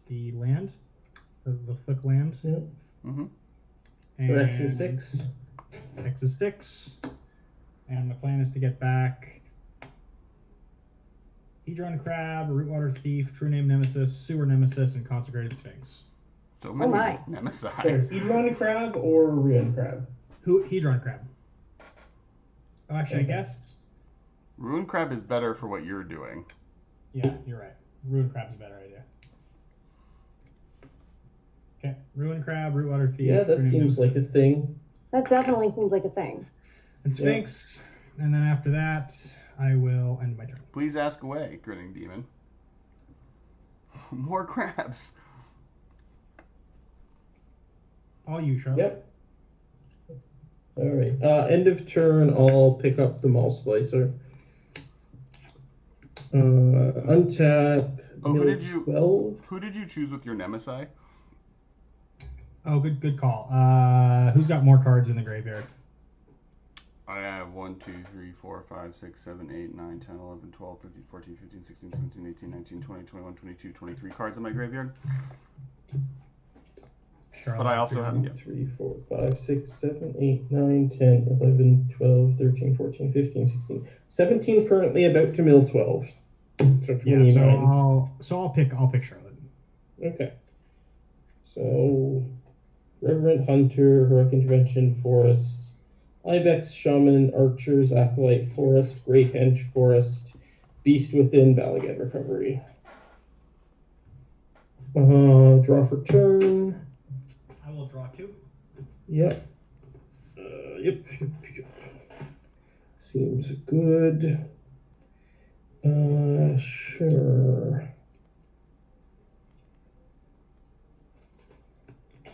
the land, the flick land. Yep. Mm-hmm. And So X is 6. X is 6. And the plan is to get back Hedron Crab, Rootwater Thief, True Name Nemesis, Sewer Nemesis, and Consecrated Sphinx. So many my. Nemesis. So Hedron Crab or Ruin Crab? Hedron Crab. Oh, actually, Okay. I guess. Ruin Crab is better for what you're doing. Yeah, you're right. Ruin Crab's a better idea. Okay, Ruin Crab, Rootwater Thief. Yeah, that True Name seems Nemesis, like a thing. That definitely seems like a thing. and Sphinx. And then after that, I will end my turn. Please ask away, grinning demon. More crabs. All you, Charlotte. Yep. All right. End of turn. I'll pick up the Mall Splicer. Untap. Oh, mill 12. Who did you choose with your Nemesis? Oh, good call. Who's got more cards in the graveyard? I have 1, 2, 3, 4, 5, 6, 7, 8, 9, 10, 11, 12, 13, 14, 15, 16, 17, 18, 19, 20, 21, 22, 23 cards in my graveyard. Charlotte, But I also have, 3, 4, 5, 6, 7, 8, 9, 10, 11, 12, 13, 14, 15, 16, 17 currently, about to mill 12. So 29. Yeah, I'll pick Charlotte. Okay. So Reverend Hunter, Heroic Intervention, Forest, Ibex, Shaman, Archers, Acolyte, Forest, Great Henge, Forest, Beast Within, Valagad Recovery. Draw for turn. I will draw 2. Yep. Yep. Seems good. Sure.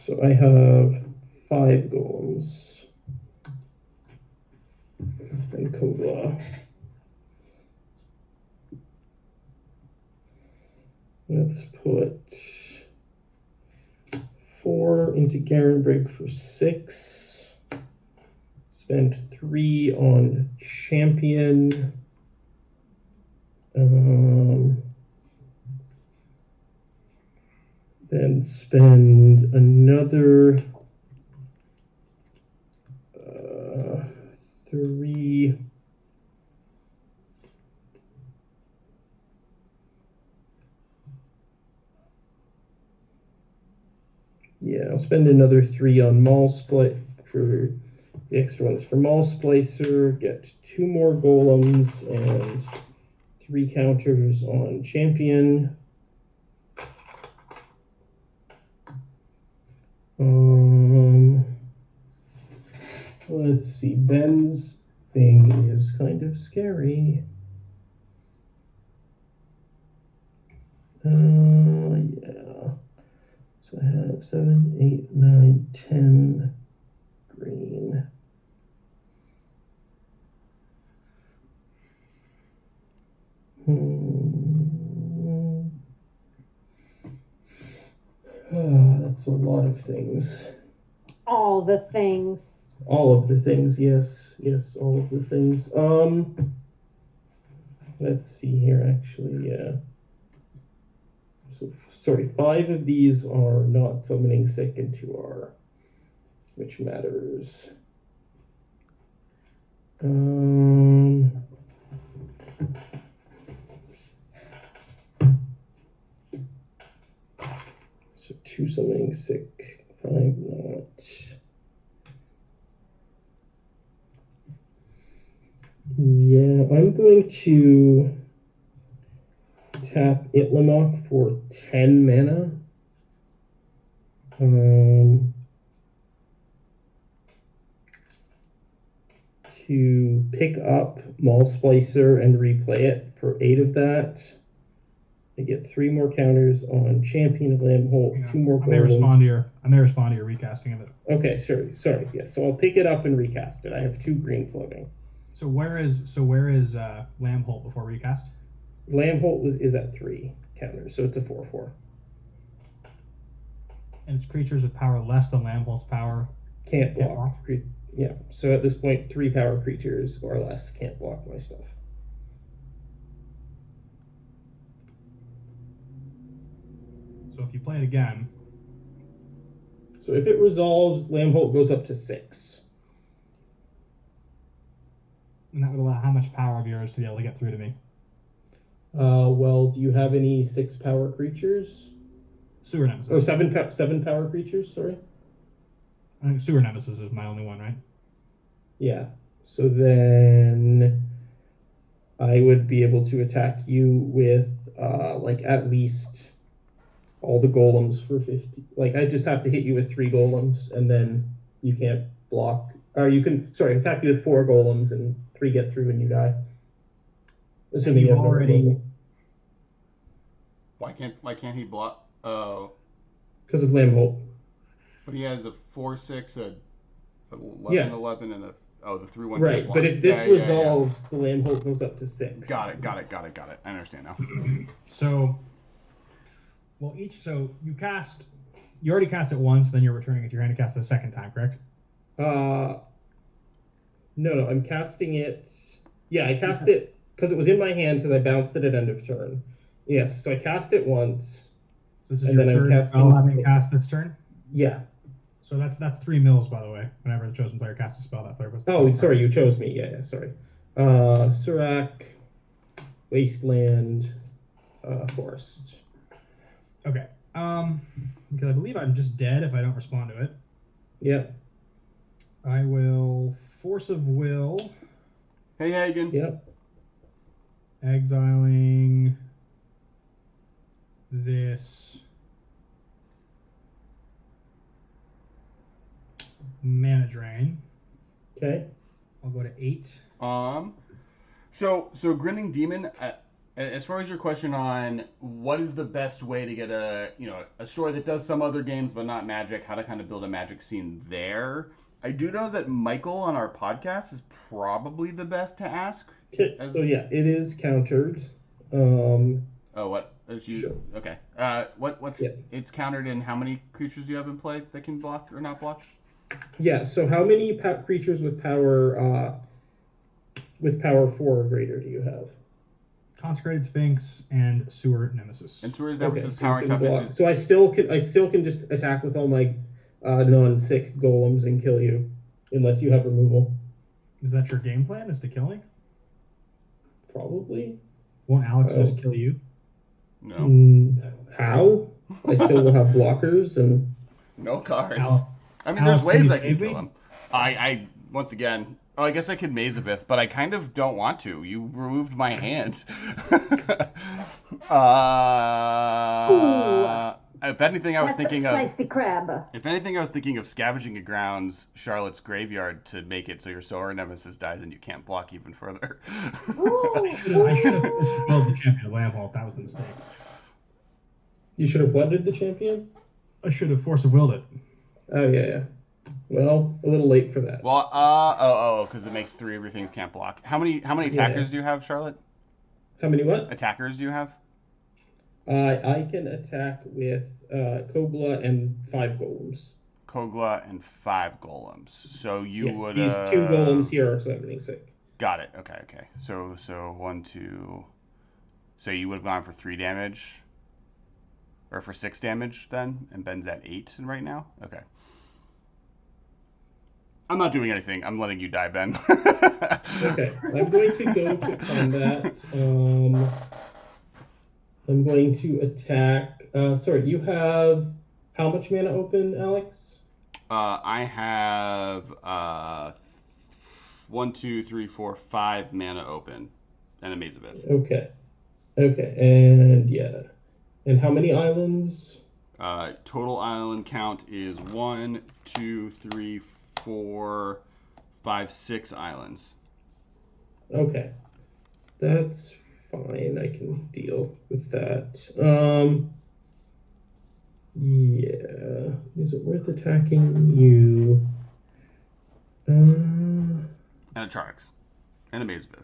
So I have 5 golems. And Kogla. Let's put 4 into Garenbrig for 6. Spend 3 on Champion. Then spend another 3. Yeah, I'll spend another 3 on Mall Split for the extra ones for Mall Splicer. Get 2 more golems and 3 counters on Champion. Let's see. Ben's thing is kind of scary. Yeah. So I have 7, 8, 9, 10 green. That's a lot of things. All the things. All of the things, yes. Yes, all of the things. Let's see here, actually, yeah. So, sorry, 5 of these are not summoning sick and 2 are, which matters. So 2 summoning sick, 5 not. Yeah, I'm going to tap Itlamok for 10 mana. To pick up Mall Splicer and replay it for 8 of that. I get 3 more counters on Champion of Lambholt, 2 more golems. I may respond to your recasting of it. Okay, sorry, yes. So I'll pick it up and recast it. I have 2 green floating. So where is Lambholt before recast? Lambholt is at 3 counters, so it's a 4/4. And it's creatures with power less than Lambholt's power. Can't block. Yeah, so at this point, 3 power creatures or less can't block my stuff. So if you play it again... So if it resolves, Lambholt goes up to 6. And that would allow how much power of yours to be able to get through to me? Well, do you have any 6 power creatures? Sewer Nemesis. Oh, 7 power creatures, sorry? I think Sewer Nemesis is my only one, right? Yeah. So then I would be able to attack you with, at least all the golems for 50. Like, I just have to hit you with 3 golems, and then you can't block. Or you can, attack you with 4 golems, and 3 get through and you die. Assuming you you've have no already. removal. Why can't he block? Oh, Because of Lambholt. but he has a 4/6, a 11/11, Yeah. and the 3/1 Right, can't block. but if this Yeah. resolves, the Lambholt goes up to 6. Got it. I understand now. So, so you already cast it once, then you're returning it to your hand to cast it a second time, correct? No, I'm casting it. Yeah, I cast it because it was in my hand because I bounced it at end of turn. Yes, so I cast it once. So this is And your then I'm third casting- spell having cast this turn? Yeah. So that's 3 mills, by the way. Whenever the chosen player casts a spell, that player was. Oh, sorry, you chose me. Yeah, sorry. Serac, Wasteland, Forest. Okay. Because I believe I'm just dead if I don't respond to it. Yep. I will Force of Will. Hey, Hagen. Yep. Exiling this mana drain. Okay. I'll go to 8. So Grinning Demon. As far as your question on what is the best way to get a story that does some other games but not Magic, how to kind of build a Magic scene there, I do know that Michael on our podcast is probably the best to ask. Okay. So yeah, it is countered. Oh, what? Sure. Okay. What's Yeah. It's countered in how many creatures do you have in play that can block or not block? Yeah. So how many creatures with power 4 or greater do you have? Consecrated Sphinx and Sewer Nemesis. And Tourist Nemesis so power you and can toughness block. is So I still can just attack with all my non-sick golems and kill you, unless you have removal. Is that your game plan? Is to kill me? Probably. Won't Alex just kill you? no. How? I still will have blockers and. No cards. I mean, Alex, there's ways can you I can save kill me? him. I once again. Oh, I guess I could Mazavith, but I kind of don't want to. You removed my hand. If anything, I was thinking of spicy crab. If anything, I was thinking of scavenging a grounds Charlotte's Graveyard to make it so your Solar Nemesis dies and you can't block even further. I should have built the champion of Lambholt. That was the mistake. You should have wedded the champion? I should have Force of Willed it. Oh, yeah. Well, a little late for that. Well, because it makes 3 everything can't block. How many attackers do you have, Charlotte? How many what? Attackers do you have? I can attack with Kogla and 5 golems. Kogla and 5 golems. So you would. These 2 golems here are summoning sick. Got it. Okay. So 1, 2. So you would have gone for 3 damage, or for 6 damage then, and Ben's at 8 right now. Okay. I'm not doing anything. I'm letting you die, Ben. Okay, I'm going to go to combat. I'm going to attack. Sorry, you have how much mana open, Alex? I have 1, 2, 3, 4, 5 mana open, and a Maze of It. Okay, and yeah, and how many islands? Total island count is 1, 2, 3, 4, 5, 6 islands. Okay, that's fine. I can deal with that. Yeah, is it worth attacking you? And a Charix. And a Maze of It.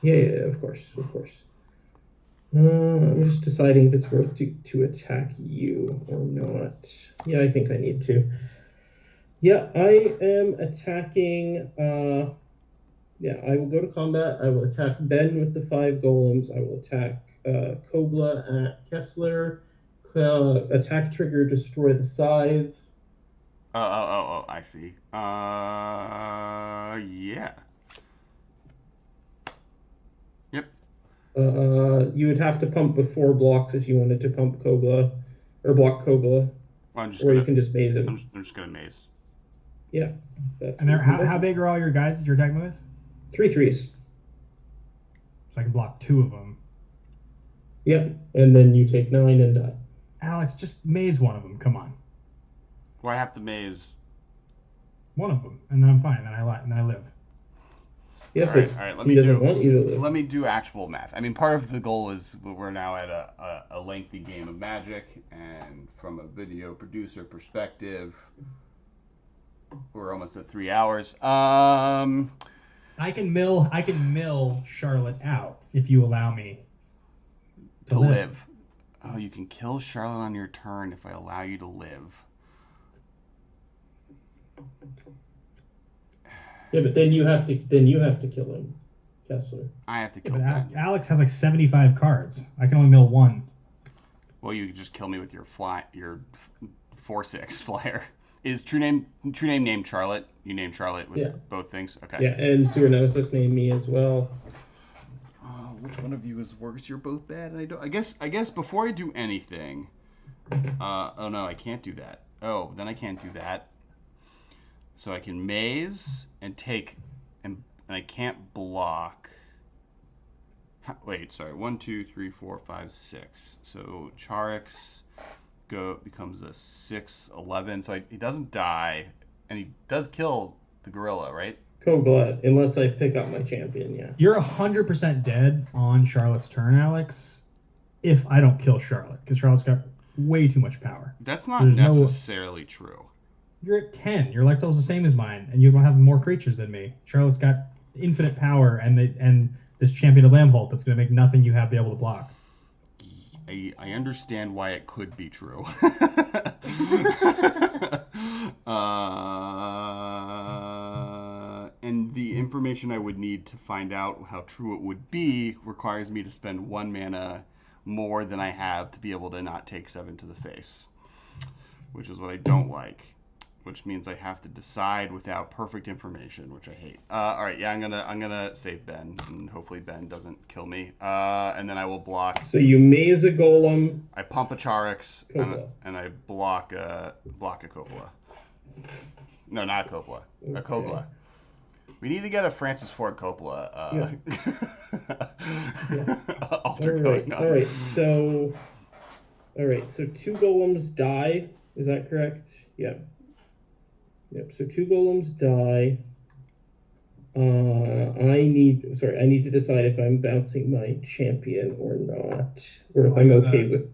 Yeah, of course. I'm just deciding if it's worth to attack you or not. Yeah, I think I need to. Yeah, I am attacking. I will go to combat. I will attack Ben with the 5 golems. I will attack Kogla at Kessler. Attack trigger, destroy the scythe. Oh, I see. Yeah. Yep. You would have to pump with 4 blocks if you wanted to pump Kogla, or block Kogla. You can just maze him. I'm just gonna maze. Yeah. And how big are all your guys that you're attacking with? 3 3s. So I can block 2 of them. Yep, and then you take 9 and die. Alex, just maze one of them. Come on. Do I have to maze? One of them, and then I'm fine. Then I live. Yeah, All but right. he doesn't want you to live. Let me do actual math. I mean, part of the goal is we're now at a lengthy game of Magic, and from a video producer perspective, we're almost at 3 hours. I can mill Charlotte out if you allow me to live. Oh, you can kill Charlotte on your turn if I allow you to live. Yeah, but then you have to kill him, Kessler. I have to Yeah, kill but Ben. Alex has like 75 cards. I can only mill one. Well, you could just kill me with your 4/6 flyer. Is true name named Charlotte? You named Charlotte with both things? Okay. Yeah, and Sewer Nemesis named me as well. Which one of you is worse? You're both bad. And I guess before I do anything. Oh no, I can't do that. Oh, then I can't do that. So I can maze and take, and I can't block. Wait, sorry. 1, 2, 3, 4, 5, 6. So Charix becomes a 6/11. So he doesn't die, and he does kill the gorilla, right? Kogla, unless I pick up my champion, yeah. You're 100% dead on Charlotte's turn, Alex, if I don't kill Charlotte, because Charlotte's got way too much power. That's not necessarily true. You're at 10. Your life total's the same as mine, and you're going to have more creatures than me. Charlotte's got infinite power, and this champion of Lambholt that's going to make nothing you have be able to block. I understand why it could be true. And the information I would need to find out how true it would be requires me to spend 1 mana more than I have to be able to not take 7 to the face, which is what I don't like. Which means I have to decide without perfect information, which I hate. All right, yeah, I'm gonna save Ben, and hopefully Ben doesn't kill me. And then I will block. So you maze a golem. I pump a Charix, and I block a Kogla. No, not a Kogla. Okay. A Kogla. We need to get a Francis Ford Coppola. Alter going on. All right. So 2 golems die. Is that correct? Yeah. Yep. So 2 golems die. I need to decide if I'm bouncing my champion or not, or if I'm okay with.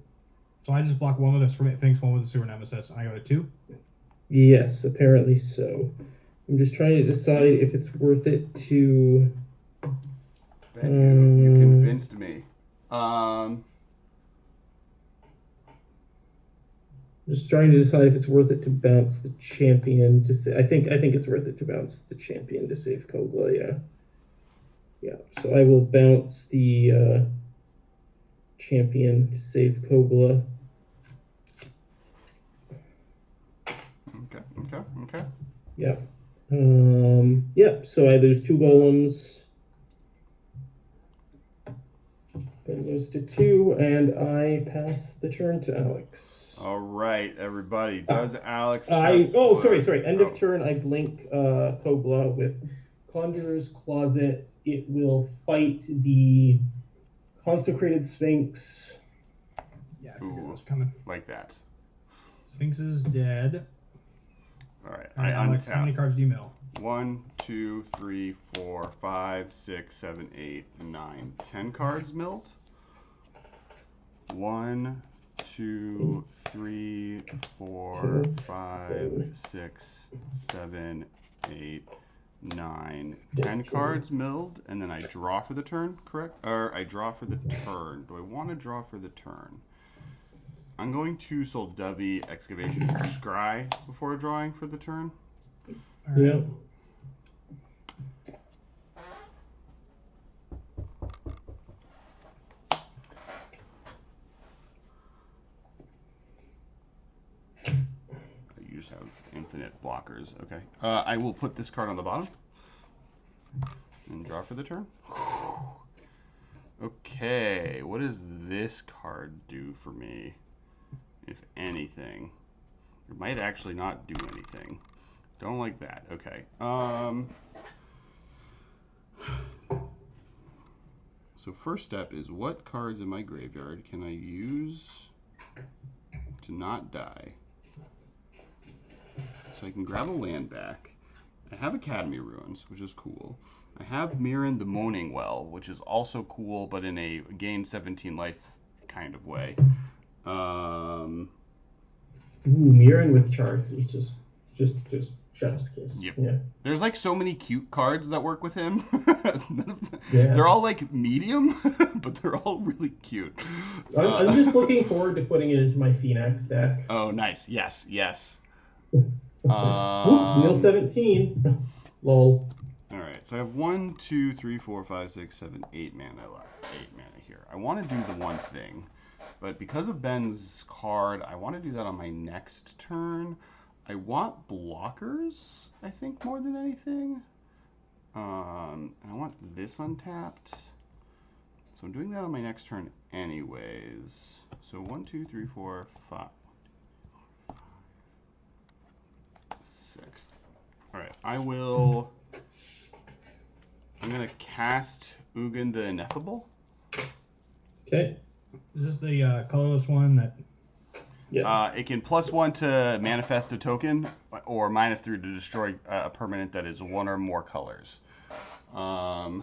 So I just block one with a Sphinx, one with a Sewer Nemesis, and I go to 2. Yes, apparently so. I'm just trying to decide if it's worth it to. Ben, you convinced me. Just trying to decide if it's worth it to bounce the champion. I think it's worth it to bounce the champion to save Kogla. Yeah. So I will bounce the champion to save Kogla. Okay. Yeah. So I lose 2 golems. Ben goes to 2, and I pass the turn to Alex. All right, everybody. Does Alex? Sorry. End of turn. I blink Kogla with Conjurer's Closet. It will fight the Consecrated Sphinx. Yeah, I figured it was coming. Like that. Sphinx is dead. All right. Alex, how many cards do you mill? 1, 2, 3, 4, 5, 6, 7, 8, 9, 10 cards milled. 1, 2, 3, 4, 5, 6, 7, 8, 9, 10 cards milled, and then I draw for the turn, correct? Or I draw for the turn. Do I want to draw for the turn? I'm going to Soldavi Excavation and Scry before drawing for the turn. All right. Yeah. You just have infinite blockers. Okay. I will put this card on the bottom and draw for the turn. Okay. What does this card do for me, if anything? It might actually not do anything. Don't like that. Okay. So first step is, what cards in my graveyard can I use to not die? So I can grab a land back, I have Academy Ruins, which is cool. I have Mirren the Moaning Well, which is also cool, but in a gain 17 life kind of way. Ooh, Mirren with Charix is just chef's kiss. Yep. Yeah. There's like so many cute cards that work with him. Yeah. They're all like medium, but they're all really cute. I'm just looking forward to putting it into my Phoenix deck. Oh, nice. Yes, yes. Ooh, wheel 17. Lol. All right, so I have 1, 2, 3, 4, 5, 6, 7, 8 mana left. 8 mana here. I want to do the one thing, but because of Ben's card, I want to do that on my next turn. I want blockers, I think, more than anything. And I want this untapped. So I'm doing that on my next turn anyways. So 1, 2, 3, 4, 5, 6. All right, I'm going to cast Ugin the Ineffable. Okay. Is this the colorless one that... Yeah. It can +1 to manifest a token, or -3 to destroy a permanent that is one or more colors. After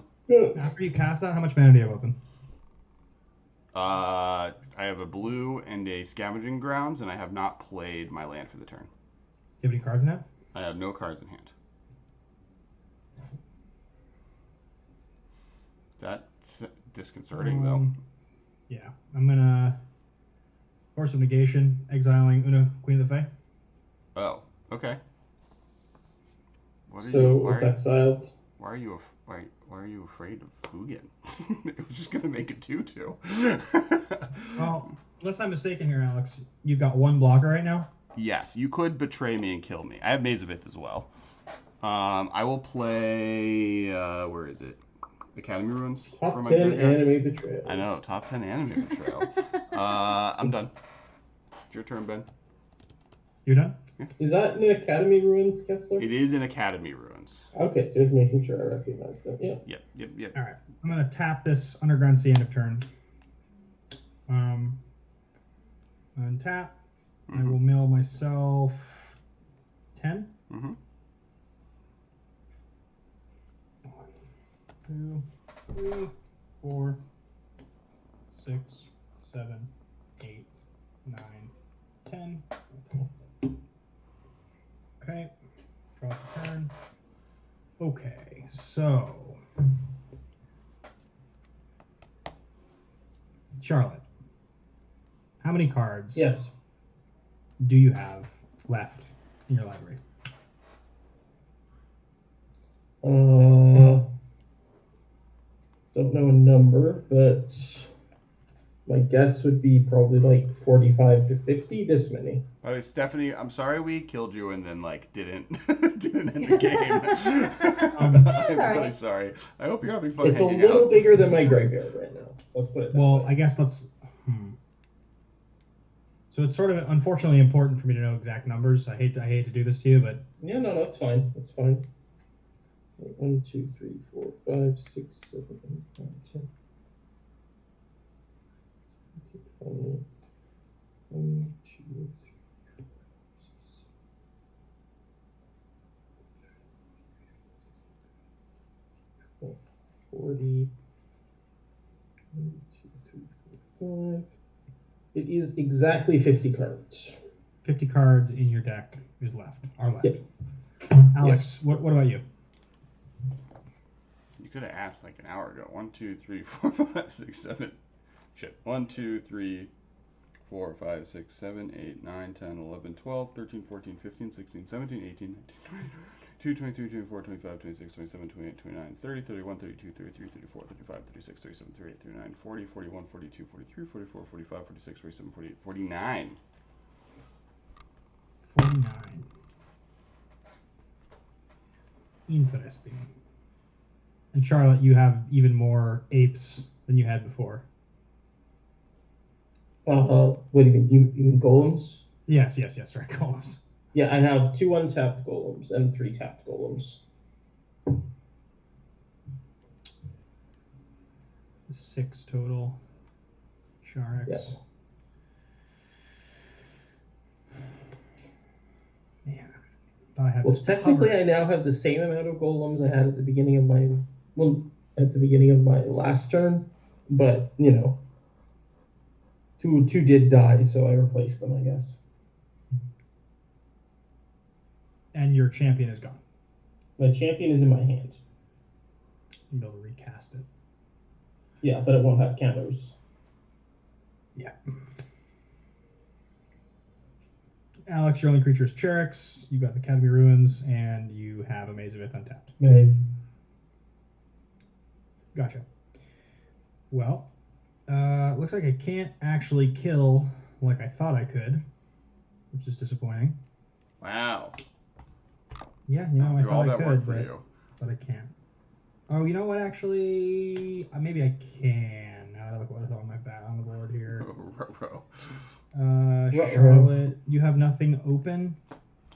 you cast that, how much mana do you have open? I have a blue and a Scavenging Grounds, and I have not played my land for the turn. Do you have any cards in it? I have no cards in hand. That's disconcerting, though. Yeah. I'm going to Force of Negation, exiling Una, Queen of the Fae. Oh, okay. What are So it's exiled. Why are you afraid of Ugin? It was just gonna make it 2/2. Well, unless I'm mistaken here, Alex, you've got one blocker right now. Yes, you could betray me and kill me. I have Maze of Ith as well. I will play. Where is it? Academy Ruins. Top for my 10 graveyard. anime betrayal. I know, top 10 anime betrayal. I'm done. It's your turn, Ben. You're done? Is that in Academy Ruins, Kessler? It is in Academy Ruins. Okay, just making sure I recognize them. Yeah. Yep. All right. I'm going to tap this Underground Sea end of turn. Untap. I will mill myself 10. 1, 2, 3, 4, 6, 7, 8, 9, 10. Okay. Draw the turn. Okay, so Charlotte, how many cards Yes. do you have left in your library? Don't know a number, but my guess would be probably like 45 to 50. This many. By the way, Stephanie, I'm sorry we killed you and then didn't end the game. I'm really sorry. I hope you're having fun. It's a hanging little out. bigger than my graveyard right now. Let's put it that Well, way. I guess let's. So it's sort of unfortunately important for me to know exact numbers. I hate to do this to you, but Yeah, no, it's fine. It's fine. 1, 2, 3, 4, 5, 6, 7, 8, 9, 10. 20. 1, 2, 3, 4, 6, 40. 1, 2, 3, 4, 5. It is exactly 50 cards. 50 cards in your deck are left. Yep. Alex, what about you? You could have asked like an hour ago. 1, 2, 3, 4, 5, 6, 7. Shit. 1, 2, 3, 4, 5, 6, 7, 8, 9, 10, 11, 12, 13, 14, 15, 16, 17, 18, 19, 20, 22, 23, 24, 25, 26, 27, 28, 29, 30, 31, 32, 33, 34, 35, 36, 37, 38, 39, 40, 41, 42, 43, 44, 45, 46, 47, 48, 49. 49. Interesting. And Charlotte, you have even more apes than you had before. What do you mean? You mean golems? Yes, sorry, golems. Yeah, I have 2 untapped golems and 3 tapped golems. 6 total. Charix. Yeah. Man. Thought I had Well, this technically, covered. I now have the same amount of golems I had at the beginning of my last turn, but you know, two did die, so I replaced them, I guess. And your champion is gone. My champion is in my hand. You'll be able to recast it. Yeah, but it won't have counters. Yeah. Alex, your only creature is Charix. You got the Academy Ruins, and you have a Maze of Ith untapped. Nice. Gotcha. Well, looks like I can't actually kill like I thought I could, which is disappointing. Wow. Yeah, you know, I Do all thought I that work could, for but, you. but I can't. Oh, you know what? Actually, maybe I can. Now that I look what's on on the board here. Charlotte, you have nothing open.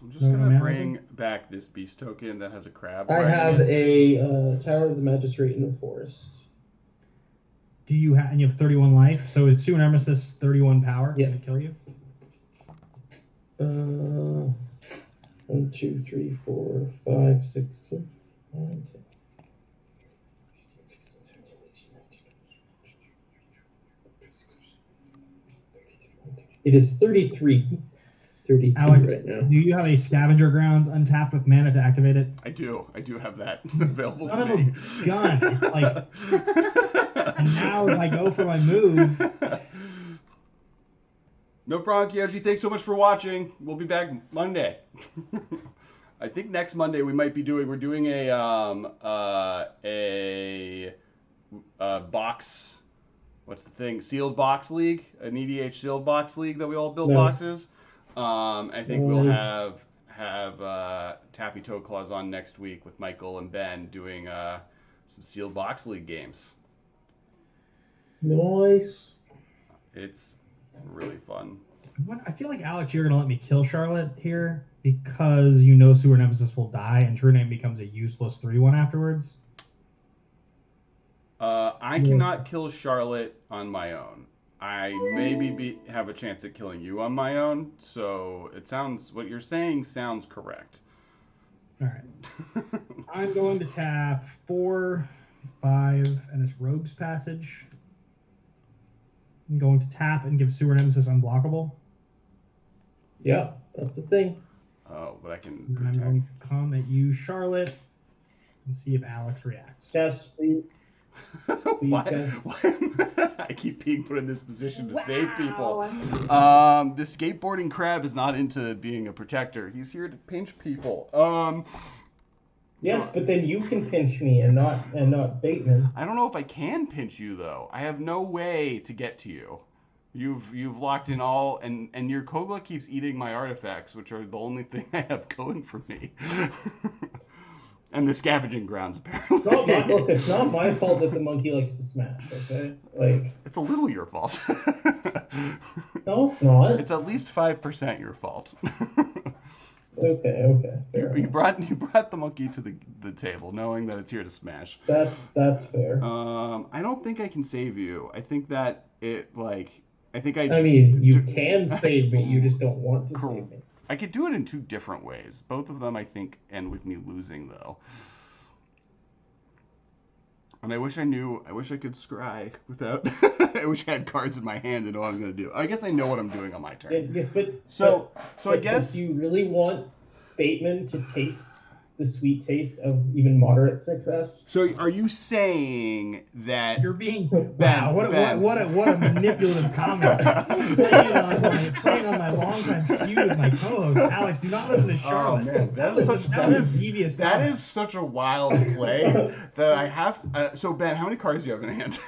I'm just No, gonna no bring mana? back this beast token that has a crab. I riding have it. a Tower of the Magistrate in the forest. Do you have? And you have 31 life, so it's Super Nemesis 31 power Yeah. to kill you. 1, 2, 3, 4, 5, 6, 7, 9, 10. It is 33. 33 Alex, right now. do you have a Scavenger Grounds untapped with mana to activate it? I do have that available Son to of me. a gun. It's like, and now if I go for my move, No problem, Kyoji. Thanks so much for watching. We'll be back Monday. I think next Monday we're doing a box. What's the thing? Sealed box league, an EDH sealed box league that we all build Nice. boxes. I think we'll Nice. have Tappy Toe Claws on next week with Michael and Ben doing some sealed box league games. Nice. It's really fun. I feel like, Alex, you're going to let me kill Charlotte here because you know Sewer Nemesis will die and True Name becomes a useless 3-1 afterwards. I cannot kill Charlotte on my own. I maybe have a chance at killing you on my own. So what you're saying sounds correct. All right. I'm going to tap 4, 5, and it's Rogue's Passage. I'm going to tap and give Sewer Nemesis unblockable. Yeah, that's the thing. Oh, but I can And I'm going to come at you, Charlotte, and see if Alex reacts. Yes, please. Why I keep being put in this position to save people. Wow. The skateboarding crab is not into being a protector. He's here to pinch people. Yes, but then you can pinch me and not Bateman. I don't know if I can pinch you though. I have no way to get to you. You've locked in all, and your Kogla keeps eating my artifacts, which are the only thing I have going for me. And the scavenging grounds, apparently. Look, it's not my fault that the monkey likes to smash, okay? Like, it's a little your fault. no, it's not. It's at least 5% your fault. Okay. You brought the monkey to the table, knowing that it's here to smash. That's fair. I don't think I can save you. I think that I mean, you can save me. You just don't want to save me. I could do it in two different ways. Both of them, I think, end with me losing, though. And I wish I could scry without. I wish I had cards in my hand to know what I'm going to do. I guess I know what I'm doing on my turn. Yes, but I guess. Do you really want Bateman to taste the sweet taste of even moderate success? So are you saying that You're being wow? What a manipulative comment. playing on my longtime feud with my co-host Alex. Do not listen to Charlotte. Oh man, that is such a wild play that I have. So Ben, how many cards do you have in hand?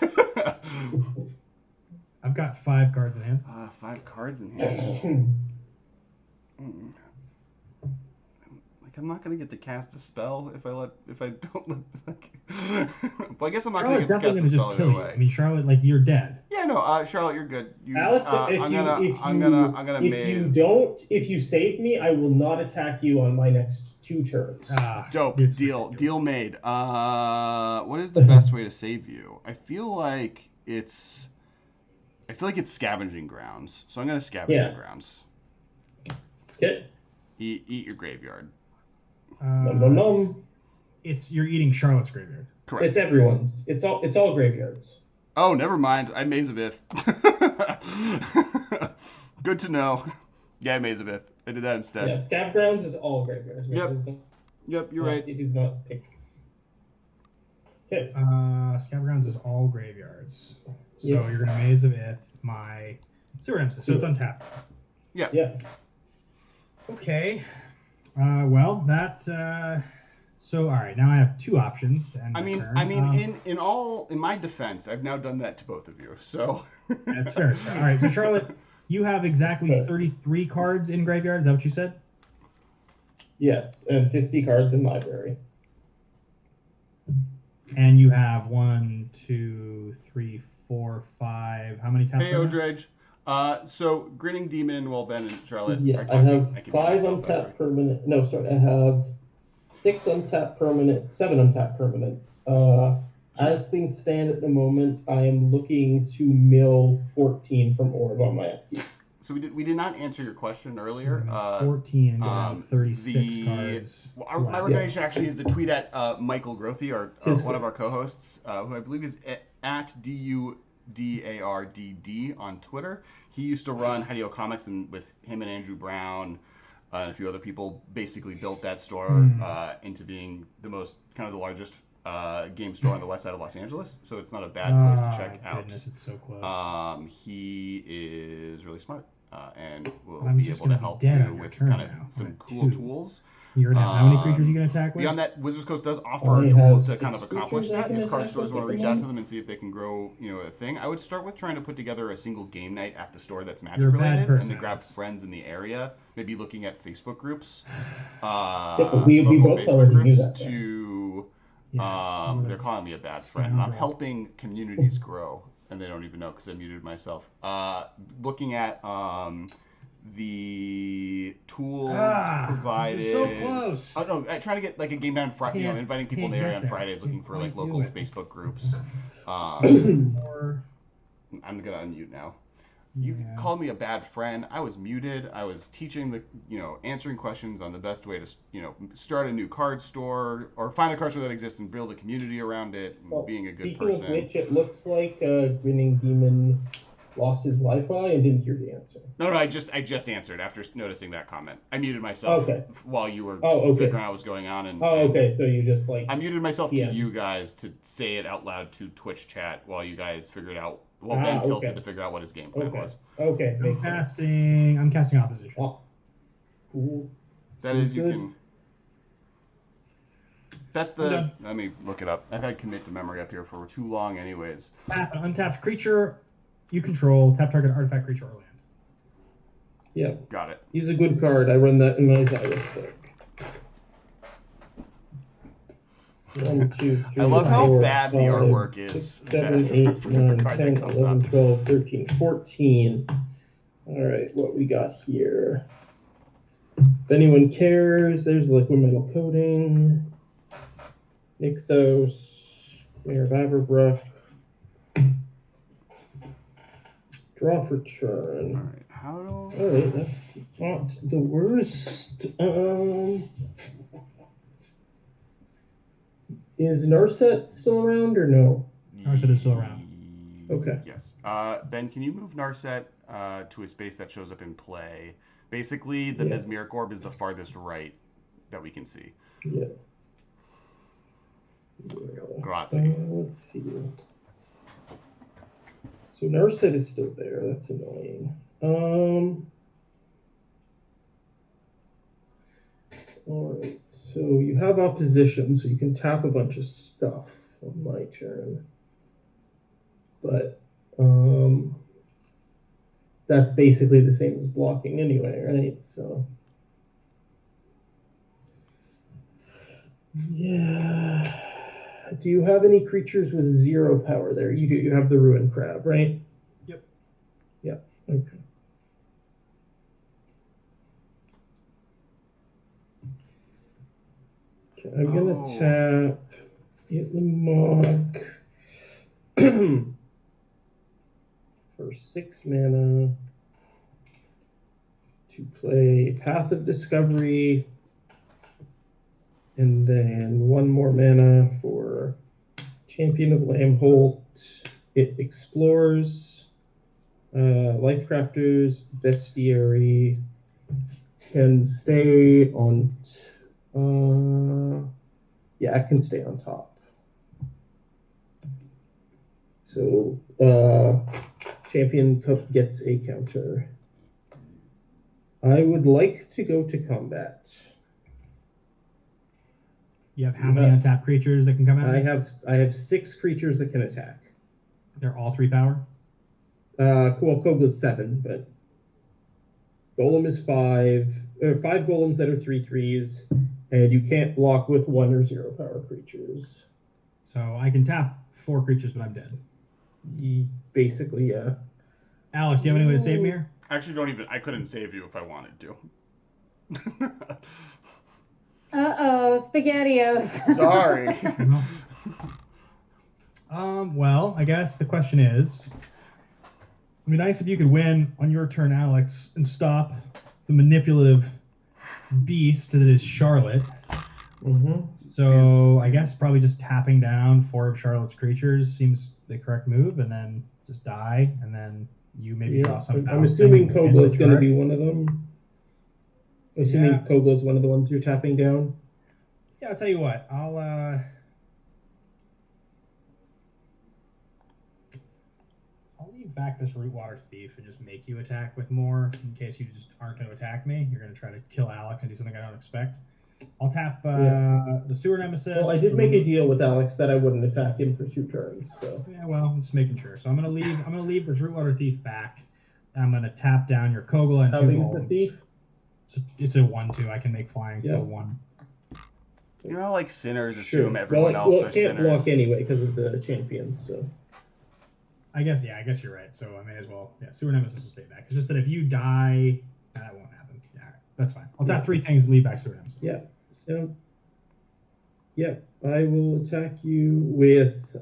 I've got 5 cards in hand. 5 cards in hand. I'm not gonna get to cast a spell if I don't let. Well, I guess I'm not gonna get to cast a spell either way. I mean, Charlotte, like you're dead. Yeah, no, Charlotte, you're good. Alex, if you save me, I will not attack you on my next 2 turns. Dope. Deal made. What is the best way to save you? I feel like it's scavenging grounds. So I'm gonna scavenging grounds. Okay. Eat your graveyard. Nom nom nom. You're eating Charlotte's graveyard. Correct. It's everyone's. It's all graveyards. Oh, never mind. I'm Mazabith. Good to know. Yeah, Mazabith. I did that instead. Yeah, Scav Grounds is all graveyards. Yep. Yep, you're right. It is not pick. Okay. Scav Grounds is all graveyards. So Yep. you're going to Maze of Ith, my Sewer Nemesis. So it's untapped. Yeah. Yeah. Okay. Well, that. So all right, now I have two options to end my turn. In my defense, I've now done that to both of you. So that's fair. All right, so Charlotte, you have exactly 33 cards in graveyard. Is that what you said? Yes, and 50 cards in library. And you have 1, 2, 3, 4, 5. How many taps? Hey, Odredge. So Grinning Demon, well, Ben and Charlotte. Yeah, I have 5 untapped permanent. No, sorry, I have 6 untapped permanent, 7 untapped permanents. As things stand at the moment, I am looking to mill 14 from Orb on my upkeep. So we did not answer your question earlier. 14 and get 36 cards. My recommendation actually is to tweet at Michael Grothy, one of our co-hosts, who I believe is at DUDARDD on Twitter. He used to run Hideo Comics, and with him and Andrew Brown and a few other people, basically built that store into being the largest game store on the west side of Los Angeles. So it's not a bad place to check out. Goodness, it's so close. He is really smart. And will I'm be able to help you with kind of some cool tools. You're down. How many creatures are you going to attack with? Beyond that, Wizards Coast does offer tools to kind of accomplish that. If card stores want to reach out to them and see if they can grow, a thing, I would start with trying to put together a single game night at the store that's Magic related, and then grab friends in the area. Maybe looking at Facebook groups, we both Facebook already knew groups that. they're calling me a bad friend. And I'm helping communities grow. And they don't even know because I muted myself. Looking at the tools provided. So close. Oh no! I try to get like a game night on Friday. Inviting people in the area on Fridays, looking for like local Facebook groups. I'm gonna unmute now. You called me a bad friend. I was muted. I was teaching answering questions on the best way to, start a new card store or find a card store that exists and build a community around it. And being a good person. Speaking of which, it looks like Grinning Demon lost his Wi-Fi and didn't hear the answer. No, I just answered after noticing that comment. I muted myself while you were figuring out what was going on. So you just I muted myself to you guys to say it out loud to Twitch chat while you guys figured out. Well, Ben tilted to figure out what his game plan was. Okay. I'm casting opposition. Oh. Cool. That is, you can. That's the. Let me look it up. I've had commit to memory up here for too long, anyways. Tap an untapped creature you control. Tap target artifact, creature, or land. Yeah. Got it. He's a good card. I run that in my Xyrus deck. 1, 2, 3, I love 4, how bad 5, the artwork is. 6, 7, 8, 9, 10, 11, 12, 13, 14. All right, what we got here? If anyone cares, there's liquid metal coating, Nykthos, Mayor of Averbrook. Draw for turn. All right, how do? All right, that's not the worst. Is Narset still around or no? Narset is still around. Okay. Yes. Ben, can you move Narset to a space that shows up in play? Basically, the Mesmeric Orb is the farthest right that we can see. Yeah. Grazie. Let's see. So Narset is still there. That's annoying. All right. So you have opposition, so you can tap a bunch of stuff on my turn. But that's basically the same as blocking anyway, right? So yeah. Do you have any creatures with 0 power there? You do. You have the Ruined Crab, right? Yep. Yep. Okay. Okay, I'm gonna tap, hit the mock for 6 mana to play Path of Discovery, And then 1 more mana for Champion of Lamholt. It explores, Lifecrafters, Bestiary, can stay on. Yeah, it can stay on top. So Champion Cup gets a counter. I would like to go to combat. You have how many untapped creatures that can come out? I have 6 creatures that can attack. They're all 3 power? Well, Kogla's 7, but Golem is 5. There are 5 golems that are 3/3s, and you can't block with 1 or 0 power creatures. So I can tap 4 creatures, but I'm dead. Basically, yeah. Alex, do you have any way to save me here? Actually, I couldn't save you if I wanted to. Uh-oh, SpaghettiOs. Sorry. Well, I guess the question is, it'd be nice if you could win on your turn, Alex, and stop the manipulative beast that is Charlotte. Mm-hmm. So I guess probably just tapping down 4 of Charlotte's creatures seems the correct move, and then just die, and then you maybe draw some. I'm assuming Kogla is going to be one of them. Assuming Yeah. Kogla is one of the ones you're tapping down. Yeah, I'll tell you what. I'll leave back this Rootwater Thief and just make you attack with more in case you just aren't going to attack me. You're going to try to kill Alex and do something I don't expect. I'll tap the Sewer Nemesis. Well, I did make a deal with Alex that I wouldn't attack him for 2 turns. So Yeah, well, I'm just making sure. So I'm gonna leave this Rootwater Thief back. I'm gonna tap down your Kogla and how 2 big is gold. the thief? It's a 1/2. I can make flying for 1. You know, like sinners assume Sure. everyone else Well, are it can't sinners. block anyway because of the champions. So I guess you're right. So I may as well. Yeah, Sewer Nemesis will stay back. It's just that if you die, that won't happen. Yeah, all right, that's fine. I'll tap 3 things and leave back Sewer Nemesis. yeah. So yeah, I will attack you with.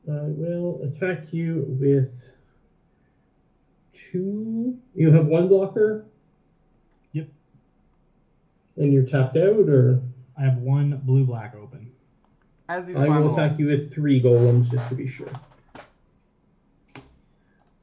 I will attack you with 2. You have 1 blocker. Yep. And you're tapped out, or I have 1 blue-black open. As these I final, will attack you with 3 golems just to be sure.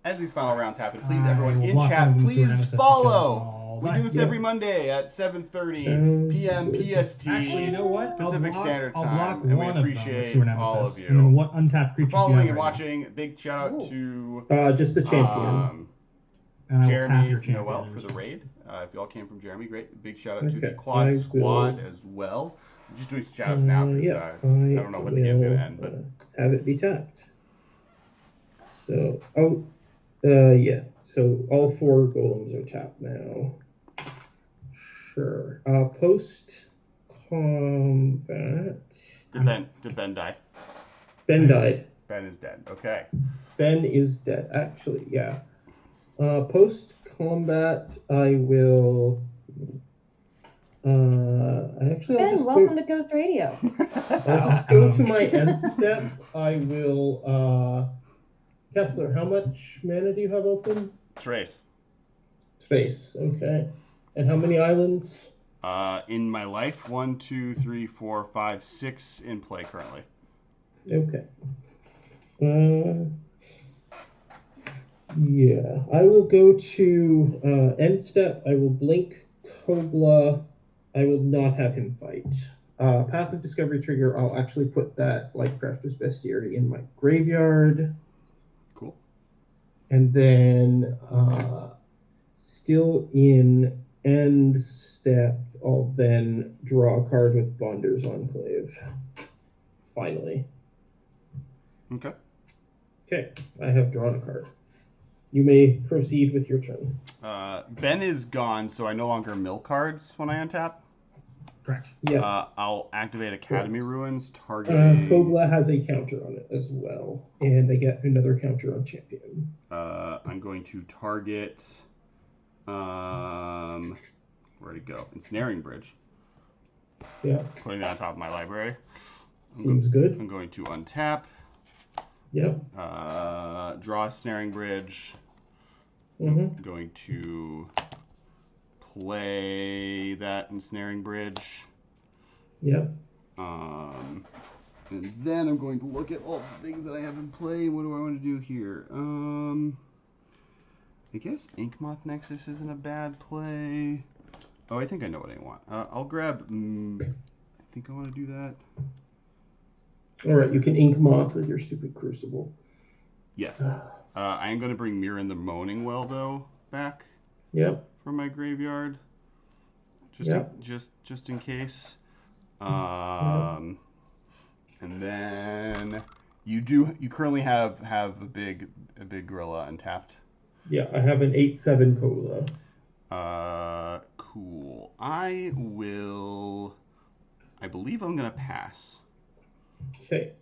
As these final rounds happen, please I everyone will in block chat, one of them, Sewer please Nemesis, follow. all We right. do this every Monday at 7:30 p.m. PST. Actually, you know what? Pacific Standard I'll Time, block and we one of them with appreciate Sewer Nemesis. all of you. And then what untapped creatures do you Following have and right now? watching, big shout out to Just the champion. And I will tap Jeremy your champion Noel as for the well. raid. If you all came from Jeremy, great. Big shout out to the Okay, Quad I Squad will- as well. I'm just doing shout outs now because Yeah, I don't know when the game's going to end. But have it be tapped. So, yeah. So all 4 golems are tapped now. Sure. Post combat. did Ben die? Ben died. Ben is dead. Okay. Ben is dead. Actually, yeah. Post combat, I will. I'll Ben, just welcome to Ghost Radio. I'll just go to my end step. I will. Kessler, how much mana do you have open? Trace. Space. Okay. And how many islands? In my life, 1, 2, 3, 4, 5, 6 in play currently. Okay. Yeah. I will go to end step. I will blink Kogla. I will not have him fight. Path of Discovery trigger, I'll actually put that Lifecrafter's Bestiary in my graveyard. Cool. And then still in end step, I'll then draw a card with Bonder's Enclave. Finally. Okay. Okay, I have drawn a card. You may proceed with your turn. Ben is gone, so I no longer mill cards when I untap. Correct. Yeah. I'll activate Academy Ruins, target. Kogla has a counter on it as well, and I get another counter on champion. I'm going to target. Where'd it go? Ensnaring Bridge. Yeah, Putting that on top of my library. seems good. I'm going to untap. Yep. Draw a Snaring Bridge. Mm-hmm. I'm going to play that Ensnaring Bridge. Yep. And then I'm going to look at all the things that I have in play. What do I want to do here? I guess Inkmoth Nexus isn't a bad play. Oh, I think I know what I want. I'll grab... I think I want to do that. All right, you can ink moth with your stupid crucible. Yes. I am going to bring Mirren the Moaning Well, though, back. Yep. From my graveyard. Just in case. And then you currently have a big gorilla untapped. Yeah, I have an 8/7 Kogla. Cool. I believe I'm gonna pass. Okay.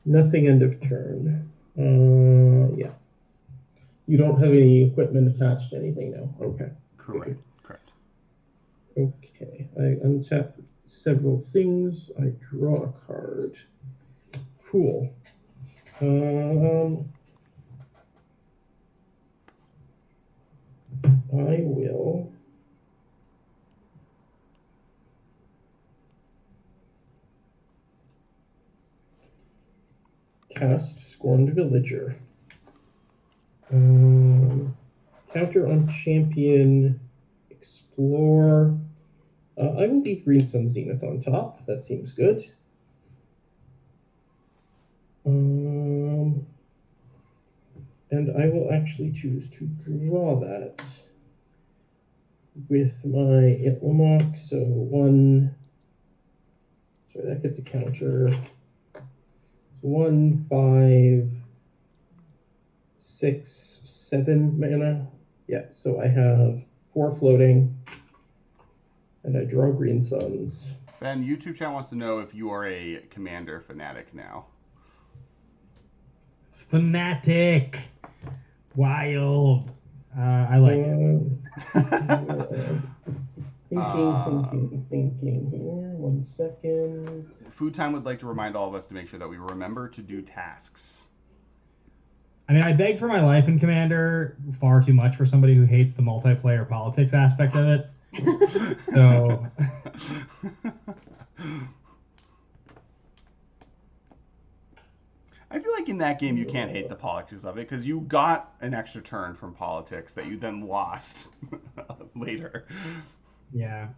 Nothing end of turn. Yeah. You don't have any equipment attached to anything now. Okay. Correct. Okay. I untap several things. I draw a card. Cool. I will cast Scorned Villager. Counter on champion, explore. I will leave Green Sun Zenith on top. That seems good. And I will actually choose to draw that with my Itlamok. So one. Sorry, that gets a counter. 1, 5, 6, 7 mana. Yeah, so I have 4 floating, and I draw Green Suns. Ben, YouTube chat wants to know if you are a Commander fanatic now. Fanatic. Wild. I like it. Thinking here. 1 second. Food Time would like to remind all of us to make sure that we remember to do tasks. I mean, I beg for my life in Commander far too much for somebody who hates the multiplayer politics aspect of it. So... I feel like in that game you can't hate the politics of it because you got an extra turn from politics that you then lost later. Yeah.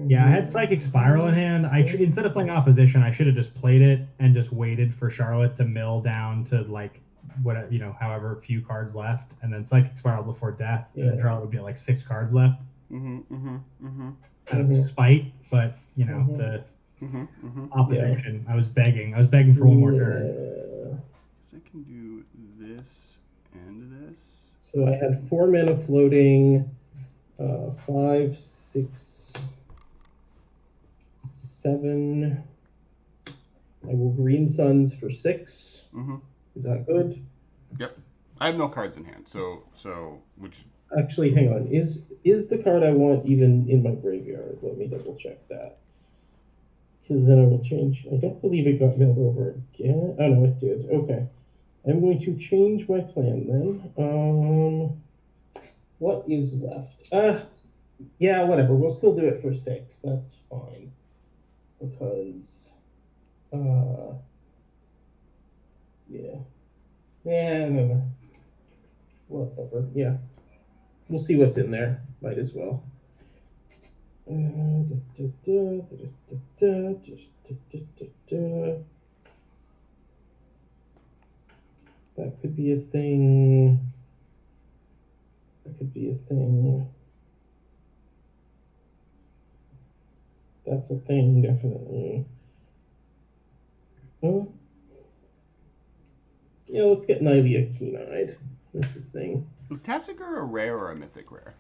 Yeah, I had Psychic Spiral in hand. Instead of playing opposition, I should have just played it and just waited for Charlotte to mill down to like what however few cards left, and then Psychic Spiral before death, and then Charlotte would be at like 6 cards left. Out of spite, but the opposition. Yeah. I was begging for one more turn. I can do this and this. So I had 4 mana floating, 5, 6, 7. I will Green Suns for 6. Is that good? Yep. I have no cards in hand, so which. Actually, hang on. Is the card I want even in my graveyard? Let me double check that. Because then I will change. I don't believe it got milled over again. Oh no, it did. Okay. I'm going to change my plan then. What is left? Yeah, whatever. We'll still do it for 6. That's fine. Because yeah. No. Whatever. Yeah. We'll see what's in there. Might as well. That could be a thing. That's a thing, definitely. Oh. Yeah, let's get Nivea Keen-Eyed. That's the thing. Was Tassiger a rare or a mythic rare?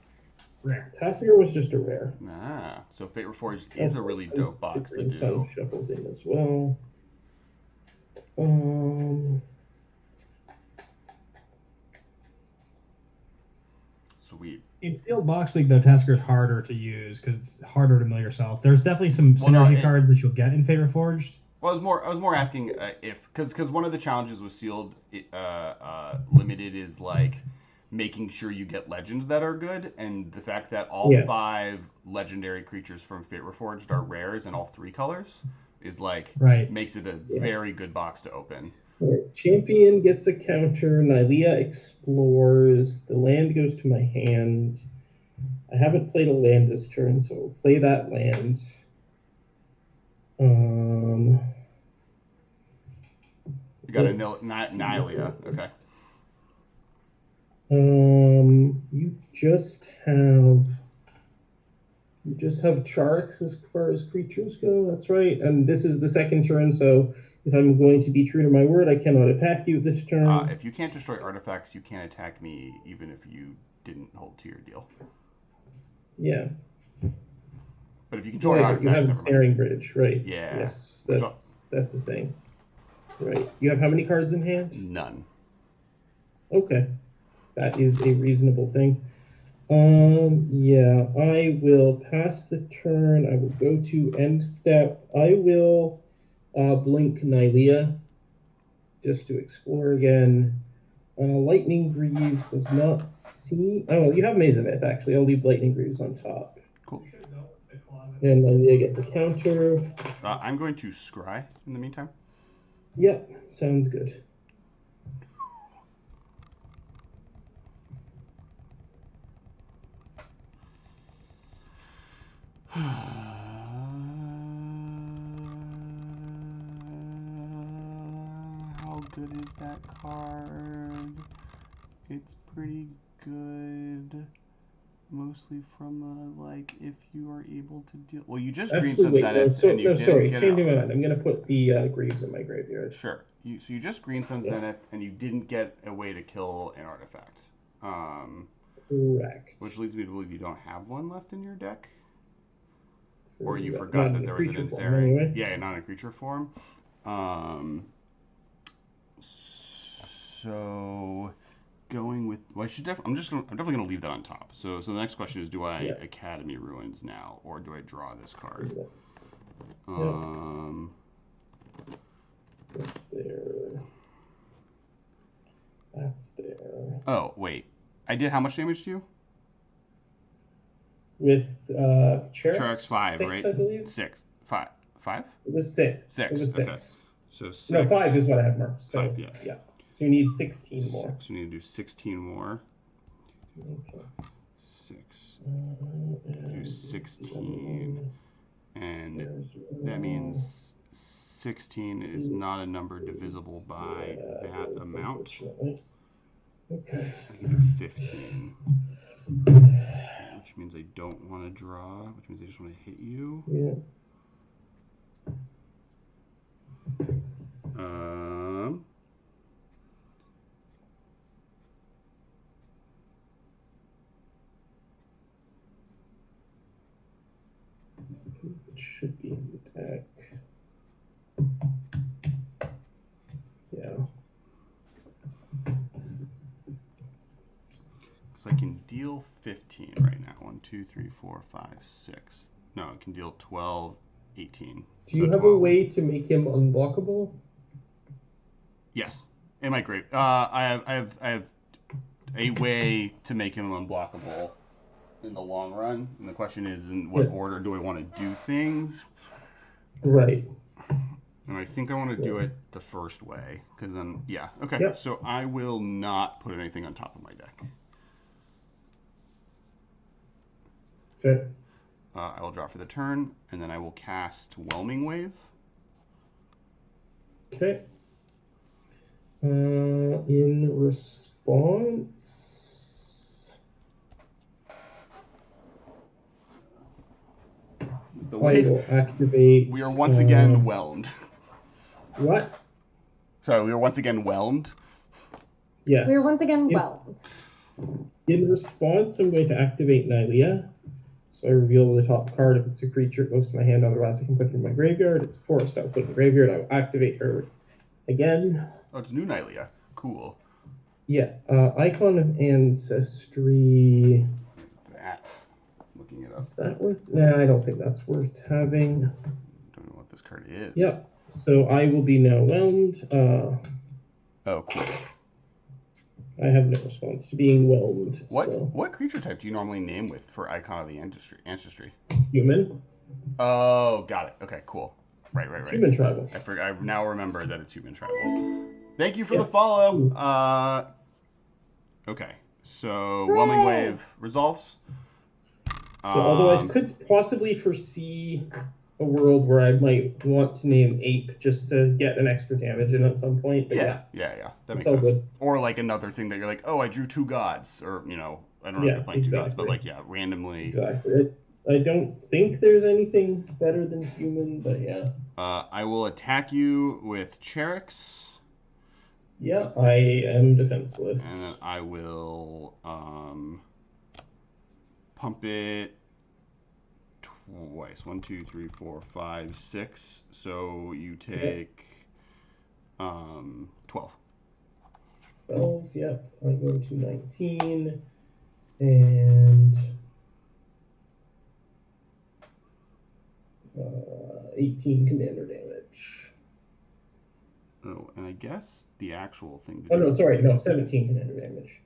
Rare. Tassiger was just a rare. So Fate Reforged is a really dope box to do. Sun shuffles in as well. Sweet. In Sealed Box League, though, Tassiger's harder to use because it's harder to mill yourself. There's definitely some synergy cards that you'll get in Fate Reforged. Well, I was more asking if because one of the challenges with sealed limited is like making sure you get legends that are good, and the fact that all 5 legendary creatures from Fate Reforged are rares in all 3 colors is like makes it a very good box to open. Champion gets a counter. Nylea explores. The land goes to my hand. I haven't played a land this turn, so I'll play that land. You got a Nylea. Okay. You just have Charix as far as creatures go. That's right. And this is the second turn, so if I'm going to be true to my word, I cannot attack you this turn. If you can't destroy artifacts, you can't attack me, even if you didn't hold to your deal. Yeah. But if you control artifacts, you have a snaring bridge, right? Yeah. Yes, that's the thing. Right. You have how many cards in hand? None. Okay. That is a reasonable thing. Yeah, I will pass the turn. I will go to end step. I will blink Nylea just to explore again. Lightning Greaves does not see. Oh, you have Maze of Ith, actually. I'll leave Lightning Greaves on top. Cool. And Nylea gets a counter. I'm going to scry in the meantime. Yep, sounds good. How good is that card? It's pretty good. Mostly from like if you are able to deal. Well, you just green sunset it, and you didn't get change my mind. I'm gonna put the Greaves in my graveyard. Sure. So you just green sunset it, and you didn't get a way to kill an artifact. Correct. Which leads me to believe you don't have one left in your deck. Or you forgot that there was an Insari. Anyway. Yeah, not in creature form. So going with I'm definitely gonna leave that on top. So the next question is, do I Academy Ruins now, or do I draw this card? That's there. That's there. Oh wait, I did how much damage to you? With Charix? Charix 5, 6, right? I believe. 6. 5. 5? It was 6. 6. It was 6. Okay. So 6. No, 5 is what I have marked. So, 5, yeah. So you need 16 more. So you need to do 16 more. Okay. 6. Do 16. And that means 16 is not a number divisible by that amount. Okay. I can do 15. Which means I don't want to draw, which means I just want to hit you. Yeah. It should be in the deck. Yeah. I can deal 15 right now. 1, 2, 3, 4, 5, 6. No, I can deal 12, 18. Do you have 12. A way to make him unblockable? Yes. In my grave. I have a way to make him unblockable in the long run. And the question is, in what order do I want to do things? Right. And I think I want to do it the first way. Because then, yeah. Okay. Yep. So I will not put anything on top of my deck. Okay. I will draw for the turn, and then I will cast Whelming Wave. Okay. In response, the wave, I will activate. We are once again whelmed. What? Sorry, we are once again whelmed. Yes. We are once again whelmed. In response, I'm going to activate Nylea. So I reveal the top card. If it's a creature, it goes to my hand. Otherwise, I can put it in my graveyard. It's a forest. I'll put it in the graveyard. I will activate her again. Oh, it's new Nylea. Cool. Yeah. Icon of Ancestry. What's that? Looking it up. Is that worth? Nah, I don't think that's worth having. Don't know what this card is. Yep. So I will be now whelmed. Oh, cool. I have no response to being whelmed. What creature type do you normally name with for Icon of the Ancestry? Human. Oh, got it. Okay, cool. Right. It's human tribal. I now remember that it's human tribal. Thank you for the follow. Okay, so Whelming Wave resolves. Although I could possibly foresee a world where I might want to name Ape just to get an extra damage in at some point. But yeah. That makes sense. Good. Or like another thing that you're like, oh, I drew 2 gods, or I don't know if you're playing 2 gods, but randomly. Exactly. I don't think there's anything better than human, but yeah. I will attack you with Charix. Yeah, I am defenseless. And then I will pump it twice. 1, 2, 3, 4, 5, 6. So you take 12. 12, yep. I go to 19. And 18 commander damage. Oh, and I guess the actual thing. Oh, no, sorry. No, 17 commander damage.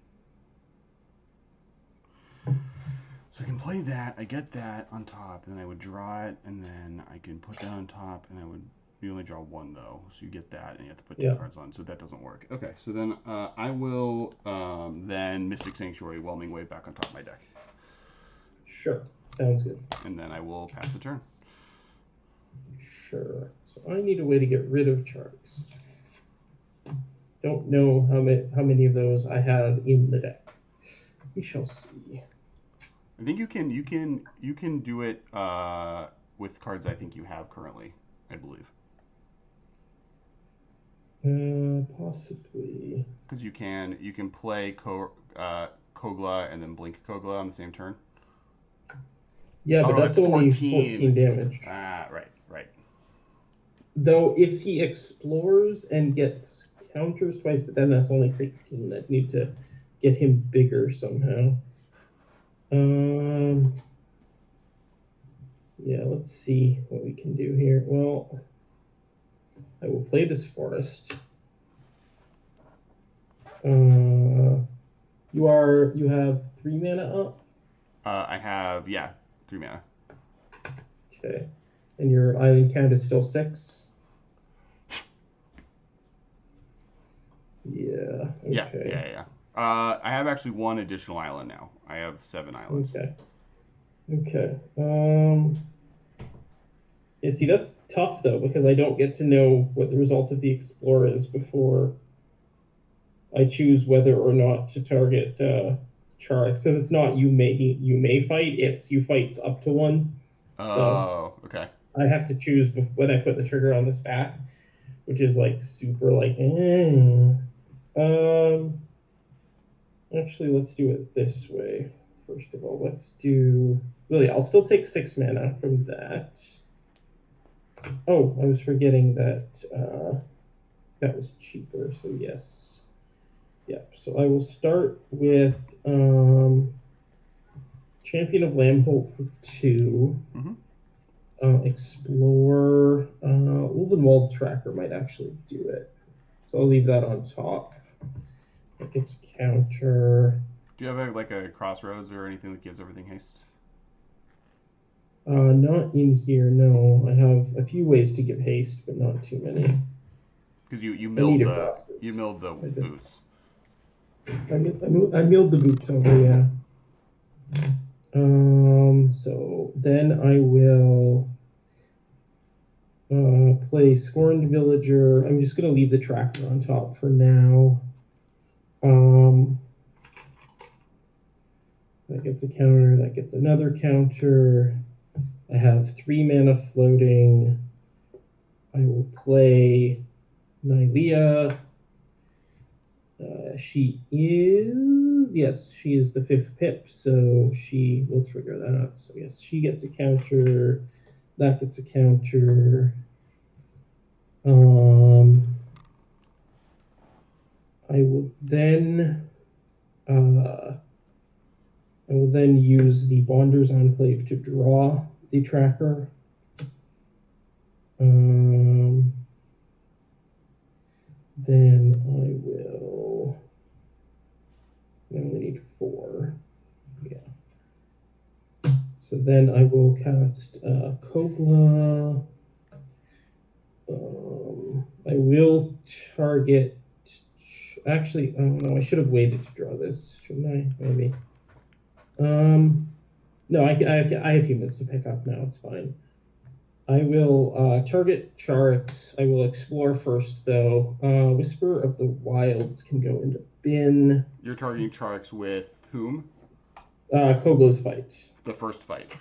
So I can play that. I get that on top. Then I would draw it, and then I can put that on top, and you only draw 1, though. So you get that, and you have to put 2 cards on. So that doesn't work. Okay, so then I will then Mystic Sanctuary, Whelming Wave back on top of my deck. Sure. Sounds good. And then I will pass the turn. Sure. So I need a way to get rid of Charix. Don't know how many of those I have in the deck. We shall see. I think you can do it with cards I think you have currently, I believe. Possibly. Because you can play Kogla and then blink Kogla on the same turn. Yeah, but that's only 14 damage. Right. Though if he explores and gets counters twice, but then that's only 16. I'd need to get him bigger somehow. Yeah, let's see what we can do here. Well, I will play this forest. You have 3 mana up? I have 3 mana. Okay. And your island count is still 6? Yeah. Okay. Yeah. I have actually 1 additional island now. I have 7 islands. Okay. Yeah, see, that's tough, though, because I don't get to know what the result of the Explorer is before I choose whether or not to target Charix. Because it's not you may fight, it's you fights up to 1. Oh, so okay. I have to choose when I put the trigger on the stack, which is, like, super, like, Actually, let's do it this way. First of all, I'll still take 6 mana from that. Oh, I was forgetting that that was cheaper, so yes. Yep, so I will start with Champion of Lambholt for 2. Mm-hmm. Explore. Ulvenwald Tracker might actually do it. So I'll leave that on top. That gets a counter. Do you have a Crossroads or anything that gives everything haste? Not in here, no. I have a few ways to give haste, but not too many. Because you milled the boots. I milled the boots over, yeah. So then I will play Scorned Villager. I'm just gonna leave the tracker on top for now. That gets a counter, that gets another counter. I have 3 mana floating. I will play Nylea. She is the 5th pip, so she will trigger that up. So yes, she gets a counter. That gets a counter. I will then use the Bonder's Enclave to draw the tracker. then I will. I only need 4. Yeah. So then I will cast Kogla. I will target. Actually, oh no, I should have waited to draw this, shouldn't I? Maybe. No, I have humans to pick up now. It's fine. I will target Charix. I will explore first, though. Whisper of the Wilds can go in the bin. You're targeting Charix with whom? Kogla's fight. The first fight.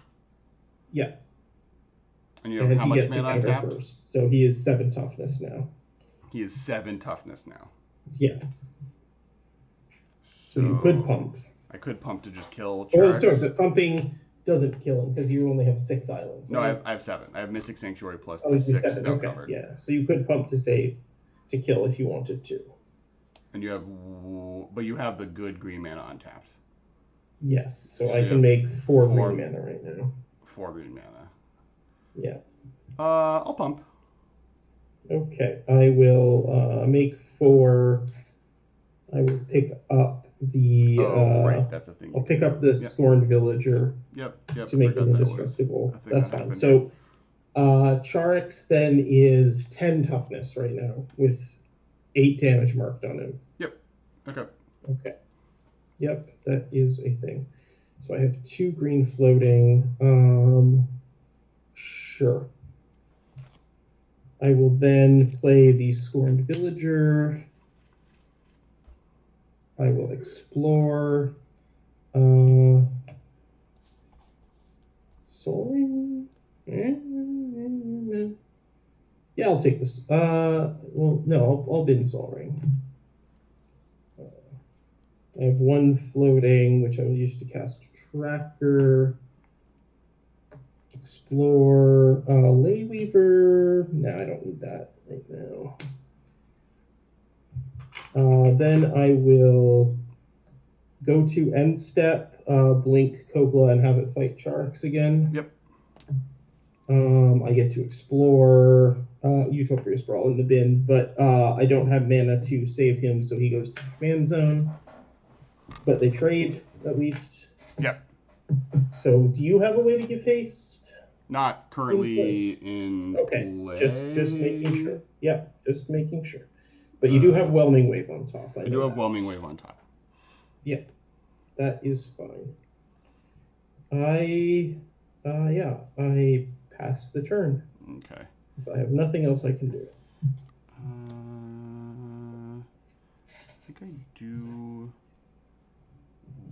Yeah. And you have how much mana on tap? First, so he is 7 toughness now. He is 7 toughness now. Yeah. So you could pump. I could pump to just kill Charix. Oh, sorry, but pumping doesn't kill him because you only have 6 islands. No, right? I have 7. I have Mystic Sanctuary plus Oh, the 6 7. now Okay. covered. Yeah, so you could pump to kill if you wanted to. And you have, but you have the good green mana untapped. Yes, so I can make 4 green mana right now. 4 green mana. Yeah. I'll pump. Okay, I will make 4. I will pick up the. Right, that's a thing. I'll pick up the Scorned Villager. Yep. To make him indestructible. That's fine. So, Charix then is 10 toughness right now with 8 damage marked on him. Yep. Okay. Okay. Yep, that is a thing. So I have 2 green floating. Sure. I will then play the Scorned Villager. I will explore. Soaring? Yeah, I'll take this. Well, no, I'll bin Soaring. I have 1 floating, which I will use to cast Tracker. Explore. Lay Weaver. No, I don't need that right now. Then I will go to end step, blink Kogla, and have it fight Charix again. Yep. I get to explore, Utopia Sprawl in the bin, but I don't have mana to save him, so he goes to command zone. But they trade, at least. Yep. So do you have a way to give haste? Not currently in okay. play. Just making sure. Yeah, just making sure. But you do have Whelming Wave on top. I do have Whelming Wave on top. Yeah, that is fine. I pass the turn. Okay. If I have nothing else I can do. I think I do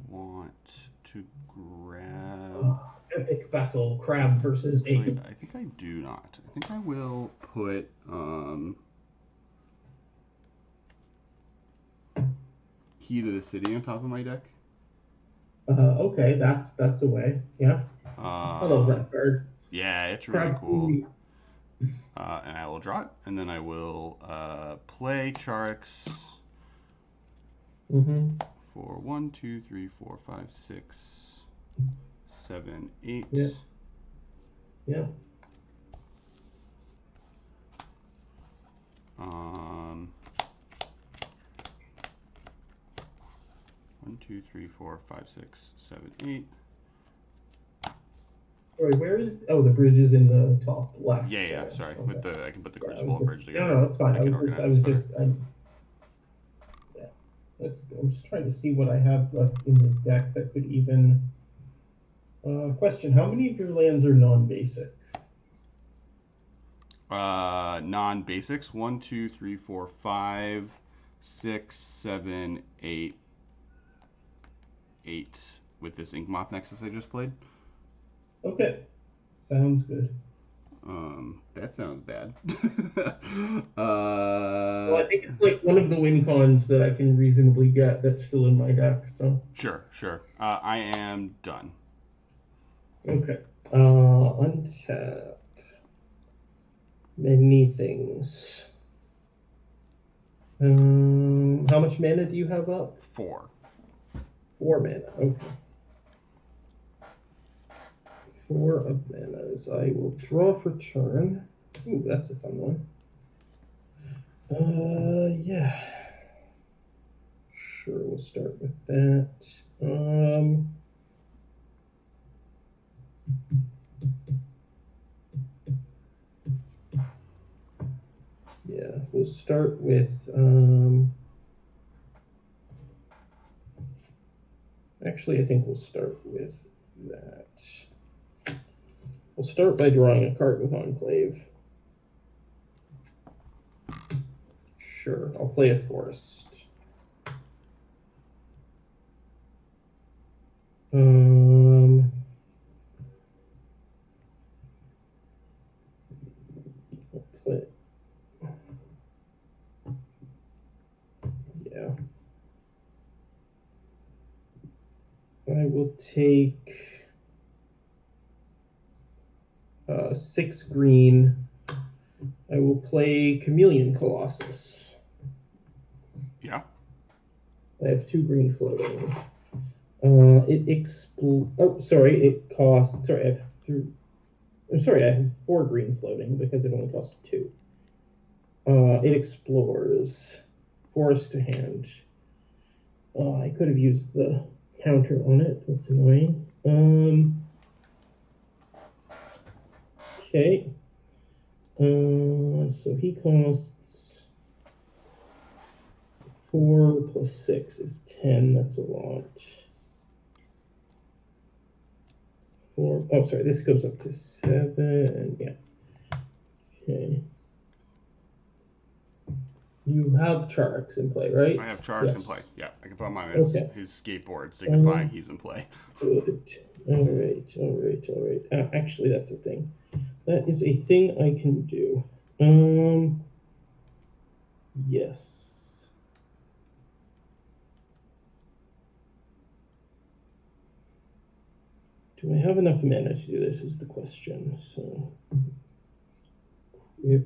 want to grab... Epic battle, crab versus ape. I think I do not. I think I will put Key to the City on top of my deck. Okay, that's a way. Yeah. I love that card. Yeah, it's really cool. And I will draw it, and then I will play Charix for 1, 2, 3, 4, 5, 6, 7, 8. Yeah. Yeah. 1, 2, 3, 4, 5, 6, 7, 8. Sorry, where is? Oh, the bridge is in the top left. Yeah. Sorry, okay. with the I can put the Crucible bridge together. No, that's fine. I was just. I'm just trying to see what I have left in the deck that could even. Question: how many of your lands are non-basic? Non-basics. 1, 2, 3, 4, 5, 6, 7, 8. 8 with this Ink Moth Nexus I just played. Okay, sounds good. That sounds bad. Well, I think it's like one of the win cons that I can reasonably get that's still in my deck. So sure. I am done. Okay. Untap. Many things. How much mana do you have up? 4. 4 mana. Okay. 4 of manas. I will draw for turn. Ooh, that's a fun one. Yeah. Sure, we'll start with that. Yeah, we'll start with, actually, I think we'll start with that. We'll start by drawing a card with Enclave. Sure, I'll play a forest. I'll play. Yeah. I will take 6 green. I will play Chameleon Colossus. Yeah. I have 2 green floating. It costs. Sorry, I have 3. I'm sorry, I have 4 green floating because it only costs 2. It explores. Forest to hand. I could have used the counter on it. That's annoying. Okay. So he costs 4 plus 6 is 10. That's a lot. 4. Oh, sorry. This goes up to 7. Yeah. Okay. You have Charix in play, right? I have Charix Yes. in play. Yeah, I can put him on his, Okay. his skateboard, signifying he's in play. Good. All right. Actually, that's a thing. That is a thing I can do. Yes. Do I have enough mana to do this is the question. So, yep.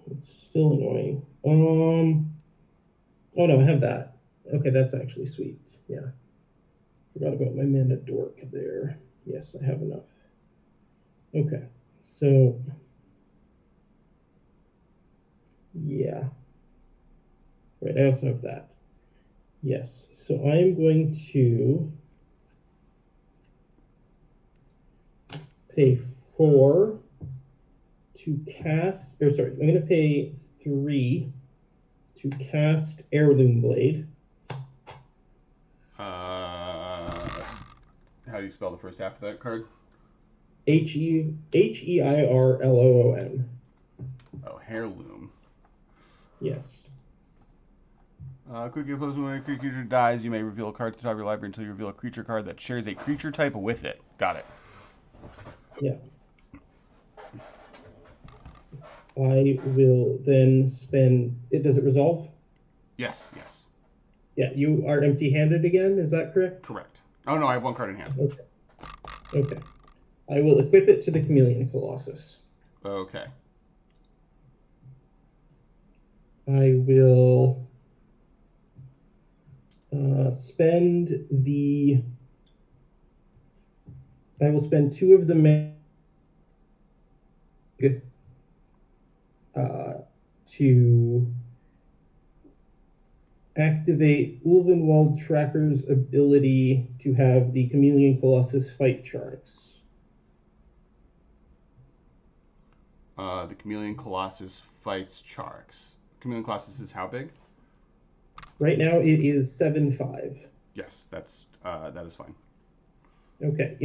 It's still annoying. Oh no, I have that. Okay, that's actually sweet. Yeah. Forgot about my mana dork there. Yes, I have enough. Okay. So, yeah. Right, I also have that. Yes. So I'm going to pay 4 to cast, or sorry, I'm going to pay 3 to cast Heirloom Blade. How do you spell the first half of that card? Heirloom. Oh, Heirloom. Yes. Quickly opposed when a creature dies, you may reveal a card to the top of your library until you reveal a creature card that shares a creature type with it. Got it. Yeah. I will then spend it. Does it resolve? Yes. Yeah, you are empty-handed again. Is that correct? Correct. Oh no, I have 1 card in hand. Okay. I will equip it to the Chameleon Colossus. Okay. I will spend 2 of the mana to activate Ulvenwald Tracker's ability to have the Chameleon Colossus fight Charix. The Chameleon Colossus fights Charix. Chameleon Colossus is how big? Right now it is 7/5. Yes, that is fine. Okay.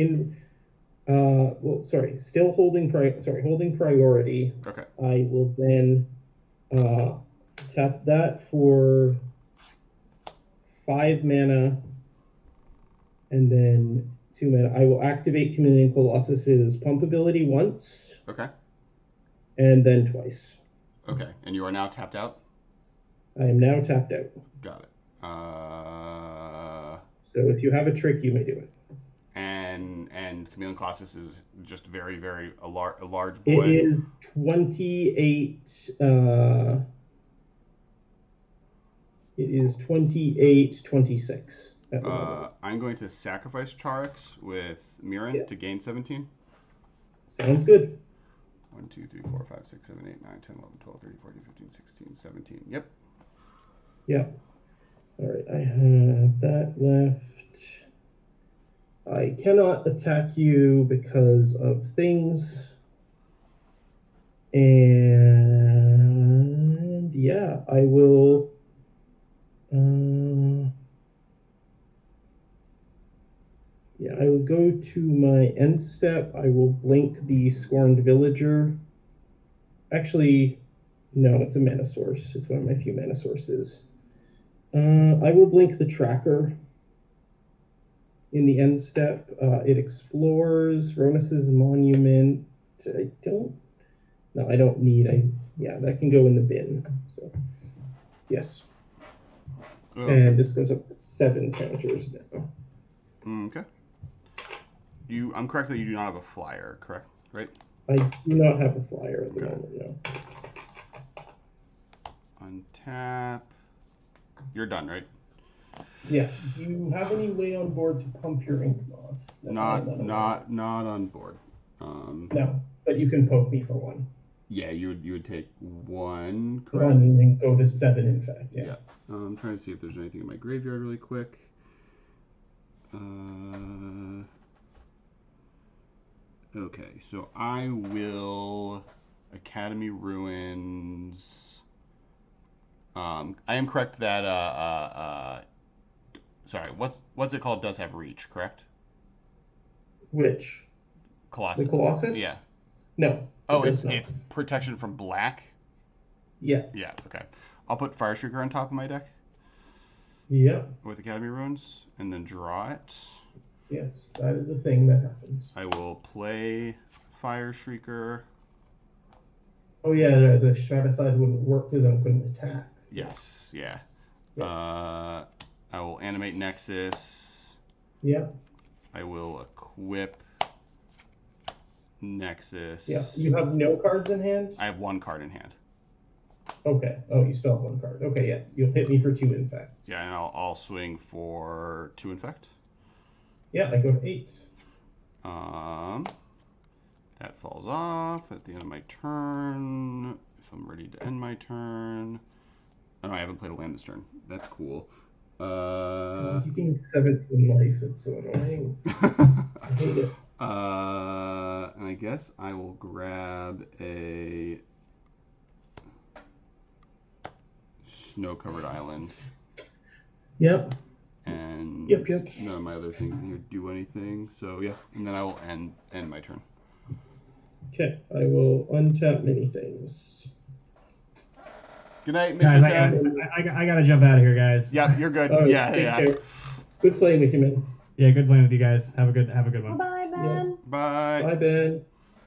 Still holding priority. Okay. I will then tap that for 5 mana, and then 2 mana. I will activate Chameleon Colossus's pump ability once. Okay. And then twice. Okay, and you are now tapped out? I am now tapped out. Got it. So if you have a trick, you may do it. And Chameleon Colossus is just very, very a large boy. It is 28. It is 28, 26. at the moment. I'm going to sacrifice Charix with Mirren to gain 17. Sounds good. 1, 2, 3, 4, 5, 6, 7, 8, 9, 10, 11, 12, 13, 14, 15, 16, 17. Yep. Yeah. All right, I have that left. I cannot attack you because of things. And yeah, I will. Yeah, I will go to my end step. I will blink the Scorned Villager. Actually, no, it's a mana source. It's one of my few mana sources. I will blink the Tracker in the end step. It explores Ronus's Monument. I don't need. Yeah, that can go in the bin. So, yes. Okay. And this goes up to 7 counters now. Okay. I'm correct that you do not have a flyer, correct? Right? I do not have a flyer at the moment, no. Untap. You're done, right? Yeah. Do you have any way on board to pump your ink moss? Not on board. No, but you can poke me for one. Yeah, you would take 1, correct? 1 and go to 7, in fact. Yeah. I'm trying to see if there's anything in my graveyard really quick. Okay, so I will Academy Ruins. I am correct that sorry, what's it called? Does have reach, correct? Which? Colossus. The Colossus? Yeah. No. Oh, it's protection from black. Yeah. Yeah. Okay. I'll put Fire Shrieker on top of my deck. Yeah. With Academy Ruins, and then draw it. Yes, that is a thing that happens. I will play Fire Shrieker. Oh yeah, the shot aside wouldn't work because I couldn't attack. Yes. Yeah. I will animate Nexus. Yeah. I will equip Nexus. Yeah. You have no cards in hand? I have 1 card in hand. Okay. Oh, you still have 1 card. Okay, yeah. You'll hit me for 2 infect. Yeah, and I'll swing for 2 infect. Yeah, I go to 8. That falls off at the end of my turn. If I'm ready to end my turn. Oh, I haven't played a land this turn. That's cool. You gain 17 life. It's so annoying. I hate it. And I guess I will grab a snow-covered island. Yep. And Yep. none of my other things in here do anything. So yeah, and then I will end my turn. Okay, I will untap many things. Good night, Guys, Mr. I gotta jump out of here, guys. Yeah, you're good. Right, Yeah. care. Good playing with you, man. Yeah, good playing with you guys. Have a good one. Bye, Ben. Bye. Bye, Ben.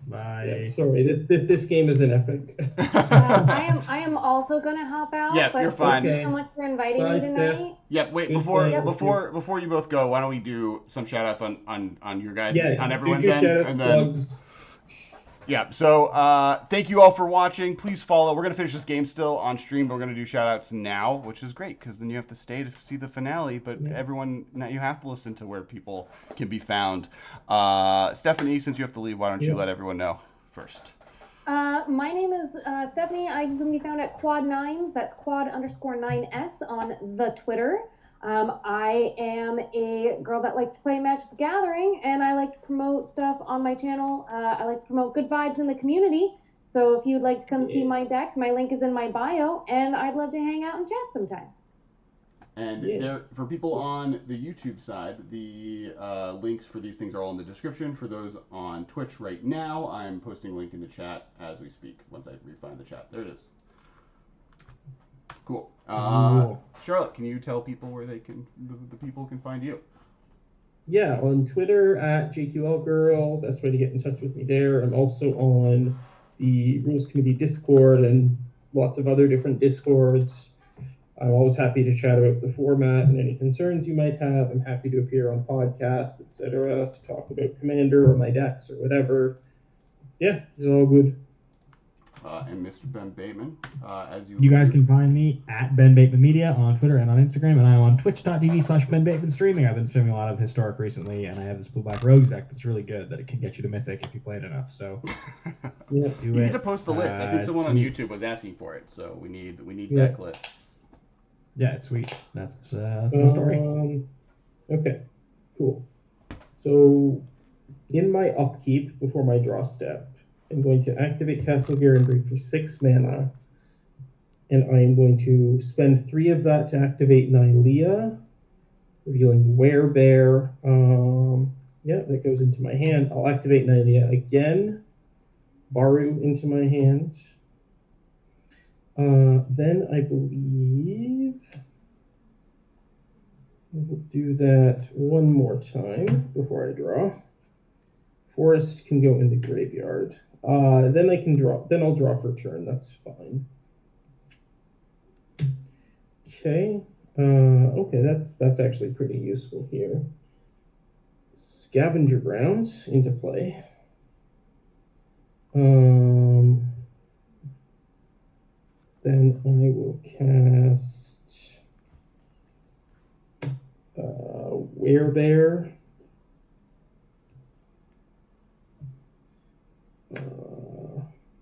Bye. Yeah, sorry, this game is an epic. I am also gonna hop out. Yeah, but you're fine. Thank you so much for inviting Bye, me Steph. tonight. Yeah, wait, Good before playing. you both go, why don't we do some shout outs on your guys, on everyone's do your end, shout-outs, and then plugs. yeah. So thank you all for watching. Please follow. We're gonna finish this game still on stream, but we're gonna do shout outs now, which is great because then you have to stay to see the finale. But everyone, now you have to listen to where people can be found. Stephanie, since you have to leave, why don't you let everyone know first? My name is Stephanie. I can be found at Quad9s. That's Quad_9s on the Twitter. I am a girl that likes to play Magic the Gathering, and I like to promote stuff on my channel. I like to promote good vibes in the community. So if you'd like to come see my decks, my link is in my bio, and I'd love to hang out and chat sometime. And there, for people on the YouTube side, the links for these things are all in the description. For those on Twitch right now, I'm posting a link in the chat as we speak, once I refine the chat. There it is. Cool. Charlotte, can you tell people where they can, the people can find you? Yeah, on Twitter at JQLGirl. Best way to get in touch with me there. I'm also on the Rules Committee Discord and lots of other different Discords. I'm always happy to chat about the format and any concerns you might have. I'm happy to appear on podcasts, etc., to talk about Commander or my decks or whatever. Yeah, it's all good. and Mr. Ben Bateman. As You guys can find me at Ben Bateman Media on Twitter and on Instagram, and I'm on twitch.tv/Ben Bateman streaming. I've been streaming a lot of Historic recently, and I have this Blue Black Rogues deck that's really good that it can get you to Mythic if you play it enough. So Yeah. do You it. need to post the list. I think someone on YouTube was asking for it, so we need deck lists. Yeah, it's sweet. That's my story. Okay, cool. So, in my upkeep, before my draw step, I'm going to activate Castle Garenbrig for 6 mana, and I'm going to spend 3 of that to activate Nylea, revealing Werebear. Yeah, that goes into my hand. I'll activate Nylea again, Baru into my hand. Then I believe we'll do that one more time before I draw. Forest can go in the graveyard. Then I can draw. Then I'll draw for turn. That's fine. Okay. Okay, that's actually pretty useful here. Scavenger Grounds into play. Then I will cast Werebear.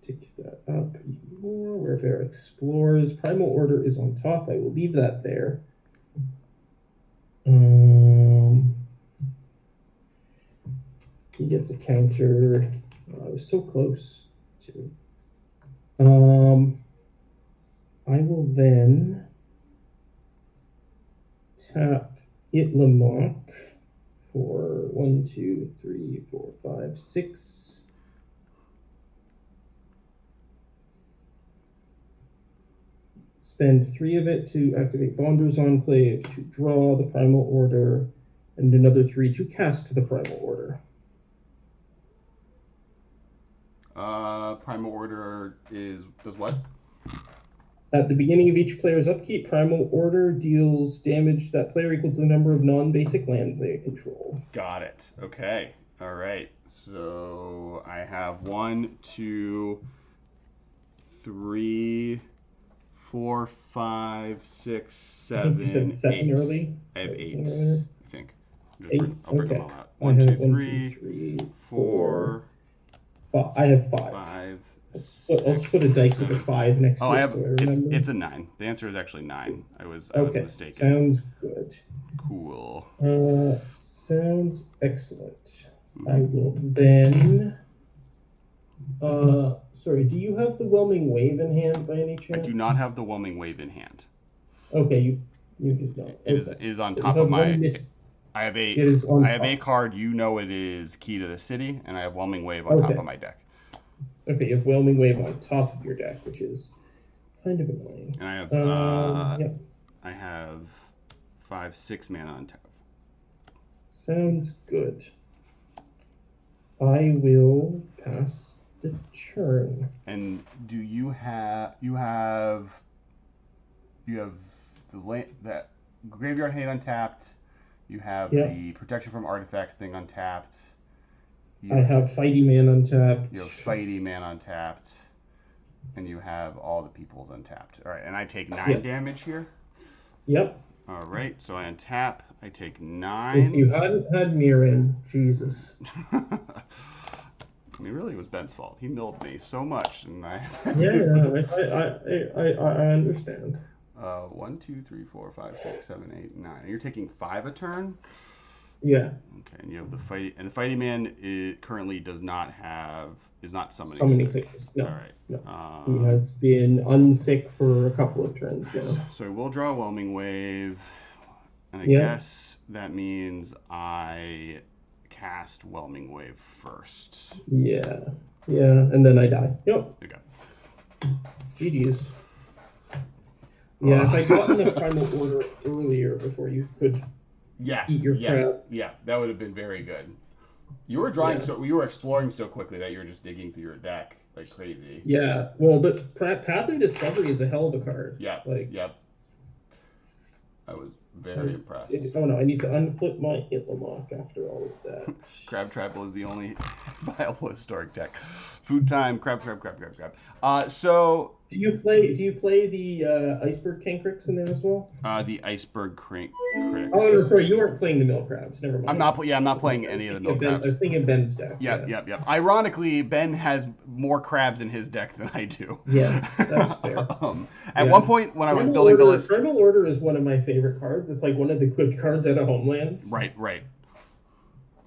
Take that up even more. Werebear explores. Primal Order is on top. I will leave that there. He gets a counter. I was so close to. I will then tap Itlamok for 1, 2, 3, 4, 5, 6. Spend 3 of it to activate Bonder's Enclave, to draw the Primal Order, and another 3 to cast the Primal Order. Primal Order does what? At the beginning of each player's upkeep, Primal Order deals damage to that player equal to the number of non-basic lands they control. Got it. Okay. All right. So I have 1, 2, 3, 4, 5, 6, 7, I think you said 7 8. early. I have 8, I think. I'll bring them all out. 1, 2, 3, 4. I have 5. 5. I'll just put a dice with a 5 next to it. I have. So I remember. It's a 9. The answer is actually 9. I was mistaken. Sounds good. Cool. Sounds excellent. I will then. Sorry, do you have the Whelming Wave in hand by any chance? I do not have the Whelming Wave in hand. Okay, you do not. It is on top of my. I have a card. You know it is Key to the City, and I have Whelming Wave on top of my deck. Okay, you have Whelming Wave on top of your deck, which is kind of annoying. And I have 5, 6 mana on top. Sounds good. I will pass the turn. And do you have that Graveyard Hate untapped? You have the Protection from Artifacts thing untapped. I have Fighty Man untapped. You have Fighty Man untapped. And you have all the peoples untapped. All right, and I take 9 damage here? Yep. All right, so I untap. I take 9. If you hadn't had Mirren, Jesus. I mean, really, it was Ben's fault. He milled me so much, and I understand. 1, 2, 3, 4, 5, 6, 7, 8, 9. And you're taking 5 a turn? Yeah. Okay, and you have the Fighty Man currently is not summoning sick. No. All right. No. He has been unsick for a couple of turns now. So we'll draw Whelming Wave, and I guess that means I cast Whelming Wave first. Yeah, and then I die. Yep. Okay. GG's. Yeah, if I got in the Primal Order earlier before you could eat your crap. Yeah, that would have been very good. You were drawing you were exploring so quickly that you were just digging through your deck like crazy. Yeah, well, the Path and Discovery is a hell of a card. Yeah, like yep. I was Very impressed. Oh no, I need to unflip my Itlamok after all of that. Crab Tribal is the only viable historic deck. Food time, crab. So do you play the Iceberg Cankrix in there as well? the Iceberg Crix. Oh no, sorry, you weren't playing the Mill Crabs. Never mind. I'm not playing any of the Mill Crabs. I was thinking Ben's deck. Yep. Ironically, Ben has more crabs in his deck than I do. Yeah, that's fair. At one point when I was building the list, Primal Order is one of my favorite cards. It's like one of the good cards out of Homelands. Right.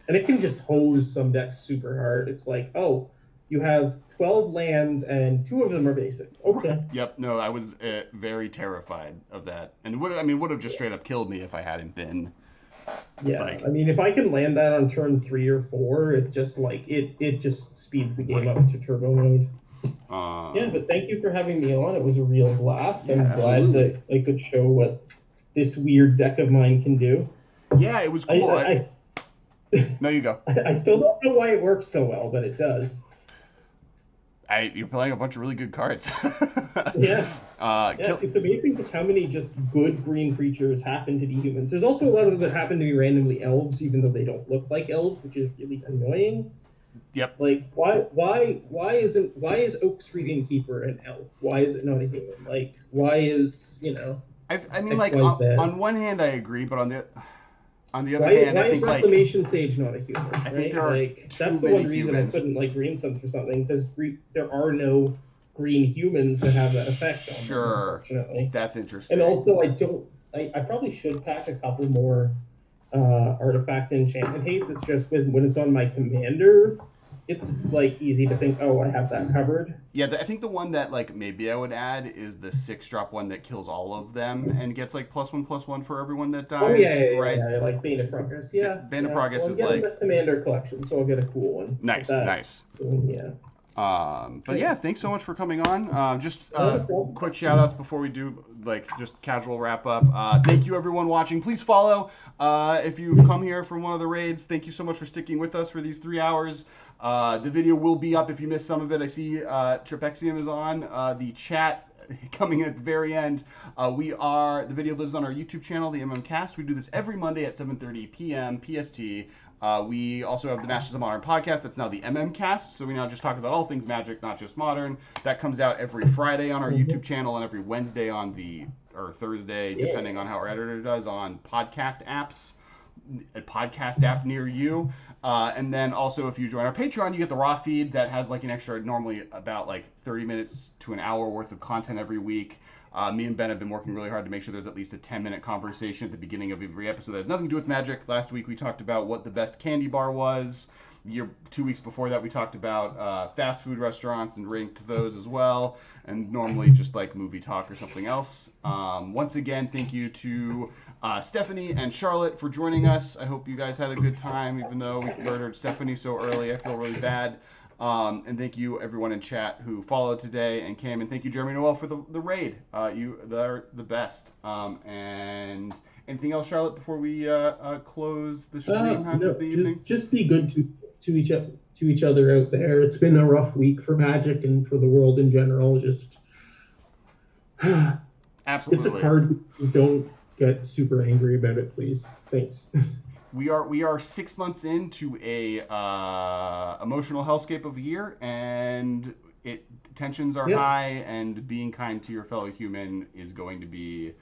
And it can just hose some decks super hard. It's like, oh, you have 12 lands and 2 of them are basic. Okay. Yep. No, I was very terrified of that, and would have just straight up killed me if I hadn't been. Yeah, I mean, if I can land that on turn 3 or 4, it just it just speeds the game up to turbo mode. Yeah, but thank you for having me on. It was a real blast. I'm glad that I could show what this weird deck of mine can do. Yeah, it was cool. No, you go. I still don't know why it works so well, but it does. You're playing a bunch of really good cards. Yeah. It's amazing just how many just good green creatures happen to be humans. There's also a lot of them that happen to be randomly elves, even though they don't look like elves, which is really annoying. Yep. Like, why is Oak Street Innkeeper an elf? Why is it not a human? Like, why is, I mean, like, on one hand, I agree, but on the other hand, I think, why is Reclamation Sage not a human? I think there are that's the one reason I couldn't like Green Suns for something, because there are no green humans that have that effect on them, unfortunately. That's interesting. And also, I probably should pack a couple more artifact enchantment hates. It's just when it's on my commander, it's like easy to think, oh, I have that covered. Yeah, I think the one that like maybe I would add is the 6-drop one that kills all of them and gets like +1/+1 for everyone that dies. Oh yeah, right? Yeah, like Bane of Progress. Yeah, Bane of Progress is like the commander collection, so I'll get a cool one. Nice. Yeah. But yeah, thanks so much for coming on. Just quick shout outs before we do like just casual wrap up. Thank you everyone watching. Please follow if you've come here from one of the raids. Thank you so much for sticking with us for these 3 hours. The video will be up if you missed some of it. I see Trapexium is on the chat coming at the very end. The video lives on our YouTube channel, the MMCast. We do this every Monday at 7:30 p.m. PST. We also have the Masters of Modern podcast. That's now the MMCast. So we now just talk about all things Magic, not just Modern. That comes out every Friday on our YouTube channel and every Wednesday or Thursday, depending on how our editor does, on podcast apps, a podcast app near you. And then also if you join our Patreon, you get the raw feed that has like an extra, normally about like 30 minutes to an hour worth of content every week. Me and Ben have been working really hard to make sure there's at least a 10-minute conversation at the beginning of every episode that has nothing to do with Magic. Last week we talked about what the best candy bar was. 2 weeks before that we talked about fast food restaurants and ranked those as well. And normally just like movie talk or something else. Once again, thank you to Stephanie and Charlotte for joining us. I hope you guys had a good time, even though we murdered Stephanie so early. I feel really bad. And thank you everyone in chat who followed today and came, and thank you Jeremy Noel for the raid. You are the best. And anything else, Charlotte, before we close the stream of the evening? Just be good to each other out there. It's been a rough week for Magic and for the world in general. Just absolutely. It's a card. Don't get super angry about it, please. Thanks. We are 6 months into a emotional hellscape of a year, and tensions are high, and being kind to your fellow human is going to be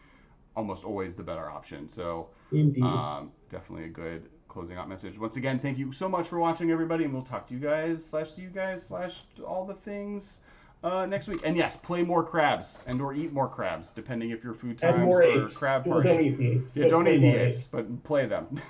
almost always the better option. So definitely a good closing out message. Once again, thank you so much for watching, everybody, and we'll talk to you guys / all the things next week. And yes, play more crabs or eat more crabs, depending if your food times or apes. crab party. Don't eat the apes. Yeah, don't eat the apes, but play them.